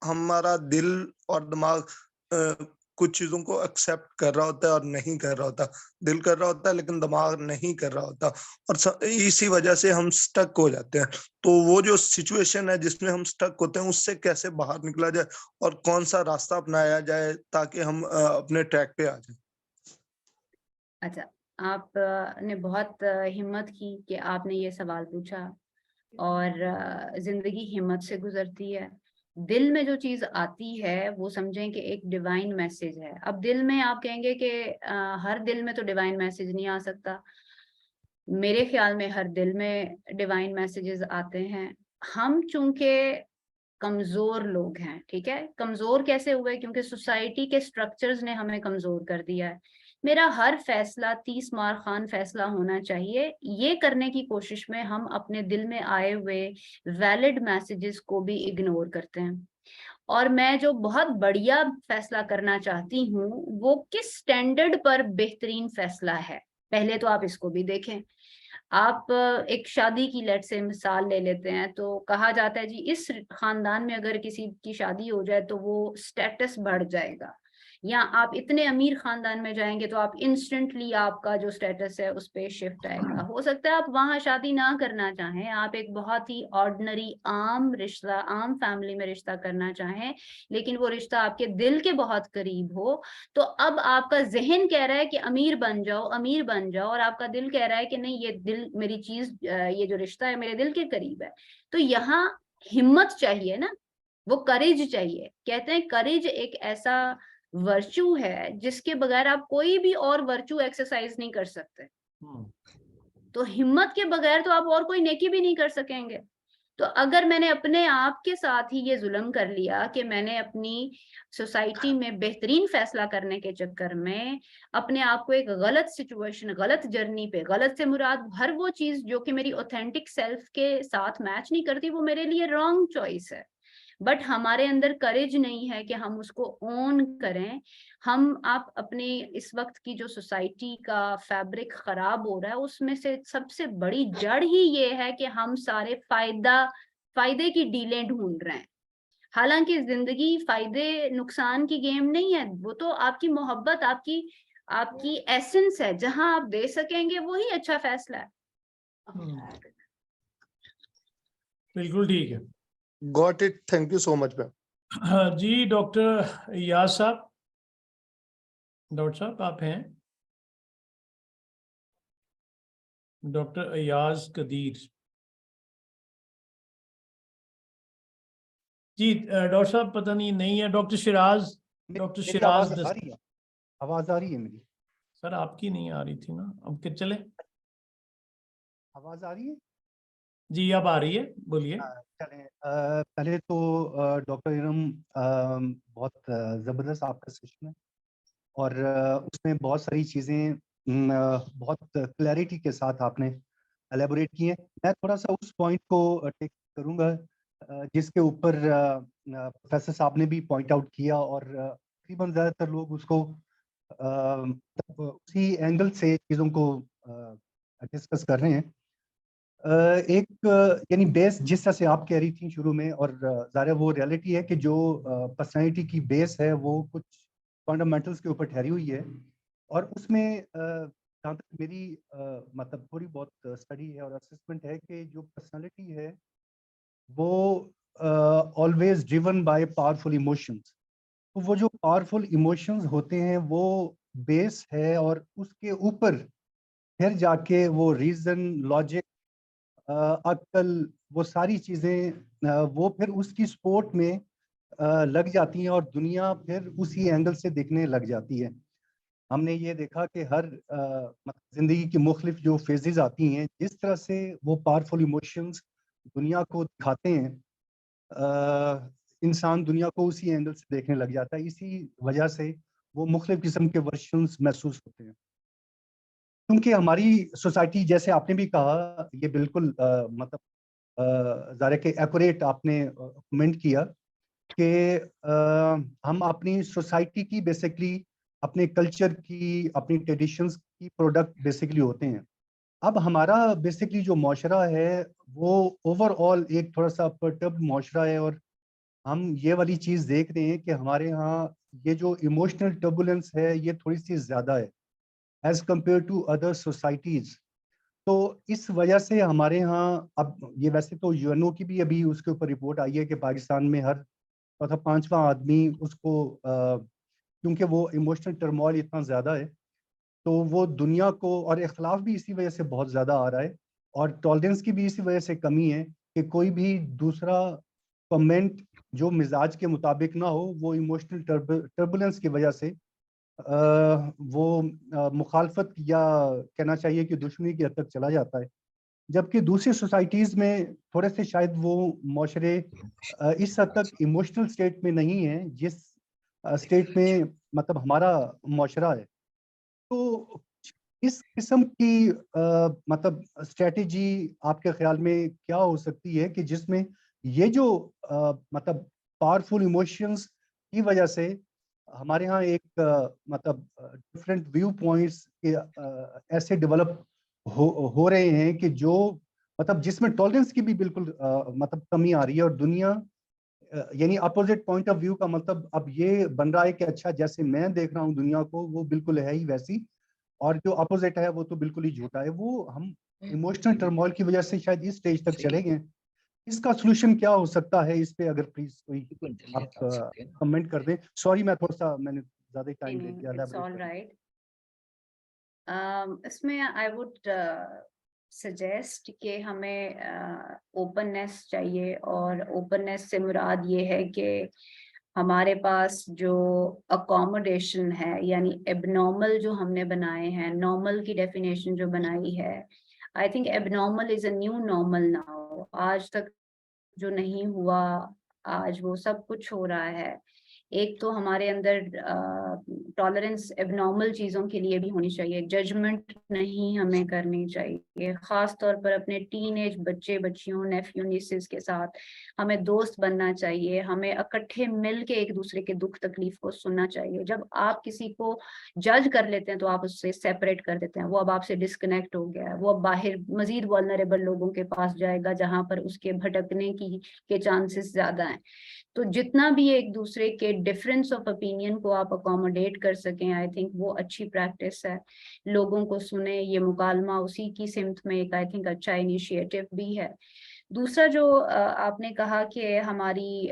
हमारा दिल और दिमाग कुछ चीजों को एक्सेप्ट कर रहा होता है और नहीं कर रहा होता। दिल कर रहा होता है लेकिन दिमाग नहीं कर रहा होता, और इसी वजह से हम स्टक हो जाते हैं। तो वो जो सिचुएशन है जिसमें हम स्टक होते हैं, उससे कैसे बाहर निकला जाए और कौन सा रास्ता अपनाया जाए ताकि हम अपने ट्रैक पे आ जाए। अच्छा, आपने बहुत हिम्मत की कि आपने ये सवाल पूछा, और जिंदगी हिम्मत से गुजरती है। दिल में जो चीज आती है वो समझें कि एक डिवाइन मैसेज है। अब दिल में आप कहेंगे कि हर दिल में तो डिवाइन मैसेज नहीं आ सकता। मेरे ख्याल में हर दिल में डिवाइन मैसेजेस आते हैं। हम चूंकि कमजोर लोग हैं, ठीक है, कमजोर कैसे हुए? क्योंकि सोसाइटी के स्ट्रक्चर्स ने हमें कमजोर कर दिया है। मेरा हर फैसला 30 मार खान फैसला होना चाहिए, ये करने की कोशिश में हम अपने दिल में आए हुए वैलिड मैसेजेस को भी इग्नोर करते हैं। और मैं जो बहुत बढ़िया फैसला करना चाहती हूँ, वो किस स्टैंडर्ड पर बेहतरीन फैसला है, पहले तो आप इसको भी देखें। आप एक शादी की लेट से मिसाल ले लेते हैं, तो कहा जाता है जी इस खानदान में अगर किसी की शादी हो जाए तो वो स्टेटस बढ़ जाएगा, या आप इतने अमीर खानदान में जाएंगे तो आप इंस्टेंटली आपका जो स्टेटस है उस पे शिफ्ट आएगा। हो सकता है आप वहां शादी ना करना चाहें, आप एक बहुत ही ऑर्डिनरी आम रिश्ता, आम फैमिली में रिश्ता करना चाहें, लेकिन वो रिश्ता आपके दिल के बहुत करीब हो। तो अब आपका जहन कह रहा है कि अमीर बन जाओ, अमीर बन जाओ, और आपका दिल कह रहा है कि नहीं, ये दिल मेरी चीज, ये जो रिश्ता है मेरे दिल के करीब है। तो यहाँ हिम्मत चाहिए ना, वो करेज चाहिए। कहते हैं करेज एक ऐसा वर्चू है जिसके बगैर आप कोई भी और वर्चू एक्सरसाइज नहीं कर सकते। तो हिम्मत के बगैर तो आप और कोई नेकी भी नहीं कर सकेंगे। तो अगर मैंने अपने आप के साथ ही ये जुल्म कर लिया कि मैंने अपनी सोसाइटी में बेहतरीन फैसला करने के चक्कर में अपने आप को एक गलत सिचुएशन, गलत जर्नी पे, गलत से मुराद हर वो चीज जो कि मेरी ऑथेंटिक सेल्फ के साथ मैच नहीं करती, वो मेरे लिए रॉन्ग चॉइस है। बट हमारे अंदर करेज नहीं है कि हम उसको ओन करें। आप अपने इस वक्त की जो सोसाइटी का फैब्रिक खराब हो रहा है, उसमें से सबसे बड़ी जड़ ही ये है कि हम सारे फायदे की डीलें ढूंढ रहे हैं। हालांकि जिंदगी फायदे नुकसान की गेम नहीं है, वो तो आपकी मोहब्बत, आपकी आपकी एसेंस है, जहां आप दे सकेंगे वही अच्छा फैसला है। बिल्कुल ठीक है। Got it, thank you so much ma'am. जी डॉक्टर याज साहब, डॉक्टर साहब आप हैं? डॉक्टर अयाज कदीर जी। डॉक्टर साहब पता नहीं है। डॉक्टर शिराज, डॉक्टर मेरी शिराज आवाज आ रही है? आवाज आ रही है मेरी? सर आपकी नहीं आ रही थी ना, अब के चले? आवाज आ रही है? जी अब आ रही है, बोलिए। चलें, पहले तो डॉक्टर इरम, बहुत ज़बरदस्त आपका सेशन है और उसमें बहुत सारी चीज़ें बहुत क्लैरिटी के साथ आपने एलेबोरेट की हैं। मैं थोड़ा सा उस पॉइंट को टेक करूँगा जिसके ऊपर प्रोफेसर साहब ने भी पॉइंट आउट किया और तकरीबन ज़्यादातर लोग उसको उसी एंगल से चीज़ों को डिस्कस कर रहे हैं। यानी बेस जिस तरह से आप कह रही थी शुरू में, और ज़ाहिर है वो रियलिटी है कि जो पर्सनालिटी की बेस है वो कुछ फंडामेंटल्स के ऊपर ठहरी हुई है और उसमें जहाँ तक मेरी मतलब थोड़ी बहुत स्टडी है और असेसमेंट है कि जो पर्सनालिटी है वो always driven by powerful emotions. तो वो जो पावरफुल इमोशंस होते हैं वो बेस है और उसके ऊपर फिर जाके वो रीजन, लॉजिक, अक्ल, वो सारी चीज़ें वो फिर उसकी सपोर्ट में लग जाती हैं और दुनिया फिर उसी एंगल से देखने लग जाती है। हमने ये देखा कि हर मतलब ज़िंदगी की मुख्तलिफ जो फेजेस आती हैं, जिस तरह से वो पावरफुल इमोशंस दुनिया को दिखाते हैं, इंसान दुनिया को उसी एंगल से देखने लग जाता है। इसी वजह से वो मुख्तलिफ किस्म के वर्जन्स महसूस होते हैं। क्योंकि हमारी सोसाइटी, जैसे आपने भी कहा, ये बिल्कुल मतलब ज़ाहिर के एक्यूरेट आपने कमेंट किया कि हम अपनी सोसाइटी की बेसिकली अपने कल्चर की, अपनी ट्रेडिशंस की प्रोडक्ट बेसिकली होते हैं। अब हमारा बेसिकली जो माशरा है वो ओवरऑल एक थोड़ा सा पर्टर्ब माशरा है और हम ये वाली चीज़ देख रहे हैं कि हमारे यहाँ ये जो इमोशनल टर्बुलेंस है ये थोड़ी सी ज़्यादा है as compare to other societies. तो इस वजह से हमारे यहाँ, अब ये वैसे तो यूएनओ की भी अभी उसके ऊपर रिपोर्ट आई है कि पाकिस्तान में हर चौथा पांचवा आदमी उसको क्योंकि वो इमोशनल टर्मोइल इतना ज़्यादा है तो वो दुनिया को, और इख्लाफ भी इसी वजह से बहुत ज़्यादा आ रहा है और टॉलरेंस की भी इसी वजह से कमी है कि कोई भी दूसरा कमेंट जो मिजाज के मुताबिक ना हो वो इमोशनल टर्बुलेंस की वजह से वो मुखालफत या कहना चाहिए कि दुश्मनी की हद तक चला जाता है। जबकि दूसरी सोसाइटीज़ में थोड़े से शायद वो माशरे इस हद तक इमोशनल स्टेट में नहीं है जिस स्टेट में मतलब हमारा माशरा है। तो इस किस्म की मतलब स्ट्रेटेजी आपके ख्याल में क्या हो सकती है कि जिसमें ये जो मतलब पावरफुल इमोशंस की वजह से हमारे यहाँ एक मतलब डिफरेंट व्यू पॉइंट्स के ऐसे डेवलप हो रहे हैं कि जो मतलब जिसमें टॉलरेंस की भी बिल्कुल मतलब कमी आ रही है और दुनिया यानी अपोजिट पॉइंट ऑफ व्यू का मतलब अब ये बन रहा है कि अच्छा जैसे मैं देख रहा हूँ दुनिया को वो बिल्कुल है ही वैसी, और जो अपोजिट है वो तो बिल्कुल ही झूठा है। वो हम इमोशनल टर्मोइल की वजह से शायद इस स्टेज तक चले गए। इसका सोल्यूशन क्या हो सकता है, इस पे अगर प्लीज कोई आप कमेंट कर दें। सॉरी मैं थोड़ा सा मैंने ज्यादा टाइम ले लिया। It's all right. इसमें आई वुड सजेस्ट कि हमें ओपननेस चाहिए और ओपननेस से मुराद ये है कि हमारे पास जो अकोमोडेशन है यानी एबनॉर्मल जो हमने बनाए हैं, नॉर्मल की डेफिनेशन जो बनाई है, I think abnormal is a new normal now. आज तक जो नहीं हुआ आज वो सब कुछ हो रहा है। एक तो हमारे अंदर टॉलरेंस एबनॉर्मल चीज़ों के लिए भी होनी चाहिए, जजमेंट नहीं हमें करनी चाहिए, खास तौर पर अपने टीनेज बच्चे बच्चियों नेफ्यू नीसेस के साथ हमें दोस्त बनना चाहिए, हमें इकट्ठे मिल के एक दूसरे के दुख तकलीफ को सुनना चाहिए। जब आप किसी को जज कर लेते हैं तो आप उससे सेपरेट कर देते हैं, वो अब आपसे डिस्कनेक्ट हो गया है, वो अब बाहर मजीद वल्नरेबल लोगों के पास जाएगा जहां पर उसके भटकने के चांसेस ज्यादा हैं। तो जितना भी एक दूसरे के डिफरेंस ऑफ ओपिनियन को आप अकोमोडेट कर सकें, आई थिंक वो अच्छी प्रैक्टिस है। लोगों को सुने, ये मुकालमा उसी की सिमत में एक आई थिंक अच्छा इनिशिएटिव भी है। दूसरा जो आपने कहा कि हमारी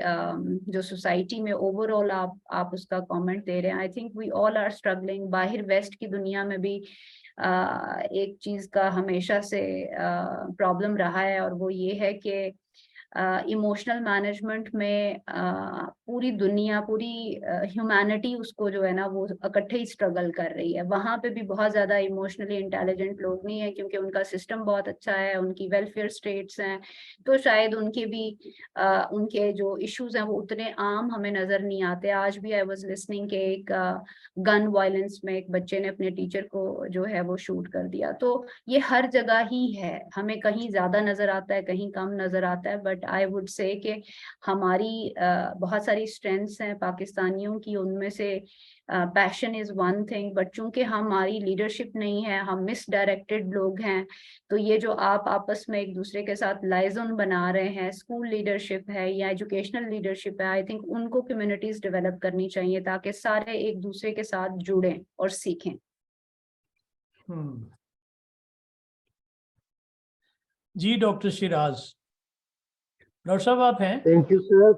जो सोसाइटी में ओवरऑल आप उसका कमेंट दे रहे हैं, I think we all are struggling. बाहर वेस्ट की दुनिया में भी एक चीज का हमेशा से प्रॉब्लम रहा है, और वो ये है कि इमोशनल मैनेजमेंट में पूरी दुनिया, पूरी ह्यूमैनिटी उसको जो है ना वो इकट्ठे ही स्ट्रगल कर रही है। वहां पे भी बहुत ज्यादा इमोशनली इंटेलिजेंट लोग नहीं है, क्योंकि उनका सिस्टम बहुत अच्छा है, उनकी वेलफेयर स्टेट्स हैं, तो शायद उनके भी उनके जो इश्यूज हैं वो उतने आम हमें नजर नहीं आते। आज भी आई वाज लिसनिंग के एक गन वायलेंस में एक बच्चे ने अपने टीचर को जो है वो शूट कर दिया। तो ये हर जगह ही है, हमें कहीं ज्यादा नजर आता है, कहीं कम नजर आता है, बट आई वुड से कि हमारी बहुत सारी स्ट्रेंथ्स हैं पाकिस्तानियों की, उनमें से passion is one thing, but चूंकि हमारी लीडरशिप नहीं है, हम मिसडायरेक्टेड लोग हैं, तो ये जो आप आपस में एक दूसरे के साथ लाइजन बना रहे हैं, स्कूल लीडरशिप है या एजुकेशनल लीडरशिप है, आई थिंक उनको कम्युनिटीज डेवलप करनी चाहिए ताकि सारे एक दूसरे के साथ जुड़ें और सीखें। जी डॉक्टर शिराज, डॉक्टर साहब आप हैं? Thank you sir.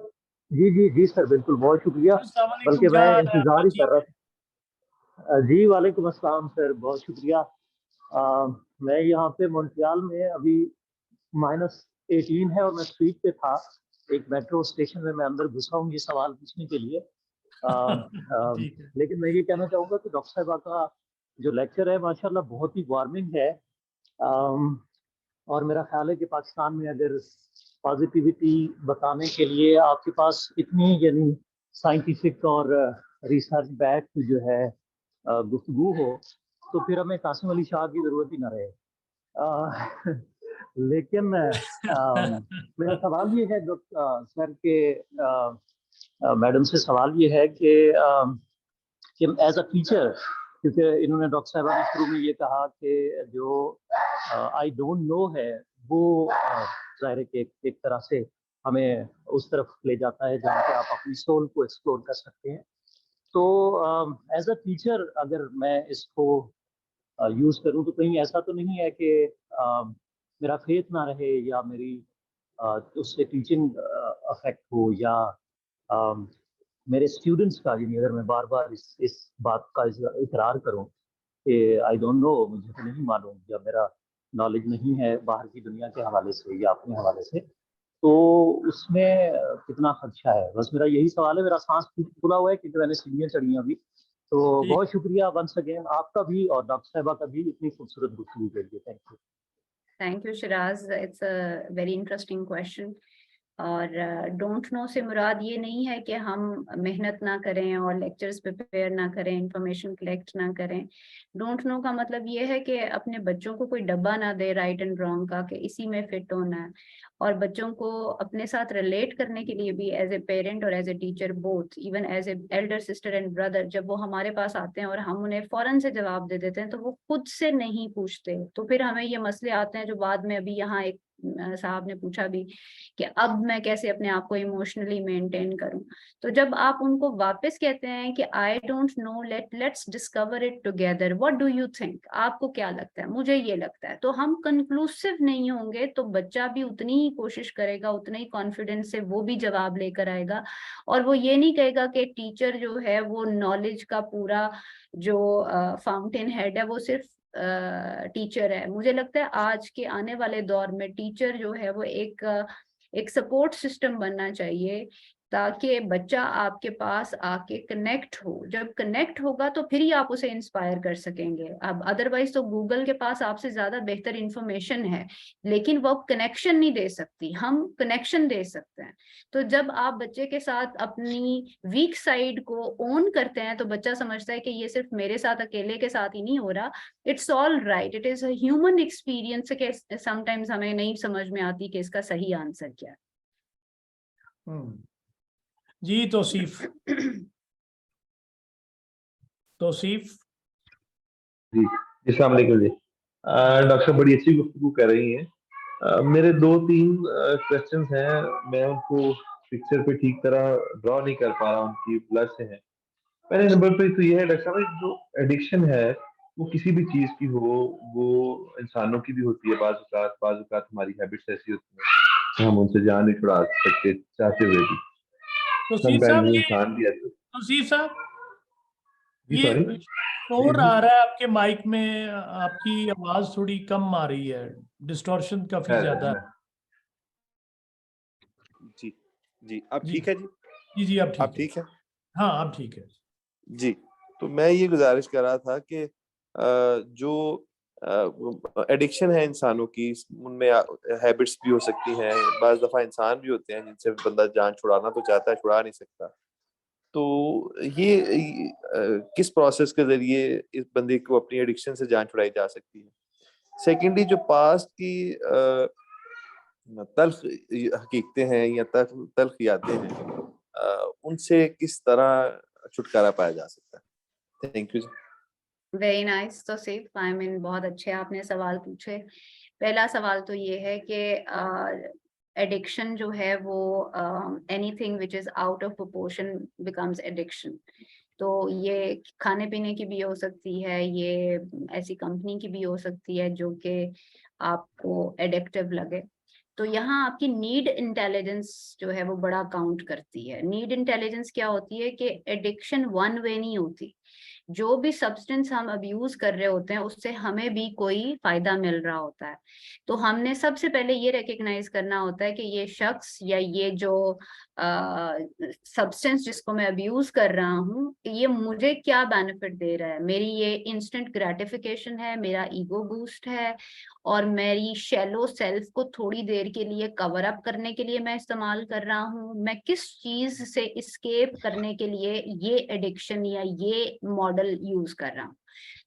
जी जी जी सर, बिल्कुल, बहुत शुक्रिया, बल्कि मैं इंतजार ही कर रहा था। जी वालेकुम अस्सलाम सर, बहुत शुक्रिया। मैं यहाँ पे मॉन्ट्रियल में अभी -18 है और मैं स्ट्रीट पे था, एक मेट्रो स्टेशन में मैं अंदर घुसा हूँ ये सवाल पूछने के लिए। लेकिन मैं ये कहना चाहूँगा कि डॉक्टर साहिबा का जो लेक्चर है माशाल्लाह बहुत ही वार्मिंग है, और मेरा ख्याल है कि पाकिस्तान में अगर पॉजिटिविटी बताने के लिए आपके पास इतनी यानी साइंटिफिक और रिसर्च बैक जो है गुफ्तगू हो, तो फिर हमें कासिम अली शाह की ज़रूरत ही ना रहे। लेकिन मेरा सवाल ये है सर के मैडम से सवाल ये है कि एज अ टीचर, क्योंकि इन्होंने डॉक्टर साहबा ने शुरू में ये कहा कि जो आई डोंट नो है वो ज़ाहिर है कि एक तरह से हमें उस तरफ ले जाता है जहाँ पे आप अपनी सोल को एक्सप्लोर कर सकते हैं। तो एज अ टीचर अगर मैं इसको यूज़ करूँ तो कहीं ऐसा तो नहीं है कि मेरा फेथ ना रहे या मेरी उससे टीचिंग अफेक्ट हो, या मेरे स्टूडेंट्स का, यानी अगर मैं बार बार इस बात का इकरार करूं कि आई डोंट नो, मुझे तो नहीं मालूम, या मेरा नॉलेज नहीं है बाहर की दुनिया के हवाले से या अपने हवाले से, तो उसमें कितना खदशा है। बस मेरा यही सवाल है। मेरा सांस खुला हुआ है क्योंकि मैंने सीढ़ियाँ चढ़ी हैं अभी। तो बहुत शुक्रिया वंस अगेन आपका भी और डॉक्टर साहिबा का भी इतनी खूबसूरत गुफ्तगू के लिए। Thank you Siraj, it's a very interesting question. और डोंट नो से मुराद ये नहीं है कि हम मेहनत ना करें और लेक्चर्स प्रिपेयर ना करें, इंफॉर्मेशन कलेक्ट ना करें। डोंट नो का मतलब ये है कि अपने बच्चों को कोई डब्बा ना दे राइट एंड रॉन्ग का कि इसी में फिट होना है, और बच्चों को अपने साथ रिलेट करने के लिए भी एज ए पेरेंट और as a teacher both, even as a elder sister and brother, जब वो हमारे पास आते हैं और हम उन्हें फौरन से जवाब दे देते हैं तो वो खुद से नहीं पूछते, तो फिर हमें ये मसले आते हैं जो बाद में, अभी यहाँ एक साहब ने पूछा भी कि अब मैं कैसे अपने आप को इमोशनली मेंटेन करूं। तो जब आप उनको वापस कहते हैं कि I don't no, let's discover it together, what do you think, आपको क्या लगता है, मुझे ये लगता है, तो हम कंक्लूसिव नहीं होंगे, तो बच्चा भी उतनी ही कोशिश करेगा, उतने ही कॉन्फिडेंस से वो भी जवाब लेकर आएगा, और वो ये नहीं कहेगा कि टीचर जो है वो नॉलेज का पूरा जो फाउंटेन हेड है वो सिर्फ टीचर है। मुझे लगता है आज के आने वाले दौर में टीचर जो है वो एक सपोर्ट सिस्टम बनना चाहिए, ताकि बच्चा आपके पास आके कनेक्ट हो। जब कनेक्ट होगा तो फिर ही आप उसे इंस्पायर कर सकेंगे। अब अदरवाइज तो गूगल के पास आपसे ज्यादा बेहतर इंफॉर्मेशन है, लेकिन वो कनेक्शन नहीं दे सकती, हम कनेक्शन दे सकते हैं। तो जब आप बच्चे के साथ अपनी वीक साइड को ओन करते हैं तो बच्चा समझता है कि ये सिर्फ मेरे साथ अकेले के साथ ही नहीं हो रहा, it's all right, it is a human experience के समटाइम्स हमें नहीं समझ में आती कि इसका सही आंसर क्या है। जी तौसीफ जी, अस्सलाम वालेकुम जी। डॉक्टर बड़ी अच्छी गुफ्तगू कर रही हैं। मेरे 2-3 क्वेश्चंस हैं, मैं उनको पिक्चर पे ठीक तरह ड्रॉ नहीं कर पा रहा उनकी ब्लड से है। पहले नंबर पे तो ये है डॉक्टर साहब, जो एडिक्शन है वो किसी भी चीज की हो, वो इंसानों की भी होती है, बाज़ औक़ात हमारी हैबिट्स ऐसी होती हैं कि हम उनसे जान नहीं छुड़ा सकते चाहते हुए भी। तौसीफ साहब, समटाइम्स ये इंसान भी ऐसे। तौसीफ साहब, जी ये सॉरी। शोर आ रहा है आपके माइक में, आपकी आवाज थोड़ी कम आ रही है, डिस्टॉर्शन काफी ज्यादा है। जी जी, अब जी ठीक है जी। जी जी, अब अब ठीक है। ठीक है हाँ, अब ठीक है। जी। तो मैं ये गुजारिश कर रहा था कि जो एडिक्शन है इंसानों की, उनमें हैबिट्स भी हो सकती हैं, बाज़ दफ़ा इंसान भी होते हैं जिनसे बंदा जान छुड़ाना तो चाहता है, छुड़ा नहीं सकता। तो ये किस प्रोसेस के ज़रिए इस बंदे को अपनी एडिक्शन से जान छुड़ाई जा सकती है? सेकेंडली, जो पास्ट की तल्ख़ हकीकतें हैं या तल्ख़ यादें हैं, उनसे किस तरह छुटकारा पाया जा सकता है? थैंक यू जी। Very nice Tauseef, I mean बहुत अच्छे आपने सवाल पूछे। पहला सवाल तो ये है कि एडिक्शन जो है वो anything which is out of proportion becomes addiction. तो ये खाने पीने की भी हो सकती है, ये ऐसी कंपनी की भी हो सकती है जो कि आपको एडिक्टिव लगे। तो यहाँ आपकी नीड इंटेलिजेंस जो है वो बड़ा काउंट करती है। नीड इंटेलिजेंस क्या होती है कि एडिक्शन वन वे नहीं होती। जो भी सब्सटेंस हम अब्यूज कर रहे होते हैं उससे हमें भी कोई फायदा मिल रहा होता है। तो हमने सबसे पहले ये रिकग्नाइज करना होता है कि ये शख्स या ये जो सब्सटेंस जिसको मैं अब्यूज कर रहा हूँ, ये मुझे क्या बेनिफिट दे रहा है। मेरी ये इंस्टेंट ग्रेटिफिकेशन है, मेरा ईगो बूस्ट है, और मेरी शैलो सेल्फ को थोड़ी देर के लिए कवर अप करने के लिए मैं इस्तेमाल कर रहा हूँ। मैं किस चीज से इस्केप करने के लिए ये एडिक्शन या ये मॉडल यूज कर रहा हूँ।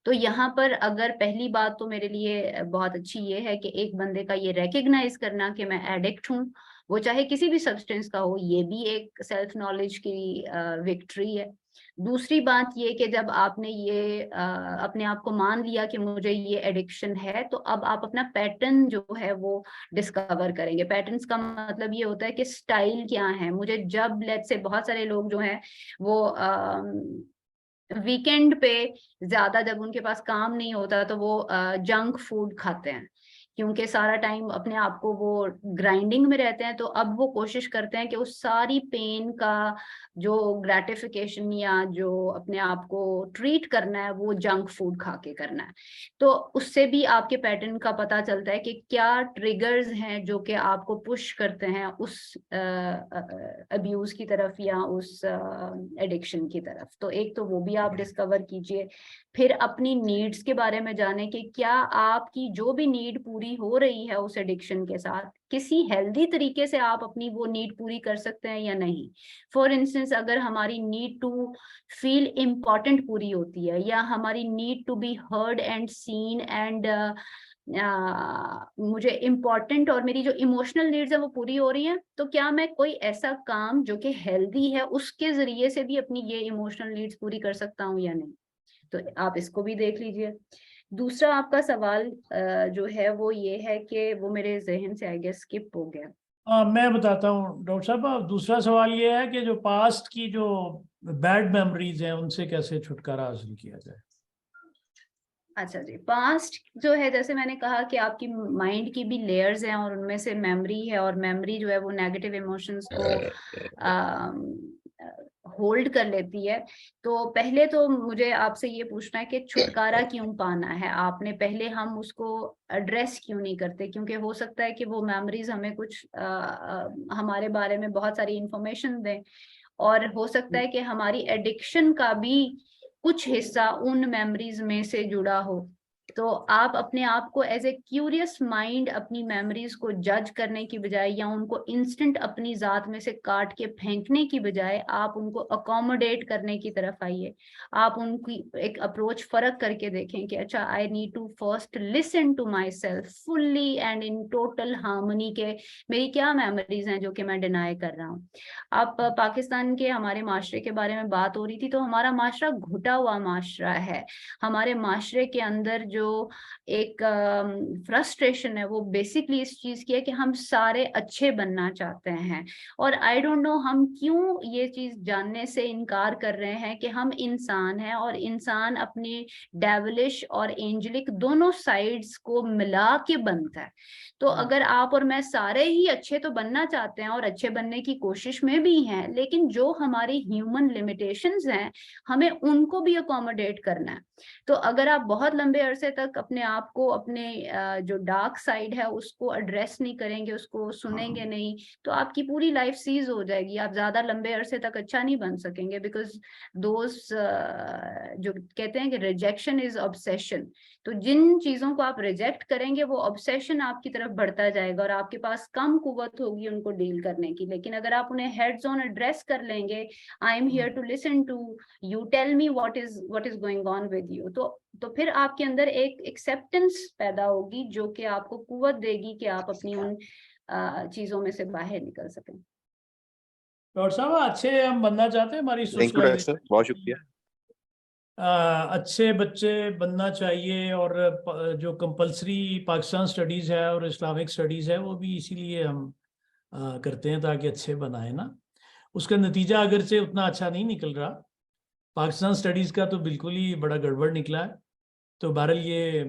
तो यहाँ पर अगर पहली बात तो मेरे लिए बहुत अच्छी ये है कि एक बंदे का ये रिकग्नाइज करना कि मैं एडिक्ट हूँ, वो चाहे किसी भी सब्सटेंस का हो, ये भी एक सेल्फ नॉलेज की विक्ट्री है। दूसरी बात ये कि जब आपने ये अपने आप को मान लिया कि मुझे ये एडिक्शन है, तो अब आप अपना पैटर्न जो है वो डिस्कवर करेंगे। पैटर्न्स का मतलब ये होता है कि स्टाइल क्या है। मुझे जब लेट्स से बहुत सारे लोग जो हैं वो वीकेंड पे ज्यादा जब उनके पास काम नहीं होता तो वो जंक फूड खाते हैं, क्योंकि सारा टाइम अपने आप को वो ग्राइंडिंग में रहते हैं। तो अब वो कोशिश करते हैं कि उस सारी पेन का जो ग्रेटिफिकेशन या जो अपने आप को ट्रीट करना है वो जंक फूड खा के करना है। तो उससे भी आपके पैटर्न का पता चलता है कि क्या ट्रिगर्स हैं जो कि आपको पुश करते हैं उस अब्यूज की तरफ या उस एडिक्शन की तरफ। तो एक तो वो भी आप डिस्कवर कीजिए। फिर अपनी नीड्स के बारे में जाने कि क्या आपकी जो भी नीड पूरी हो रही है उस एडिक्शन के साथ, किसी हेल्दी तरीके से आप अपनी वो नीड पूरी कर सकते हैं या नहीं। फॉर इंस्टेंस, अगर हमारी नीड टू फील इम्पॉर्टेंट पूरी होती है, या हमारी need to be heard and seen and मुझे इम्पॉर्टेंट और मेरी जो इमोशनल नीड्स है वो पूरी हो रही हैं, तो क्या मैं कोई ऐसा काम जो कि हेल्दी है उसके जरिए से भी अपनी ये इमोशनल नीड्स पूरी कर सकता हूँ या नहीं। तो आप इसको भी देख लीजिए। दूसरा आपका सवाल जो है वो ये है कि वो मेरे जहन से आई गेस स्किप हो गया। मैं बताता हूँ डॉक्टर साहब। दूसरा सवाल ये है कि जो पास्ट की जो बैड मेमोरीज हैं उनसे कैसे छुटकारा हासिल किया जाए। अच्छा जी, पास्ट जो है, जैसे मैंने कहा कि आपकी माइंड की भी लेयर्स हैं और उनमें से मेमोरी है, और मेमोरी जो है वो नेगेटिव इमोशंस को होल्ड कर लेती है। तो पहले तो मुझे आपसे ये पूछना है कि छुटकारा क्यों पाना है आपने, पहले हम उसको एड्रेस क्यों नहीं करते। क्योंकि हो सकता है कि वो मेमोरीज हमें कुछ हमारे बारे में बहुत सारी इंफॉर्मेशन दें, और हो सकता है कि हमारी एडिक्शन का भी कुछ हिस्सा उन मेमोरीज में से जुड़ा हो। तो आप अपने आप को एज ए क्यूरियस माइंड अपनी मेमोरीज को जज करने की बजाय या उनको इंस्टेंट अपनी जात में से काट के फेंकने की बजाय आप उनको अकोमोडेट करने की तरफ आइए। आप उनकी एक अप्रोच फर्क करके देखें कि अच्छा, I need to first listen to my self fully and in total harmony के मेरी क्या मेमोरीज हैं जो कि मैं डिनाई कर रहा हूँ। आप पाकिस्तान के हमारे माशरे के बारे में बात हो रही थी, तो हमारा माशरा घुटा हुआ माशरा है। हमारे माशरे के अंदर जो जो एक फ्रस्ट्रेशन है वो बेसिकली इस चीज की है कि हम सारे अच्छे बनना चाहते हैं, और आई डोंट नो हम क्यों ये चीज जानने से इनकार कर रहे हैं कि हम इंसान हैं और इंसान अपनी डेविलिश और एंजलिक दोनों साइड्स को मिला के बनता है। तो अगर आप और मैं सारे ही अच्छे तो बनना चाहते हैं और अच्छे बनने की कोशिश में भी हैं, लेकिन जो हमारी ह्यूमन लिमिटेशंस हैं हमें उनको भी अकोमोडेट करना है। तो अगर आप बहुत लंबे अरसे तक अपने आप को, अपने जो डार्क साइड है उसको एड्रेस नहीं करेंगे, उसको सुनेंगे नहीं, तो आपकी पूरी लाइफ सीज हो जाएगी। आप ज्यादा लंबे अरसे तक अच्छा नहीं बन सकेंगे, बिकॉज दोज जो कहते हैं कि रिजेक्शन इज ऑब्सेशन। तो जिन चीजों को आप रिजेक्ट करेंगे वो ऑब्सेशन आपकी तरफ बढ़ता जाएगा और आपके पास कम कुव्वत होगी उनको डील करने की। लेकिन अगर आप उन्हें हेड्स ऑन एड्रेस कर लेंगे, I am here to listen to you, tell me what is going on with you, तो फिर आपके अंदर एक एक्सेप्टेंस पैदा होगी जो कि आपको कुव्वत देगी कि आप अपनी उन चीजों में से बाहर निकल सकें। डॉक्टर साहब, अच्छे हम बनना चाहते हैं, हमारी थैंक यू डॉक्टर साहब, बहुत शुक्रिया। अच्छे बच्चे बनना चाहिए, और जो कंपलसरी पाकिस्तान स्टडीज़ है और इस्लामिक स्टडीज़ है वो भी इसीलिए हम करते हैं ताकि अच्छे बनाए ना। उसका नतीजा अगर से उतना अच्छा नहीं निकल रहा, पाकिस्तान स्टडीज़ का तो बिल्कुल ही बड़ा गड़बड़ निकला है। तो बहरहाल ये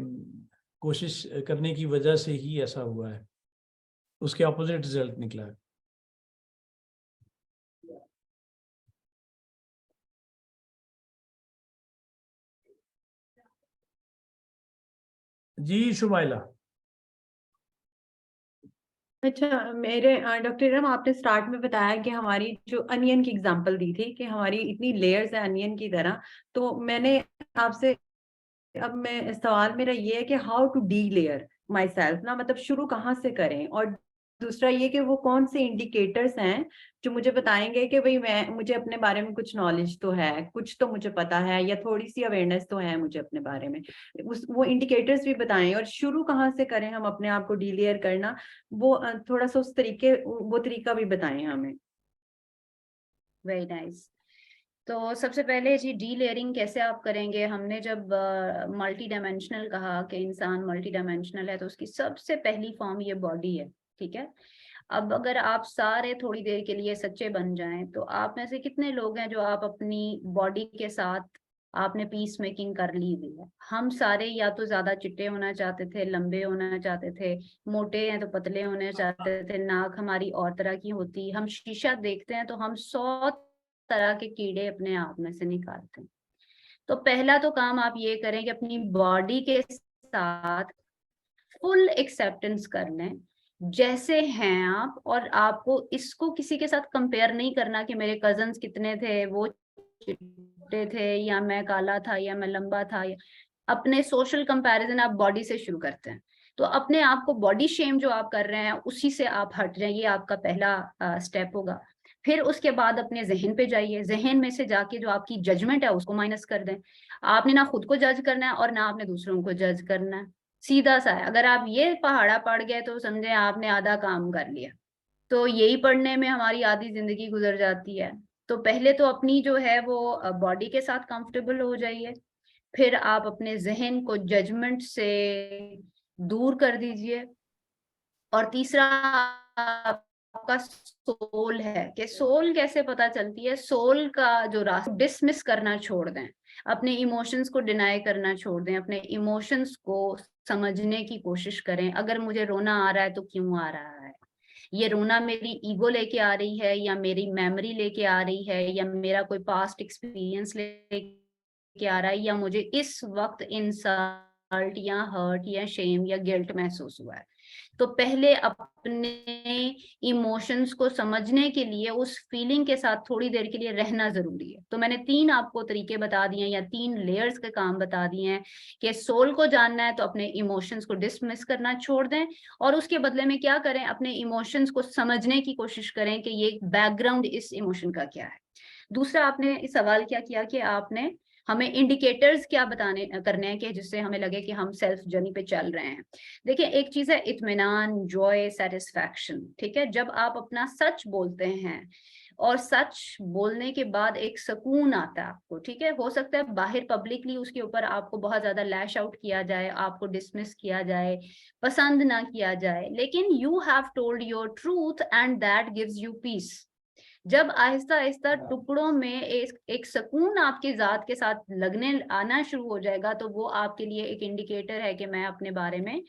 कोशिश करने की वजह से ही ऐसा हुआ है, उसके अपोजिट रिजल्ट निकला है। जी शुमाइला। अच्छा, मेरे डॉक्टर इरम, आपने स्टार्ट में बताया कि हमारी जो अनियन की एग्जांपल दी थी कि हमारी इतनी लेयर्स है अनियन की तरह। तो मैंने आपसे, अब मैं सवाल मेरा ये है कि how to de layer my self ना, मतलब शुरू कहाँ से करें, और दूसरा ये कि वो कौन से इंडिकेटर्स हैं जो मुझे बताएंगे कि भाई मुझे अपने बारे में कुछ नॉलेज तो है, कुछ तो मुझे पता है, या थोड़ी सी अवेयरनेस तो है मुझे अपने बारे में, वो इंडिकेटर्स भी बताएं, और शुरू कहाँ से करें हम अपने आप को डी लेयर करना, वो थोड़ा सा वो तरीका भी बताएं हमें। Very nice. तो सबसे पहले जी, डी लेयरिंग कैसे आप करेंगे? हमने जब मल्टी डायमेंशनल कहा कि इंसान मल्टी डायमेंशनल है, तो उसकी सबसे पहली फॉर्म ये बॉडी है, ठीक है। अब अगर आप सारे थोड़ी देर के लिए सच्चे बन जाएं, तो आप में से कितने लोग हैं जो आप अपनी बॉडी के साथ आपने पीस मेकिंग कर ली हुई है? हम सारे या तो ज्यादा चिट्टे होना चाहते थे, लंबे होना चाहते थे, मोटे हैं तो पतले होने चाहते थे, नाक हमारी और तरह की होती, हम शीशा देखते हैं तो हम 100 तरह के कीड़े अपने आप में से निकालते हैं। तो पहला तो काम आप ये करें कि अपनी बॉडी के साथ फुल एक्सेप्टेंस कर लें जैसे हैं आप, और आपको इसको किसी के साथ कंपेयर नहीं करना कि मेरे कजन्स कितने थे, वो चिट्टे थे, या मैं काला था, या मैं लंबा था। या अपने सोशल कंपैरिजन आप बॉडी से शुरू करते हैं। तो अपने आप को बॉडी शेम जो आप कर रहे हैं उसी से आप हट जाइए, ये आपका पहला स्टेप होगा। फिर उसके बाद अपने जहन पे जाइए, जहन में से जाके जो आपकी जजमेंट है उसको माइनस कर दें। आपने ना खुद को जज करना है और ना आपने दूसरों को जज करना है, सीधा सा है। अगर आप ये पहाड़ा पड़ गए तो समझे आपने आधा काम कर लिया। तो यही पढ़ने में हमारी आधी जिंदगी गुजर जाती है। तो पहले तो अपनी जो है वो बॉडी के साथ कंफर्टेबल हो जाइए, फिर आप अपने जहन को जजमेंट से दूर कर दीजिए। और तीसरा आपका सोल है कि सोल कैसे पता चलती है। सोल का जो रास्ता, डिसमिस करना छोड़ दें, अपने इमोशंस को डिनाई करना छोड़ दें, अपने इमोशंस को समझने की कोशिश करें। अगर मुझे रोना आ रहा है तो क्यों आ रहा है? ये रोना मेरी ईगो लेके आ रही है, या मेरी मेमोरी लेके आ रही है, या मेरा कोई पास्ट एक्सपीरियंस लेके आ रहा है, या मुझे इस वक्त इंसल्ट या हर्ट या शेम या गिल्ट महसूस हुआ है? तो पहले अपने इमोशंस को समझने के लिए उस फीलिंग के साथ थोड़ी देर के लिए रहना जरूरी है। तो मैंने 3 आपको तरीके बता दिए हैं, या 3 लेयर्स के काम बता दिए हैं कि सोल को जानना है तो अपने इमोशंस को डिसमिस करना छोड़ दें, और उसके बदले में क्या करें, अपने इमोशंस को समझने की कोशिश करें कि ये बैकग्राउंड इस इमोशन का क्या है। दूसरा, आपने इस सवाल क्या किया कि आपने हमें इंडिकेटर्स क्या करने हैं कि जिससे हमें लगे कि हम सेल्फ जर्नी पे चल रहे हैं। देखिए, एक चीज है इत्मीनान, जॉय, सेटिस्फैक्शन, ठीक है। जब आप अपना सच बोलते हैं और सच बोलने के बाद एक सुकून आता है आपको, ठीक है। हो सकता है बाहर पब्लिकली उसके ऊपर आपको बहुत ज्यादा लैश आउट किया जाए, आपको डिसमिस किया जाए, पसंद ना किया जाए, लेकिन you have told your truth and that gives you peace. जब आहिस्ता आहिस्ता टुकड़ों में एक सुकून आपकी जात के साथ लगने आना शुरू हो जाएगा, तो वो आपके लिए एक इंडिकेटर है कि मैं अपने बारे में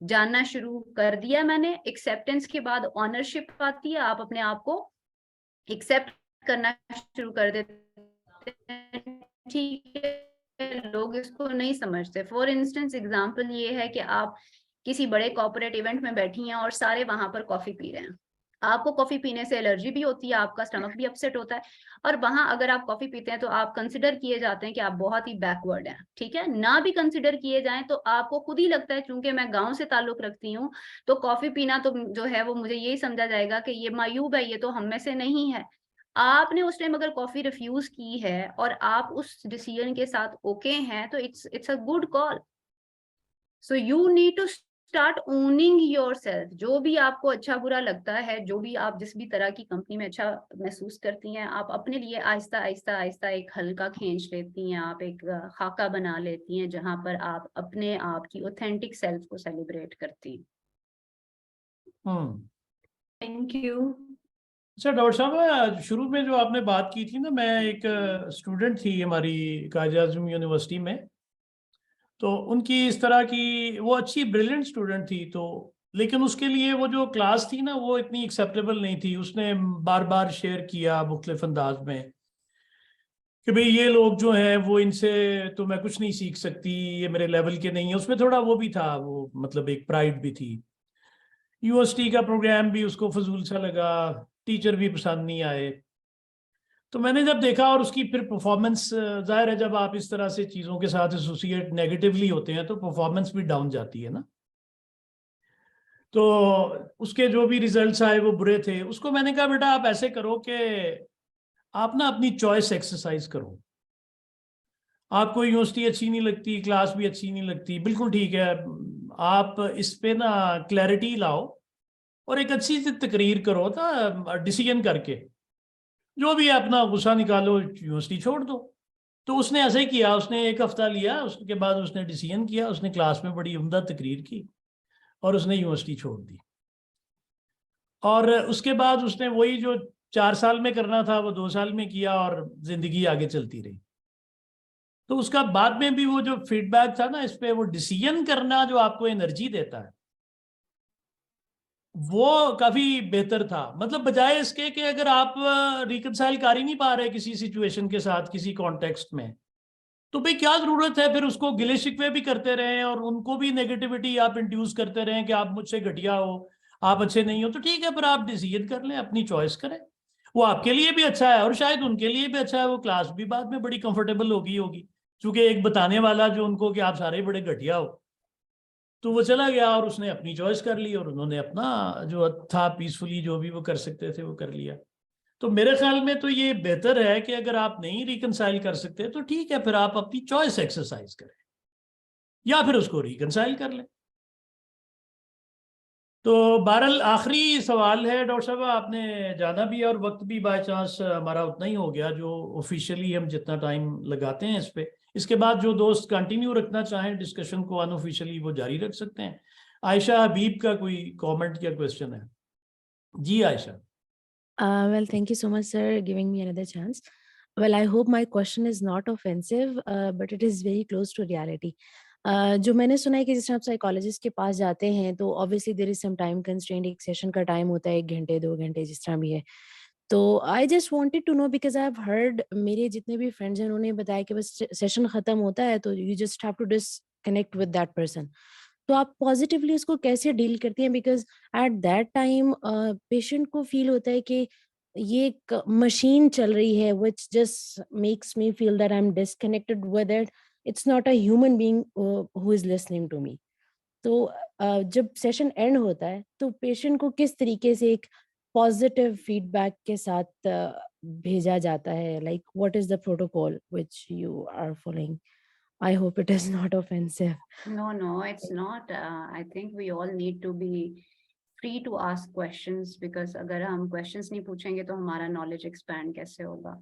जानना शुरू कर दिया मैंने। एक्सेप्टेंस के बाद ऑनरशिप आती है, आप अपने आप को एक्सेप्ट करना शुरू कर देते हैं, ठीक है। लोग इसको नहीं समझते। फॉर इंस्टेंस एग्जांपल ये है कि आप किसी बड़े कॉर्पोरेट इवेंट में बैठी हैं और सारे वहां पर कॉफी पी रहे हैं, आपको कॉफी पीने से एलर्जी भी होती है, आपका स्टमक भी अपसेट होता है, और वहां अगर आप कॉफी पीते हैं तो आप कंसिडर किए जाते हैं कि आप बहुत ही बैकवर्ड हैं, ठीक है। ना भी कंसिडर किए जाएं तो आपको खुद ही लगता है, चूंकि मैं गांव से ताल्लुक रखती हूँ, तो कॉफी पीना तो जो है वो मुझे यही समझा जाएगा कि ये मायूब है, ये तो हम में से नहीं है। आपने उस टाइम अगर कॉफी रिफ्यूज की है और आप उस डिसीजन के साथ ओके हैं, तो it's a good call. So you need to start owning yourself. जो भी आपको अच्छा बुरा लगता है, जो भी आप जिस भी तरह की कंपनी में अच्छा महसूस करती हैं, आप अपने लिए आहिस्ता आहिस्ता आहिस्ता एक हल्का खींच लेती हैं, आप एक खाका बना लेती हैं जहां पर आप अपने आप की ऑथेंटिक सेल्फ को सेलिब्रेट करती हैं। Thank you. अच्छा डॉक्टर साहब, शुरू में जो आपने बात की थी ना, मैं एक स्टूडेंट थी हमारी कायद आज़म यूनिवर्सिटी में, तो उनकी इस तरह की, वो अच्छी ब्रिलियंट स्टूडेंट थी, तो लेकिन उसके लिए वो जो क्लास थी ना वो इतनी एक्सेप्टेबल नहीं थी। उसने बार बार शेयर किया मुख्तलिफ अंदाज में कि भाई ये लोग जो हैं वो, इनसे तो मैं कुछ नहीं सीख सकती, ये मेरे लेवल के नहीं है। उसमें थोड़ा वो भी था, वो मतलब एक प्राइड भी थी। यूनिवर्सिटी का प्रोग्राम भी उसको फजूल सा लगा, टीचर भी पसंद नहीं आए। तो मैंने जब देखा, और उसकी फिर परफॉर्मेंस, जाहिर है जब आप इस तरह से चीज़ों के साथ एसोसिएट नेगेटिवली होते हैं तो परफॉर्मेंस भी डाउन जाती है ना। तो उसके जो भी रिजल्ट्स आए वो बुरे थे। उसको मैंने कहा बेटा आप ऐसे करो कि आप ना अपनी चॉइस एक्सरसाइज करो। आपको यूनिवर्सिटी अच्छी नहीं लगती, क्लास भी अच्छी नहीं लगती, बिल्कुल ठीक है, आप इस पे ना क्लैरिटी लाओ और एक अच्छी सी तकरीर करो ना, डिसीजन करके जो भी है अपना गुस्सा निकालो, यूनिवर्सिटी छोड़ दो। तो उसने ऐसे ही किया, उसने एक हफ्ता लिया, उसके बाद उसने डिसीजन किया, उसने क्लास में बड़ी उम्दा तकरीर की और उसने यूनिवर्सिटी छोड़ दी। और उसके बाद उसने वही जो 4 साल में करना था वो 2 साल में किया और जिंदगी आगे चलती रही। तो उसका बाद में भी वो जो फीडबैक था ना इस पे, वो डिसीजन करना जो आपको एनर्जी देता है वो काफी बेहतर था। मतलब बजाय इसके कि अगर आप रिकनसाइल कर ही नहीं पा रहे किसी सिचुएशन के साथ, किसी कॉन्टेक्स्ट में, तो भाई क्या जरूरत है फिर उसको गिले शिकवे भी करते रहें और उनको भी नेगेटिविटी आप इंड्यूस करते रहें कि आप मुझसे घटिया हो, आप अच्छे नहीं हो। तो ठीक है, पर आप डिसीजन कर लें, अपनी चॉइस करें, वो आपके लिए भी अच्छा है और शायद उनके लिए भी अच्छा है। वो क्लास भी बाद में बड़ी कंफर्टेबल होगी क्योंकि एक बताने वाला जो उनको कि आप सारे बड़े घटिया हो, तो वो चला गया और उसने अपनी चॉइस कर ली और उन्होंने अपना जो था पीसफुली जो भी वो कर सकते थे वो कर लिया। तो मेरे ख्याल में तो ये बेहतर है कि अगर आप नहीं रिकनसाइल कर सकते तो ठीक है, फिर आप अपनी चॉइस एक्सरसाइज करें या फिर उसको रिकनसाइल कर लें। तो बहरहाल आखिरी सवाल है डॉक्टर साहब, आपने जाना भी है और वक्त भी बाय चांस हमारा उतना ही हो गया जो ऑफिशियली हम जितना टाइम लगाते हैं इस पे। इसके बाद जो दोस्त कंटिन्यू रखना चाहें डिस्कशन को अनऑफिशियली वो जारी रख सकते हैं। आयशा हबीब का कोई कमेंट या क्वेश्चन है? जी Ayesha. Well, thank you so much, sir, giving me another chance. Well, I hope my question is not offensive, but it is very close to reality. जो मैंने सुना है कि जैसे आप साइकोलॉजिस्ट के पास जाते हैं तो obviously there is some time constraint, एक सेशन का टाइम होता है 1 घंटे 2 घंटे जिस तरह भी है। तो I just wanted to know because I have heard, मेरे जितने भी फ्रेंड्स हैं उन्होंने बताया कि बस सेशन खत्म होता है तो you just have to disconnect with that person. तो आप पॉजिटिवली उसको कैसे डील करती हैं? Because at that time patient को फील होता है कि ये एक मशीन चल रही है which just makes me feel that I'm disconnected with it. It's not a human being who is listening to me. तो जब सेशन एंड होता है तो पेशेंट को किस तरीके से एक पॉजिटिव फीडबैक के साथ भेजा जाता है? Like what is the protocol which you are following? I hope it is not offensive. No, it's not. I think we all need to be free to ask questions, because अगर हम questions नहीं पूछेंगे तो हमारा knowledge expand कैसे होगा।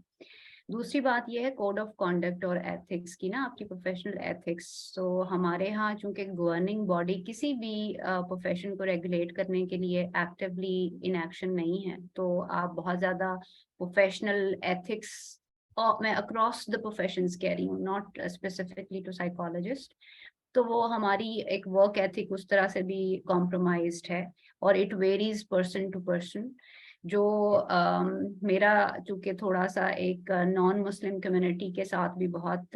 दूसरी बात यह है कोड ऑफ कॉन्डक्ट और एथिक्स की ना, आपकी प्रोफेशनल एथिक्स। तो हमारे यहाँ चूंकि गवर्निंग बॉडी किसी भी प्रोफेशन को रेगुलेट करने के लिए एक्टिवली इन एक्शन नहीं है, तो आप बहुत ज्यादा प्रोफेशनल एथिक्स, और मैं अक्रॉस द प्रोफेशंस कह रही हूँ, नॉट स्पेसिफिकली टू साइकोलॉजिस्ट, तो वो हमारी एक वर्क एथिक उस तरह से भी कॉम्प्रोमाइज्ड है, और it varies person to person. जो मेरा चूंकि थोड़ा सा एक नॉन मुस्लिम कम्युनिटी के साथ भी बहुत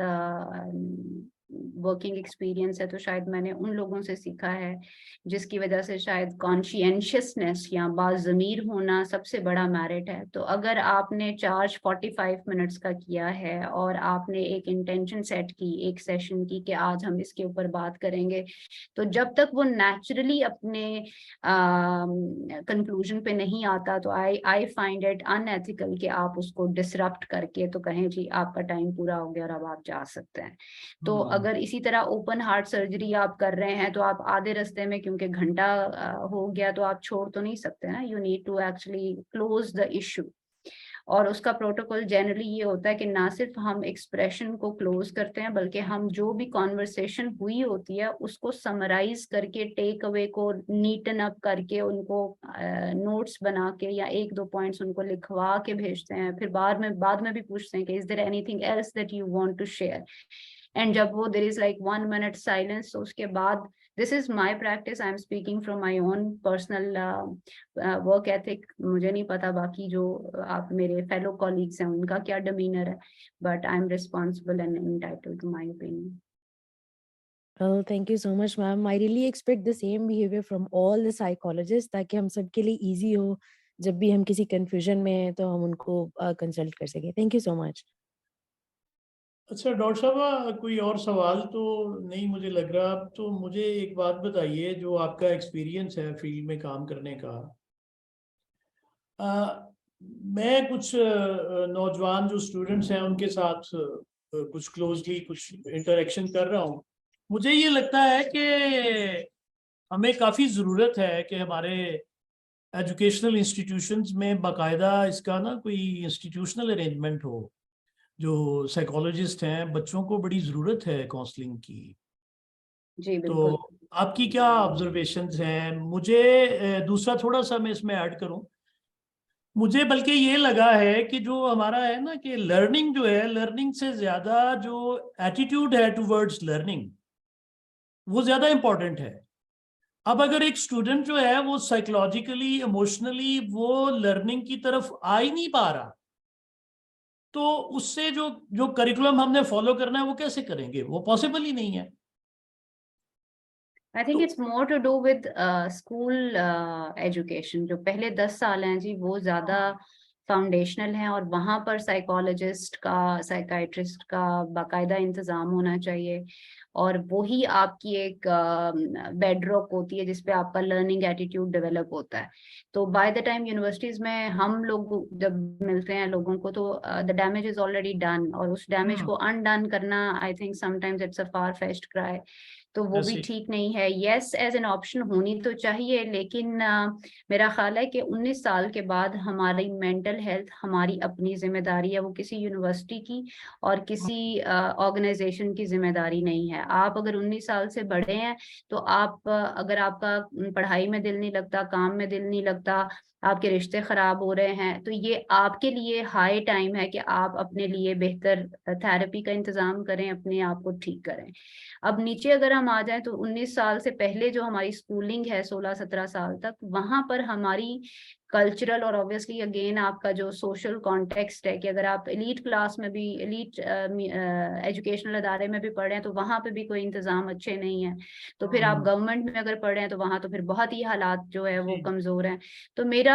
वर्किंग एक्सपीरियंस है, तो शायद मैंने उन लोगों से सीखा है, जिसकी वजह से शायद कॉन्शियसनेस या बाज़मीर होना सबसे बड़ा मेरिट है। तो अगर आपने चार्ज 45 मिनट्स का किया है और आपने एक इंटेंशन सेट की एक सेशन की कि आज हम इसके ऊपर बात करेंगे, तो जब तक वो नेचुरली अपने कंक्लूजन पे नहीं आता, तो आई फाइंड इट अनएथिकल कि आप उसको डिसरप्ट करके तो कहें जी आपका टाइम पूरा हो गया और अब आप जा सकते हैं। तो अगर इसी तरह ओपन हार्ट सर्जरी आप कर रहे हैं, तो आप आधे रास्ते में क्योंकि घंटा हो गया तो आप छोड़ तो नहीं सकते ना, you need to actually close the issue. और उसका प्रोटोकॉल जनरली ये होता है कि ना सिर्फ हम एक्सप्रेशन को क्लोज करते हैं, बल्कि हम जो भी कॉन्वर्सेशन हुई होती है उसको समराइज करके, टेक अवे को नीटन अप करके, उनको नोट्स बना के या 1-2 पॉइंट्स उनको लिखवा के भेजते हैं। फिर बाद में भी पूछते हैं कि is there anything else that you want to share, and जब वो there is like 1 minute silence, तो उसके बाद, this is my practice, I am speaking from my own personal work ethic, मुझे नहीं पता बाकी जो आप मेरे फेलो कॉलीग्स हैं उनका क्या डिमीनर है, but I am responsible and entitled to my opinion. Oh, thank you so much, ma'am. I really expect the same behavior from all the psychologists, ताकि हम सबके लिए easy हो, जब भी हम किसी confusion में हैं तो हम उनको consult कर सकें। Thank you so much. अच्छा डॉक्टर साहब, कोई और सवाल तो नहीं मुझे लग रहा। तो मुझे एक बात बताइए, जो आपका एक्सपीरियंस है फील्ड में काम करने का, मैं कुछ नौजवान जो स्टूडेंट्स हैं उनके साथ कुछ क्लोजली कुछ इंटरेक्शन कर रहा हूँ। मुझे ये लगता है कि हमें काफ़ी ज़रूरत है कि हमारे एजुकेशनल इंस्टीट्यूशंस में बाकायदा इसका ना कोई इंस्टीट्यूशनल अरेंजमेंट हो। जो साइकोलॉजिस्ट हैं, बच्चों को बड़ी ज़रूरत है काउंसलिंग की। जी तो बिल्कुल। आपकी क्या ऑब्जर्वेशंस हैं? मुझे दूसरा थोड़ा सा मैं इसमें ऐड करूं, मुझे बल्कि ये लगा है कि जो हमारा है ना कि लर्निंग जो है, लर्निंग से ज़्यादा जो एटीट्यूड है टुवर्ड्स लर्निंग, वो ज़्यादा इम्पोर्टेंट है। अब अगर एक स्टूडेंट जो है वो साइकोलॉजिकली, इमोशनली वो लर्निंग की तरफ आ ही नहीं पा रहा, तो उससे जो करिकुलम हमने फॉलो करना है वो कैसे करेंगे? वो पॉसिबल ही नहीं है। I think it's more to do with school education. जो पहले 10 साल हैं जी, वो ज्यादा फाउंडेशनल हैं, और वहां पर साइकोलॉजिस्ट का, साइकाइट्रिस्ट का बाकायदा इंतजाम होना चाहिए, और वही आपकी एक बेडरॉक होती है जिसपे आपका लर्निंग एटीट्यूड डेवलप होता है। तो बाय द टाइम यूनिवर्सिटीज में हम लोग जब मिलते हैं लोगों को, तो the damage is already done, और उस डैमेज को अनडन करना, I think sometimes it's a far fetched cry, तो वो भी ठीक नहीं है। यस, एज एन ऑप्शन होनी तो चाहिए, लेकिन मेरा ख्याल है कि 19 साल के बाद हमारी मेंटल हेल्थ हमारी अपनी जिम्मेदारी है, वो किसी यूनिवर्सिटी की और किसी ऑर्गेनाइजेशन की जिम्मेदारी नहीं है। आप अगर 19 साल से बड़े हैं, तो आप अगर आपका पढ़ाई में दिल नहीं लगता, काम में दिल नहीं लगता, आपके रिश्ते खराब हो रहे हैं, तो ये आपके लिए हाई टाइम है कि आप अपने लिए बेहतर थेरेपी का इंतजाम करें, अपने आप को ठीक करें। अब नीचे अगर हम आ जाएं, तो 19 साल से पहले जो हमारी स्कूलिंग है 16-17 साल तक, वहां पर हमारी कल्चरल और ऑब्वियसली अगेन आपका जो सोशल कॉन्टेक्स्ट है कि अगर आप एलीट क्लास में भी, एलीट एजुकेशनल अदारे में भी पढ़ रहे हैं, तो वहां पे भी कोई इंतजाम अच्छे नहीं है। तो फिर आप गवर्नमेंट में अगर पढ़ रहे हैं, तो वहां तो फिर बहुत ही हालात जो है वो कमजोर हैं। तो मेरा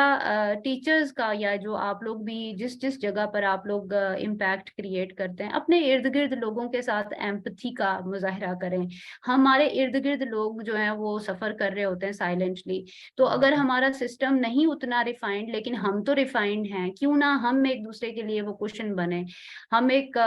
टीचर्स का, या जो आप लोग भी जिस जिस जगह पर आप लोग इम्पैक्ट क्रिएट करते हैं, अपने इर्द गिर्द लोगों के साथ एम्पैथी का मुजाहरा करें। हमारे इर्द गिर्द लोग जो हैं वो सफर कर रहे होते हैं साइलेंटली, तो अगर हमारा सिस्टम नहीं उतना रिफाइंड, लेकिन हम तो रिफाइंड हैं, क्यों ना हम एक दूसरे के लिए वो कुशन बने। हम एक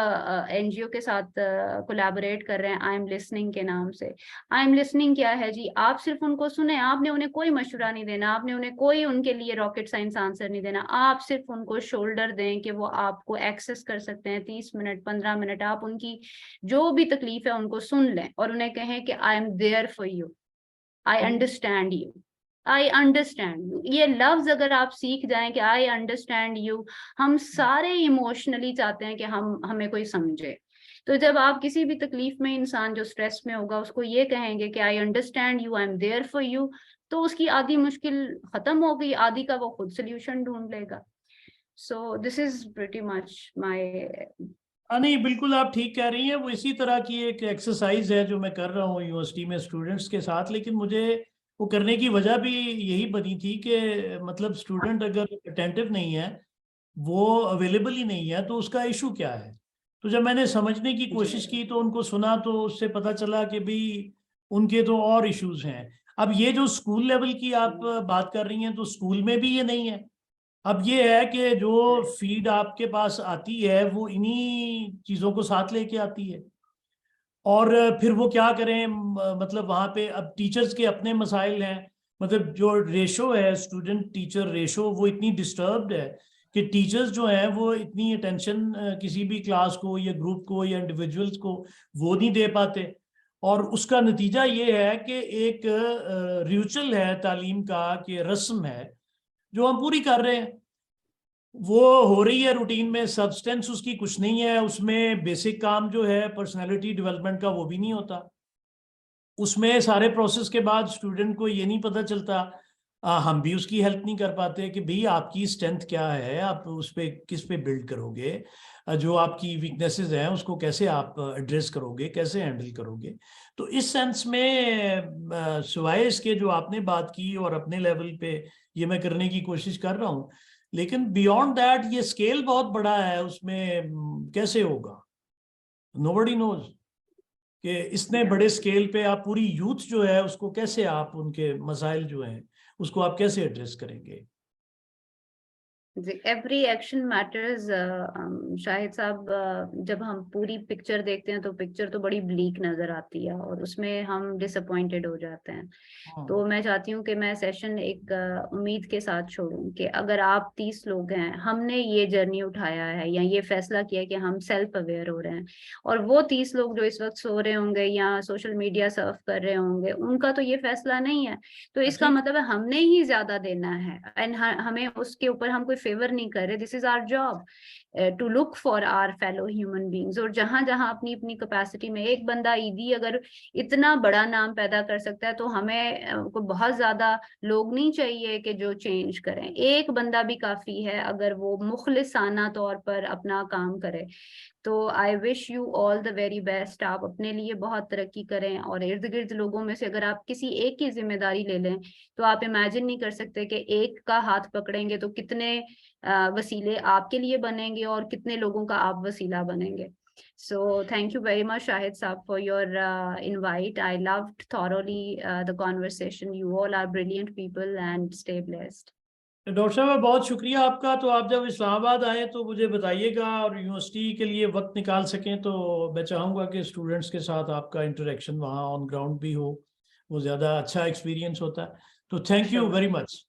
एनजीओ के साथ कोलैबोरेट कर रहे हैं आई एम लिसनिंग के नाम से। आई एम लिसनिंग क्या है जी, आप सिर्फ उनको सुने, आपने उन्हें कोई मशवरा नहीं देना, आपने उन्हें कोई उनके लिए रॉकेट साइंस आंसर नहीं देना, आप सिर्फ उनको शोल्डर दें कि वो आपको एक्सेस कर सकते हैं। 30 मिनट 15 मिनट आप उनकी जो भी तकलीफ है उनको सुन लें और उन्हें कहें कि I am there for you, I understand you, I understand you. ये लफ्ज अगर आप सीख जाएं कि आई अंडरस्टैंड यू, हम सारे इमोशनली चाहते हैं कि हमें कोई समझे। तो जब आप किसी भी तकलीफ में, इंसान जो स्ट्रेस में होगा, उसको ये कहेंगे कि I understand you, I am there for you, तो उसकी आधी मुश्किल खत्म हो गई, आधी का वो खुद सोल्यूशन ढूंढ लेगा। So this is pretty much my. नहीं, बिल्कुल आप ठीक कह रही हैं। वो इसी तरह की एक एक्सरसाइज है जो मैं कर रहा हूँ यूनिवर्सिटी में स्टूडेंट्स के साथ, लेकिन मुझे वो करने की वजह भी यही बनी थी कि मतलब स्टूडेंट अगर अटेंटिव नहीं है, वो अवेलेबल ही नहीं है, तो उसका इशू क्या है। तो जब मैंने समझने की कोशिश की तो उनको सुना, तो उससे पता चला कि भाई उनके तो और इश्यूज हैं। अब ये जो स्कूल लेवल की आप बात कर रही हैं, तो स्कूल में भी ये नहीं है। अब ये है कि जो फीड आपके पास आती है वो इन्हीं चीज़ों को साथ लेके आती है, और फिर वो क्या करें, मतलब वहाँ पे अब टीचर्स के अपने मसाइल हैं। मतलब जो रेशो है स्टूडेंट टीचर रेशो, वो इतनी डिस्टर्ब्ड है कि टीचर्स जो हैं वो इतनी अटेंशन किसी भी क्लास को या ग्रुप को या इंडिविजुअल्स को वो नहीं दे पाते। और उसका नतीजा ये है कि एक रिचुअल है तालीम का, कि रस्म है जो हम पूरी कर रहे हैं, वो हो रही है रूटीन में, सब्सटेंस उसकी कुछ नहीं है उसमें। बेसिक काम जो है पर्सनालिटी डेवलपमेंट का, वो भी नहीं होता उसमें। सारे प्रोसेस के बाद स्टूडेंट को ये नहीं पता चलता, हम भी उसकी हेल्प नहीं कर पाते कि भाई आपकी स्ट्रेंथ क्या है, आप उस पे किस पे बिल्ड करोगे, जो आपकी वीकनेसेस हैं उसको कैसे आप एड्रेस करोगे, कैसे हैंडल करोगे। तो इस सेंस में सिवाय इसके जो आपने बात की और अपने लेवल पे ये मैं करने की कोशिश कर रहा हूँ, लेकिन बियॉन्ड दैट ये स्केल बहुत बड़ा है, उसमें कैसे होगा, नोबडी नोज कि इतने बड़े स्केल पे आप पूरी यूथ जो है उसको कैसे, आप उनके मसाइल जो हैं उसको आप कैसे एड्रेस करेंगे। Every action matters. शाहिद साहब, जब हम पूरी पिक्चर देखते हैं तो पिक्चर तो बड़ी ब्लीक नजर आती है और उसमें हम डिसअपॉइंटेड हो जाते हैं। तो मैं चाहती हूँ कि मैं सेशन एक उम्मीद के साथ छोड़ूं कि अगर आप 30 लोग हैं, हमने ये जर्नी उठाया है या ये फैसला किया कि हम सेल्फ अवेयर हो रहे हैं, और वो 30 लोग जो इस वक्त सो रहे होंगे या सोशल मीडिया सर्फ कर रहे होंगे, उनका तो ये फैसला नहीं है, तो इसका मतलब है हमने ही ज्यादा देना है। एंड हमें उसके ऊपर हम कोई फेवर नहीं कर रहे। This is our job to look for our fellow human beings. और जहां जहां अपनी अपनी कैपेसिटी में एक बंदा ईदी अगर इतना बड़ा नाम पैदा कर सकता है, तो हमें को बहुत ज्यादा लोग नहीं चाहिए कि जो चेंज करें। एक बंदा भी काफी है अगर वो मुखलिसाना तौर पर अपना काम करे। तो I wish you all the very best. आप अपने लिए बहुत तरक्की करें और इर्द गिर्द लोगों में से अगर आप किसी एक की जिम्मेदारी ले लें, तो आप इमेजिन नहीं कर सकते कि एक का हाथ पकड़ेंगे तो कितने वसीले आपके लिए बनेंगे और कितने लोगों का आप वसीला बनेंगे। So thank you very much, Shahid Saab, for your invite. I loved thoroughly the conversation. You all are brilliant people and stay blessed. Doctor साहब बहुत शुक्रिया आपका। तो आप जब इस्लामाबाद आए तो मुझे बताइएगा, और यूनिवर्सिटी के लिए वक्त निकाल सकें तो मैं चाहूँगा कि स्टूडेंट्स के साथ आपका इंटरेक्शन वहाँ ऑन ग्राउंड भी हो, वो ज़्यादा अच्छा एक्सपीरियंस होता है। तो थैंक यू वेरी मच।